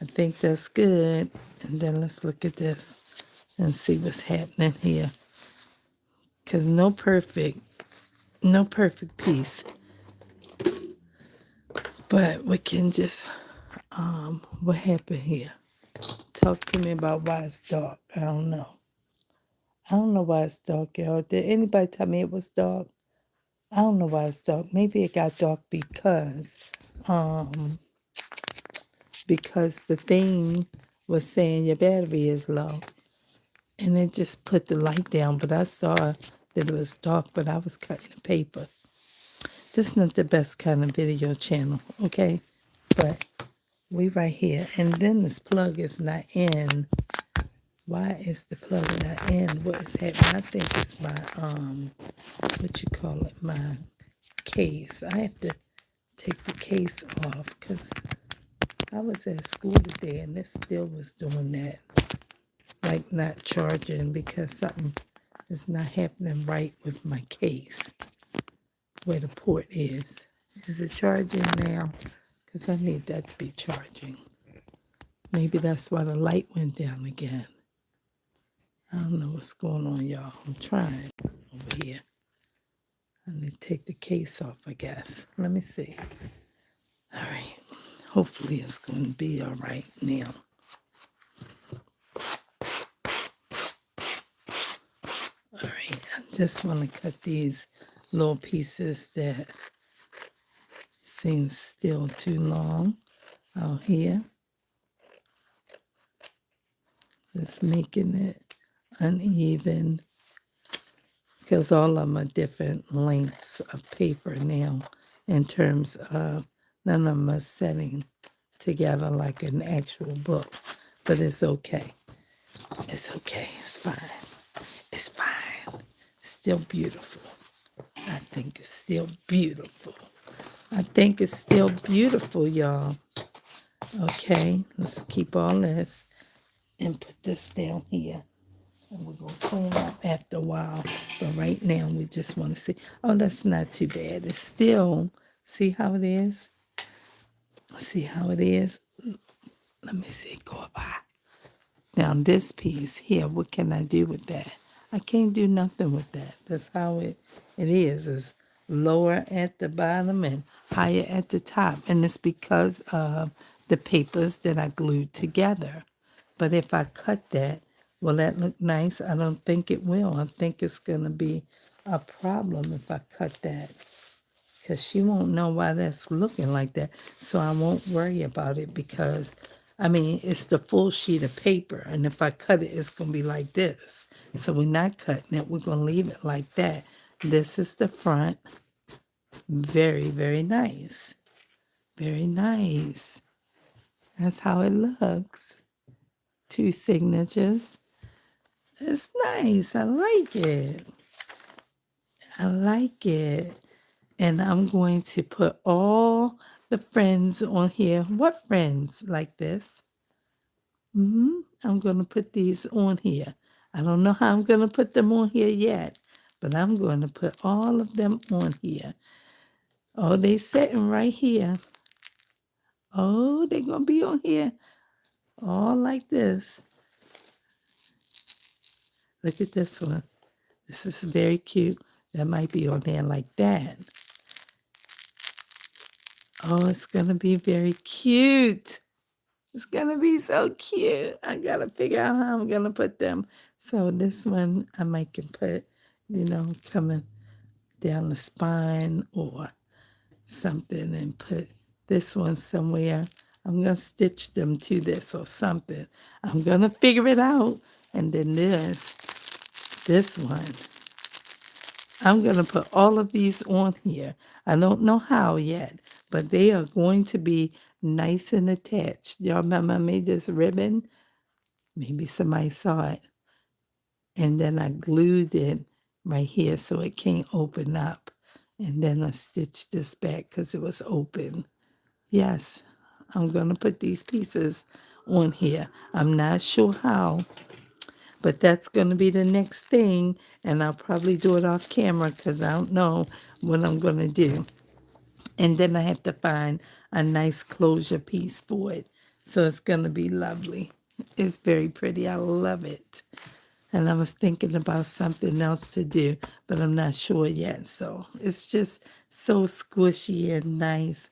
I think that's good. And then let's look at this and see what's happening here. Because no perfect piece. But we can just, what happened here? Talk to me about why it's dark. I don't know. I don't know why it's dark, y'all. Did anybody tell me it was dark? I don't know why it's dark. Maybe it got dark because the thing was saying your battery is low. And it just put the light down, but I saw that it was dark, but I was cutting the paper. This is not the best kind of video channel, okay? But we right here. And then this plug is not in. Why is the plug not in? What is happening? I think it's my, my case. I have to take the case off because I was at school today and this still was doing that. Like not charging because something is not happening right with my case where the port is. Is it charging now? Because I need that to be charging. Maybe that's why the light went down again. I don't know what's going on, y'all. I'm trying over here. I need to take the case off, I guess. Let me see. All right. Hopefully it's going to be all right now. All right. I just want to cut these little pieces that seem still too long out here. Just making it uneven because all of them are different lengths of paper now in terms of none of them are setting together like an actual book. But it's okay. It's okay. It's fine. It's fine. It's still beautiful. I think it's still beautiful. I think it's still beautiful, y'all. Okay, let's keep all this and put this down here. And we're going to clean up after a while. But right now, we just want to see. Oh, that's not too bad. It's still, see how it is? See how it is? Let me see. Go by. Now, this piece here, what can I do with that? I can't do nothing with that. That's how it is. It's lower at the bottom and higher at the top. And it's because of the papers that I glued together. But if I cut that, will that look nice? I don't think it will. I think it's going to be a problem if I cut that. Because she won't know why that's looking like that. So I won't worry about it because, I mean, it's the full sheet of paper. And if I cut it, it's going to be like this. So we're not cutting it. We're going to leave it like that. This is the front. Very, very nice. Very nice. That's how it looks. 2 signatures. It's nice. I like it. I like it. And I'm going to put all the friends on here. What friends like this? I'm going to put these on here. I don't know how I'm going to put them on here yet, but I'm going to put all of them on here. Oh, they sitting right here. Oh, they're going to be on here all like this. Look at this one. This is very cute. That might be on there like that. Oh, it's going to be very cute. It's going to be so cute. I got to figure out how I'm going to put them. So this one I might can put, coming down the spine or something and put this one somewhere. I'm going to stitch them to this or something. I'm going to figure it out. And then this one, I'm going to put all of these on here. I don't know how yet, but they are going to be nice and attached. Y'all remember I made this ribbon? Maybe somebody saw it. And then I glued it right here so it can't open up. And then I stitched this back because it was open. Yes, I'm going to put these pieces on here. I'm not sure how, but that's going to be the next thing. And I'll probably do it off camera because I don't know what I'm going to do. And then I have to find a nice closure piece for it. So it's going to be lovely. It's very pretty. I love it. And I was thinking about something else to do, but I'm not sure yet. So it's just so squishy and nice.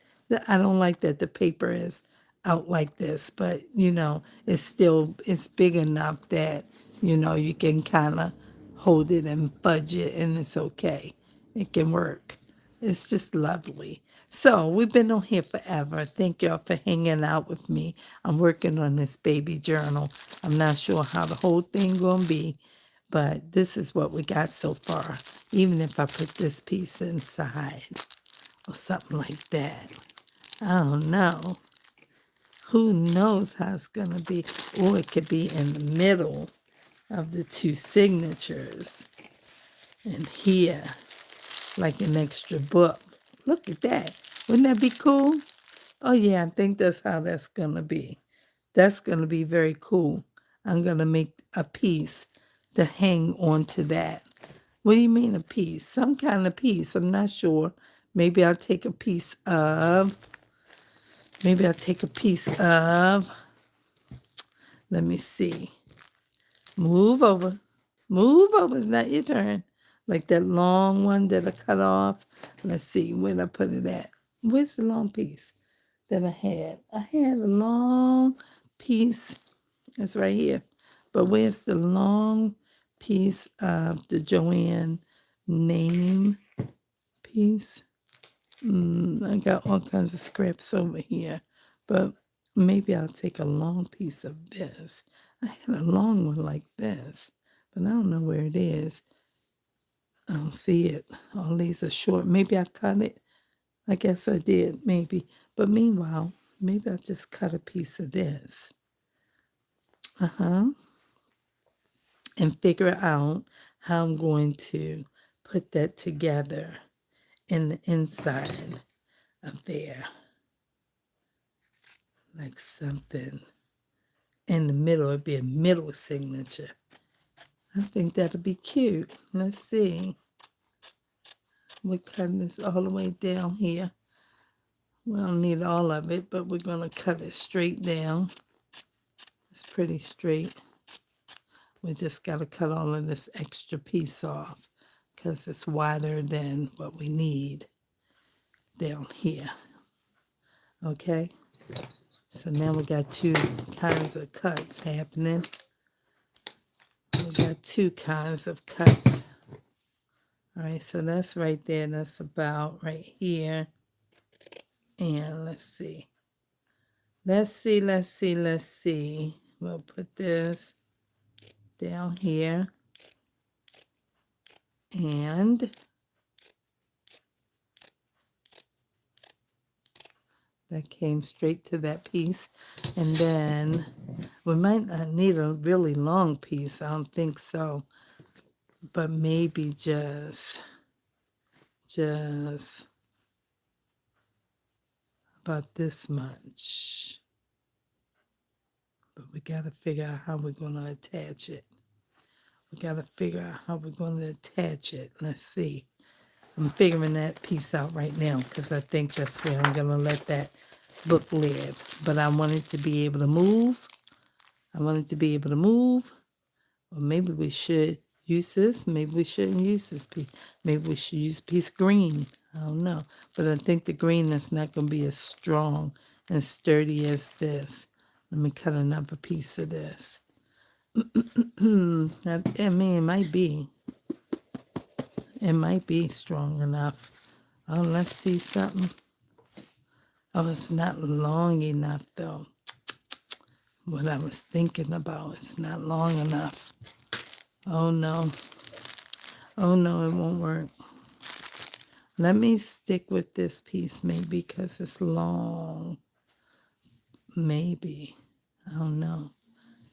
I don't like that the paper is out like this, but it's big enough that, you can kind of hold it and fudge it and it's okay. It can work. It's just lovely. So we've been on here forever. Thank y'all for hanging out with me. I'm working on this baby journal. I'm not sure how the whole thing gonna be, but this is what we got so far. Even if I put this piece inside or something like that. I don't know. Who knows how it's gonna be? Or it could be in the middle of the two signatures. And here, like an extra book. Look at that. Wouldn't that be cool? Oh, yeah, I think that's how that's going to be. That's going to be very cool. I'm going to make a piece to hang onto that. What do you mean a piece? Some kind of piece. I'm not sure. Maybe I'll take a piece of, let me see. Move over. Move over. It's not your turn. Like that long one that I cut off. Let's see. Where did I put it at? Where's the long piece that I had? I had a long piece. It's right here. But where's the long piece of the Joanne name piece? I got all kinds of scraps over here. But maybe I'll take a long piece of this. I had a long one like this, but I don't know where it is. I don't see it. All these are short. Maybe I cut it. I guess I did, maybe. But meanwhile, maybe I'll just cut a piece of this. And figure out how I'm going to put that together in the inside of there. Like something in the middle. It'd be a middle signature. I think that'll be cute. Let's see. We're cutting this all the way down here. We don't need all of it, but we're going to cut it straight down. It's pretty straight. We just got to cut all of this extra piece off because it's wider than what we need down here. Okay? So now we got two kinds of cuts happening. We got two kinds of cuts. All right, so that's right there. That's about right here. And let's see. Let's see. We'll put this down here. And that came straight to that piece. And then we might not need a really long piece. I don't think so. But maybe just about this much. But we got to figure out how we're going to attach it. Let's see. I'm figuring that piece out right now because I think that's where I'm going to let that book live. But I want it to be able to move. Or maybe we should use this. Maybe we shouldn't use this piece. Maybe we should use piece green. I don't know. But I think the green is not going to be as strong and sturdy as this. Let me cut another piece of this. I mean, it might be. It might be strong enough. Oh, let's see something. Oh, it's not long enough, though. What I was thinking about, it's not long enough. Oh, no. Oh, no, it won't work. Let me stick with this piece maybe because it's long. Maybe. I don't know.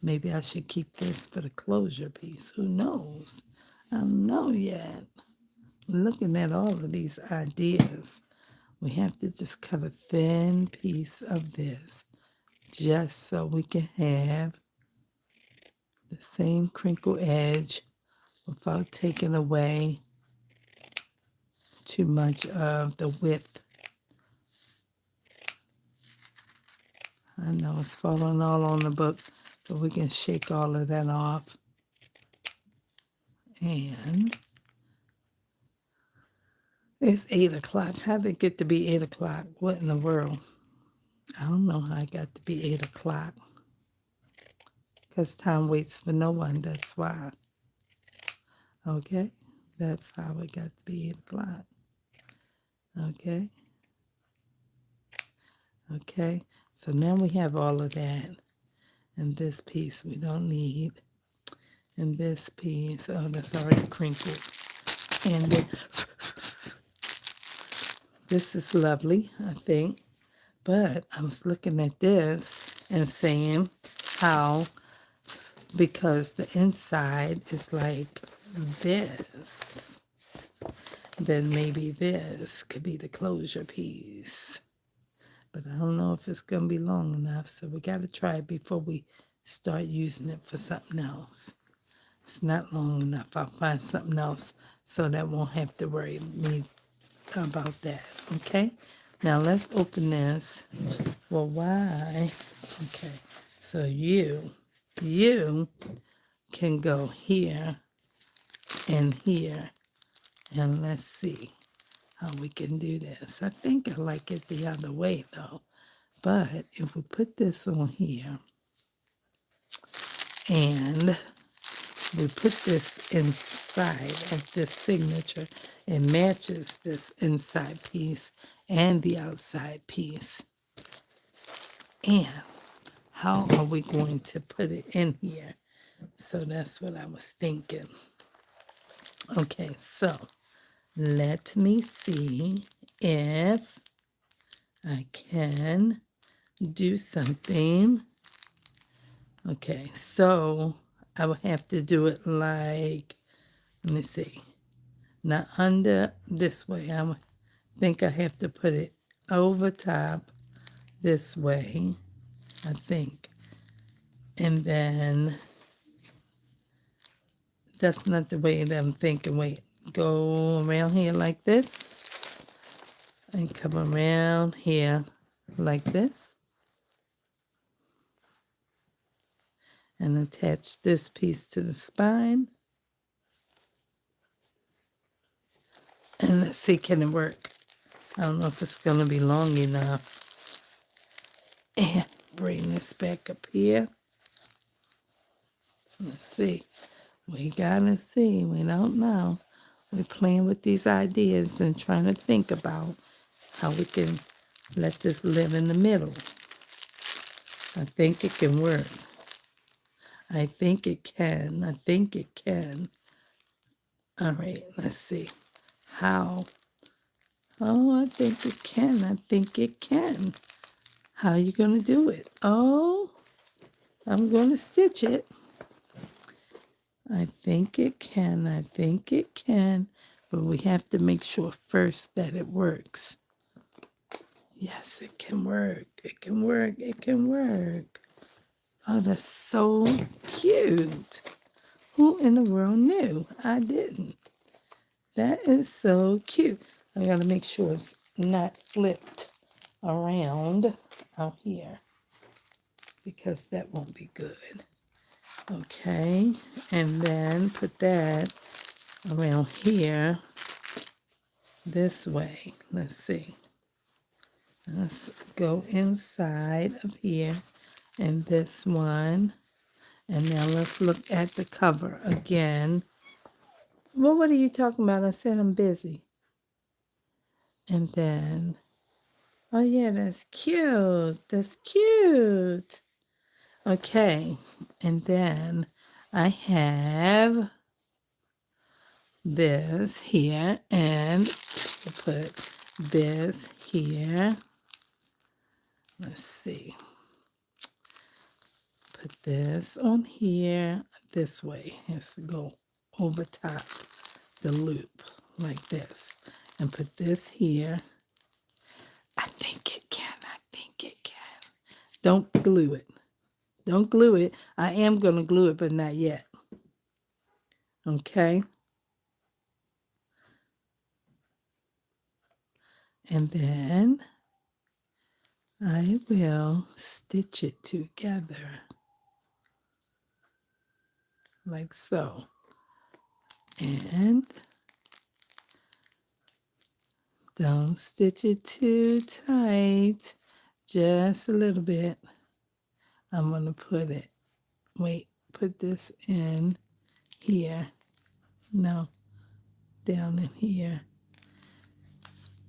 Maybe I should keep this for the closure piece. Who knows? I don't know yet. looking at all of these ideas, we have to just cut a thin piece of this just so we can have the same crinkle edge without taking away too much of the width. I know it's falling all on the book, but we can shake all of that off. And it's 8 o'clock. How did it get to be 8 o'clock? What in the world? I don't know how I got to be 8 o'clock. Because time waits for no one, that's why. Okay? That's how it got to be 8 o'clock. Okay? Okay? So now we have all of that. And this piece we don't need. And this piece, oh, that's already crinkled. And this is lovely, I think. But I was looking at this and saying how, because the inside is like this, then maybe this could be the closure piece. But I don't know if it's going to be long enough, so we got to try it before we start using it for something else. It's not long enough. I'll find something else so that won't have to worry me about that, okay? Now let's open this. Well, why? Okay, so you can go here and here, and let's see how we can do this. I think I like it the other way, though. But if we put this on here, and we put this inside of this signature, it matches this inside piece and the outside piece. And how are we going to put it in here? So that's what I was thinking. Okay, so let me see if I can do something. Okay, so I would have to do it like, let me see, not under this way. I think I have to put it over top this way, I think. And then that's not the way that I'm thinking. Wait, go around here like this and come around here like this and attach this piece to the spine. And let's see, can it work? I don't know if it's going to be long enough. And bring this back up here. Let's see. We gotta see. We don't know. We're playing with these ideas and trying to think about how we can let this live in the middle. I think it can work. I think it can. I think it can. All right, let's see. How? Oh, I think it can. I think it can. How are you going to do it? Oh, I'm going to stitch it. I think it can. I think it can. But we have to make sure first that it works. Yes, it can work. It can work. It can work. Oh, that's so cute. Who in the world knew? I didn't. That is so cute. I got to make sure it's not flipped around out here because that won't be good. Okay, and then put that around here this way. Let's see. Let's go inside of here and this one. And now let's look at the cover again. Well, what are you talking about? I said I'm busy. And then, oh yeah, that's cute. That's cute. Okay, and then I have this here, and we'll put this here. Let's see. Put this on here this way. It has to go over top the loop like this and put this here. I think it can. Don't glue it. Don't glue it. I am going to glue it, but not yet. Okay? And then I will stitch it together like so. And don't stitch it too tight, just a little bit. I'm going to put this in here. No, down in here.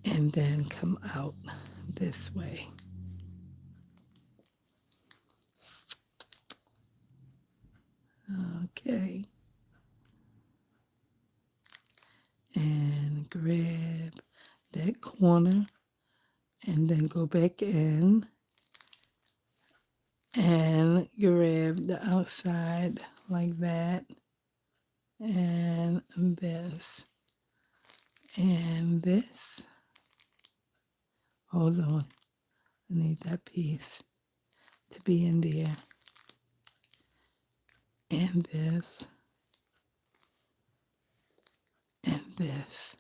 And then come out this way. Okay. And grab that corner and then go back in and grab the outside like that and this and this. Hold on, I need that piece to be in there, and this and this,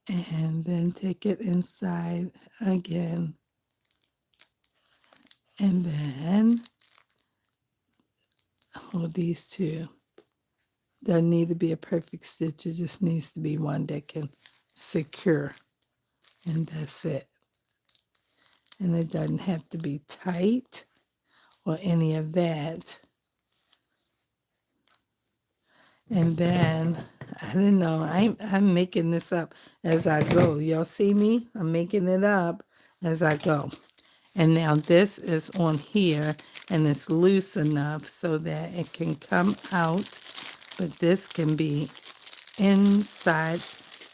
and then take it inside again, and then hold these two. Doesn't need to be a perfect stitch, it just needs to be one that can secure, and that's it. And it doesn't have to be tight or any of that. And then, I don't know, I'm making this up as I go. Y'all see me? I'm making it up as I go. And now this is on here, and it's loose enough so that it can come out, but this can be inside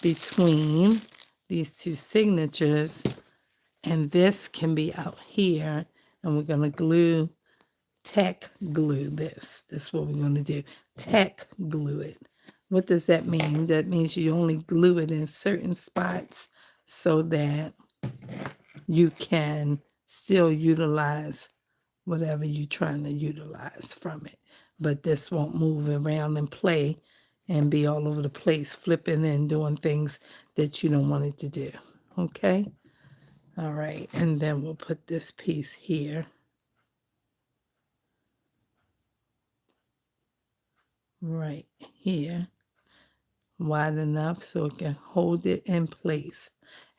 between these two signatures, and this can be out here, and we're going to tack glue this. This is what we're going to do. Tack glue it. What does that mean? That means you only glue it in certain spots so that you can still utilize whatever you're trying to utilize from it. But this won't move around and play and be all over the place, flipping and doing things that you don't want it to do. Okay? All right. And then we'll put this piece here. Right here. Wide enough so it can hold it in place.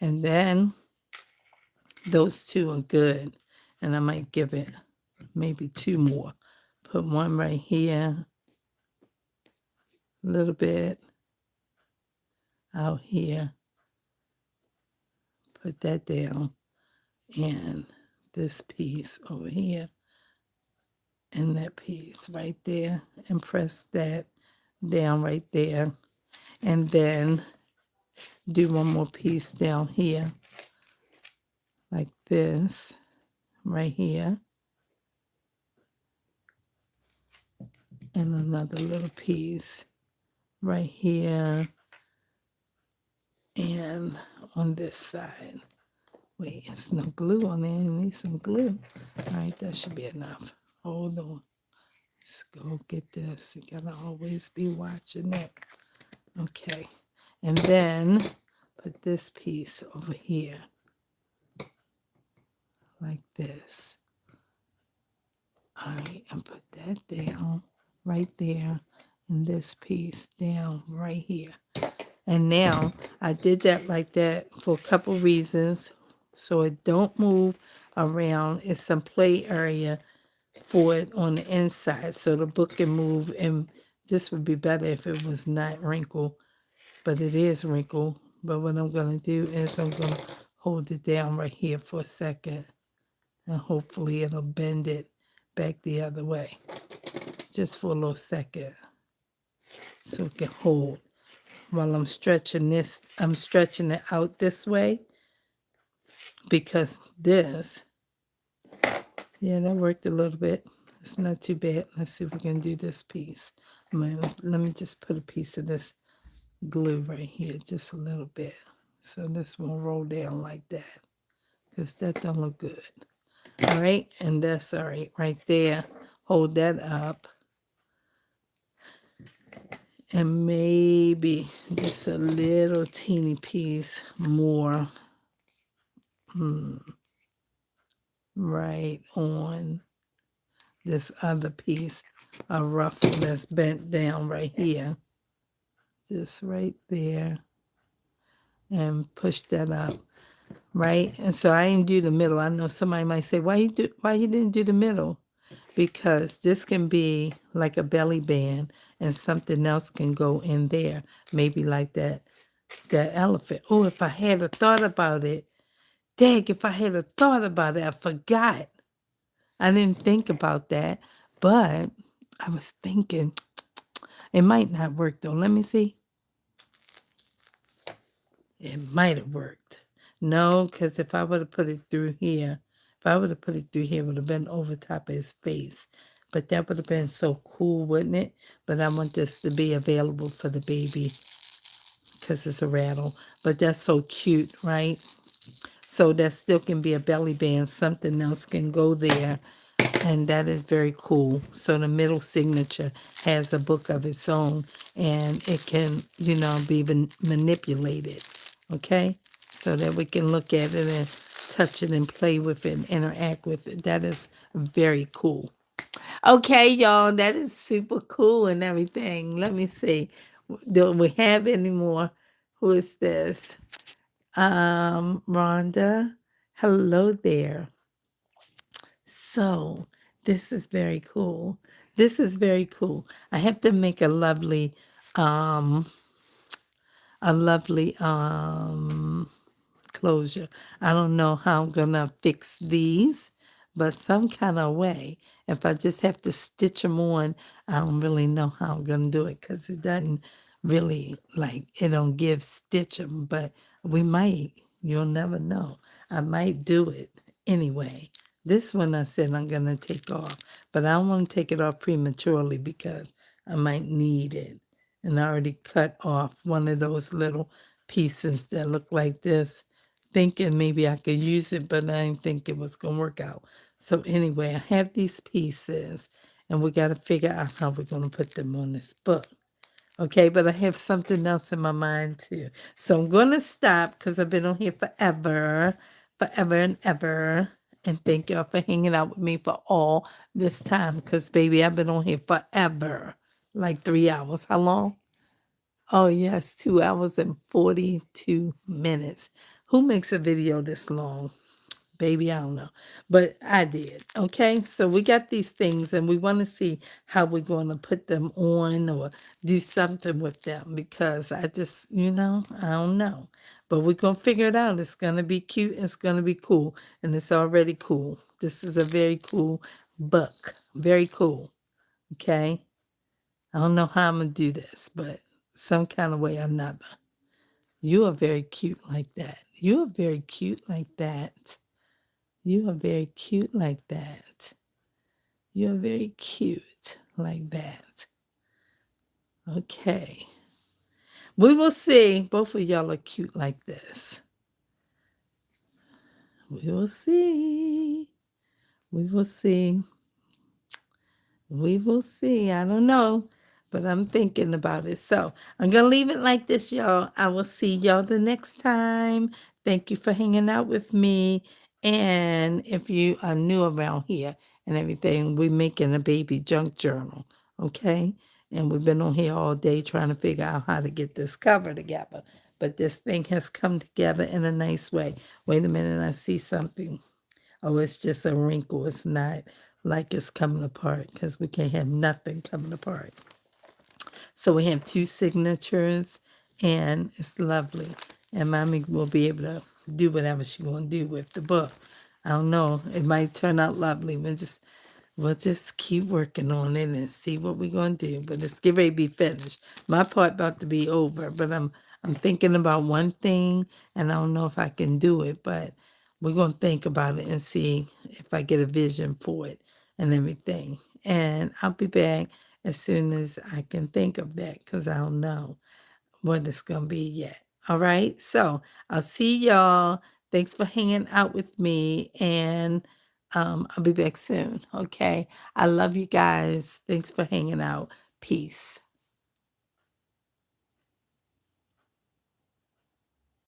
And then those two are good. And I might give it maybe two more. Put one right here, a little bit out here. Put that down. And this piece over here. And that piece right there. And press that down right there. And then do one more piece down here. Like this. Right here. And another little piece right here and on this side. Wait, there's no glue on there. You need some glue. All right, that should be enough. Hold on. Let's go get this. You gotta always be watching it. Okay. And then put this piece over here. Like this. All right, and put that down right there. And this piece down right here. And now I did that like that for a couple reasons. So it don't move around. It's some play area for it on the inside. So the book can move. And this would be better if it was not wrinkled. But it is wrinkled. But what I'm going to do is I'm going to hold it down right here for a second. And hopefully it'll bend it back the other way. Just for a little second. So it can hold. While I'm stretching this, I'm stretching it out this way because this, yeah, that worked a little bit. It's not too bad. Let's see if we can do this piece. Let me just put a piece of this glue right here, just a little bit. So this will roll down like that, because that don't look good. All right, and that's all right there. Hold that up. And maybe just a little teeny piece more right on this other piece of ruffle that's bent down right here. Just right there. And push that up. Right? And so I didn't do the middle. I know somebody might say, why you didn't do the middle? Because this can be like a belly band and something else can go in there. Maybe like that elephant. Oh, if I had a thought about it. Dag, if I had a thought about it, I forgot. I didn't think about that. But I was thinking it might not work though. Let me see. It might have worked. No, because if I would have put it through here, it would have been over top of his face. But that would have been so cool, wouldn't it? But I want this to be available for the baby because it's a rattle. But that's so cute, right? So that still can be a belly band. Something else can go there. And that is very cool. So the middle signature has a book of its own, and it can, be manipulated, okay? So that we can look at it and touch it and play with it and interact with it. That is very cool. Okay, y'all, that is super cool and everything. Let me see. Do we have any more? Who is this? Rhonda. Hello there. So this is very cool. This is very cool. I have to make a lovely um closure. I don't know how I'm gonna fix these, but some kind of way. If I just have to stitch them on, I don't really know how I'm gonna do it because it doesn't really it don't give stitch them, but we might. You'll never know. I might do it anyway. This one I said I'm gonna take off, but I don't want to take it off prematurely because I might need it. And I already cut off one of those little pieces that look like this, thinking maybe I could use it, but I didn't think it was going to work out. So anyway, I have these pieces, and we got to figure out how we're going to put them on this book. Okay, but I have something else in my mind too. So I'm going to stop because I've been on here forever and ever. And thank y'all for hanging out with me for all this time because, baby, I've been on here forever. Like 3 hours. How long? Oh, yes, 2 hours and 42 minutes. Who makes a video this long? Baby, I don't know. But I did. Okay, so we got these things and we want to see how we're going to put them on or do something with them because I just, I don't know. But we're going to figure it out. It's going to be cute. It's going to be cool. And it's already cool. This is a very cool book. Very cool. Okay. I don't know how I'm going to do this, but some kind of way or another. You are very cute like that. You are very cute like that. You are very cute like that. You're very cute like that. Okay. We will see. Both of y'all are cute like this. We will see. We will see. We will see. I don't know, but I'm thinking about it. So I'm going to leave it like this, y'all. I will see y'all the next time. Thank you for hanging out with me. And if you are new around here and everything, we're making a baby junk journal. Okay. And we've been on here all day trying to figure out how to get this cover together. But this thing has come together in a nice way. Wait a minute. I see something. Oh, it's just a wrinkle. It's not like it's coming apart because we can't have nothing coming apart. So we have 2 signatures and it's lovely. And Mommy will be able to do whatever she want to do with the book. I don't know. It might turn out lovely. We'll just keep working on it and see what we're going to do. But it's get ready to be finished. My part about to be over, but I'm thinking about one thing, and I don't know if I can do it, but we're going to think about it and see if I get a vision for it and everything. And I'll be back. as soon as I can think of that, because I don't know what it's going to be yet. All right. So I'll see y'all. Thanks for hanging out with me. And I'll be back soon. Okay. I love you guys. Thanks for hanging out. Peace.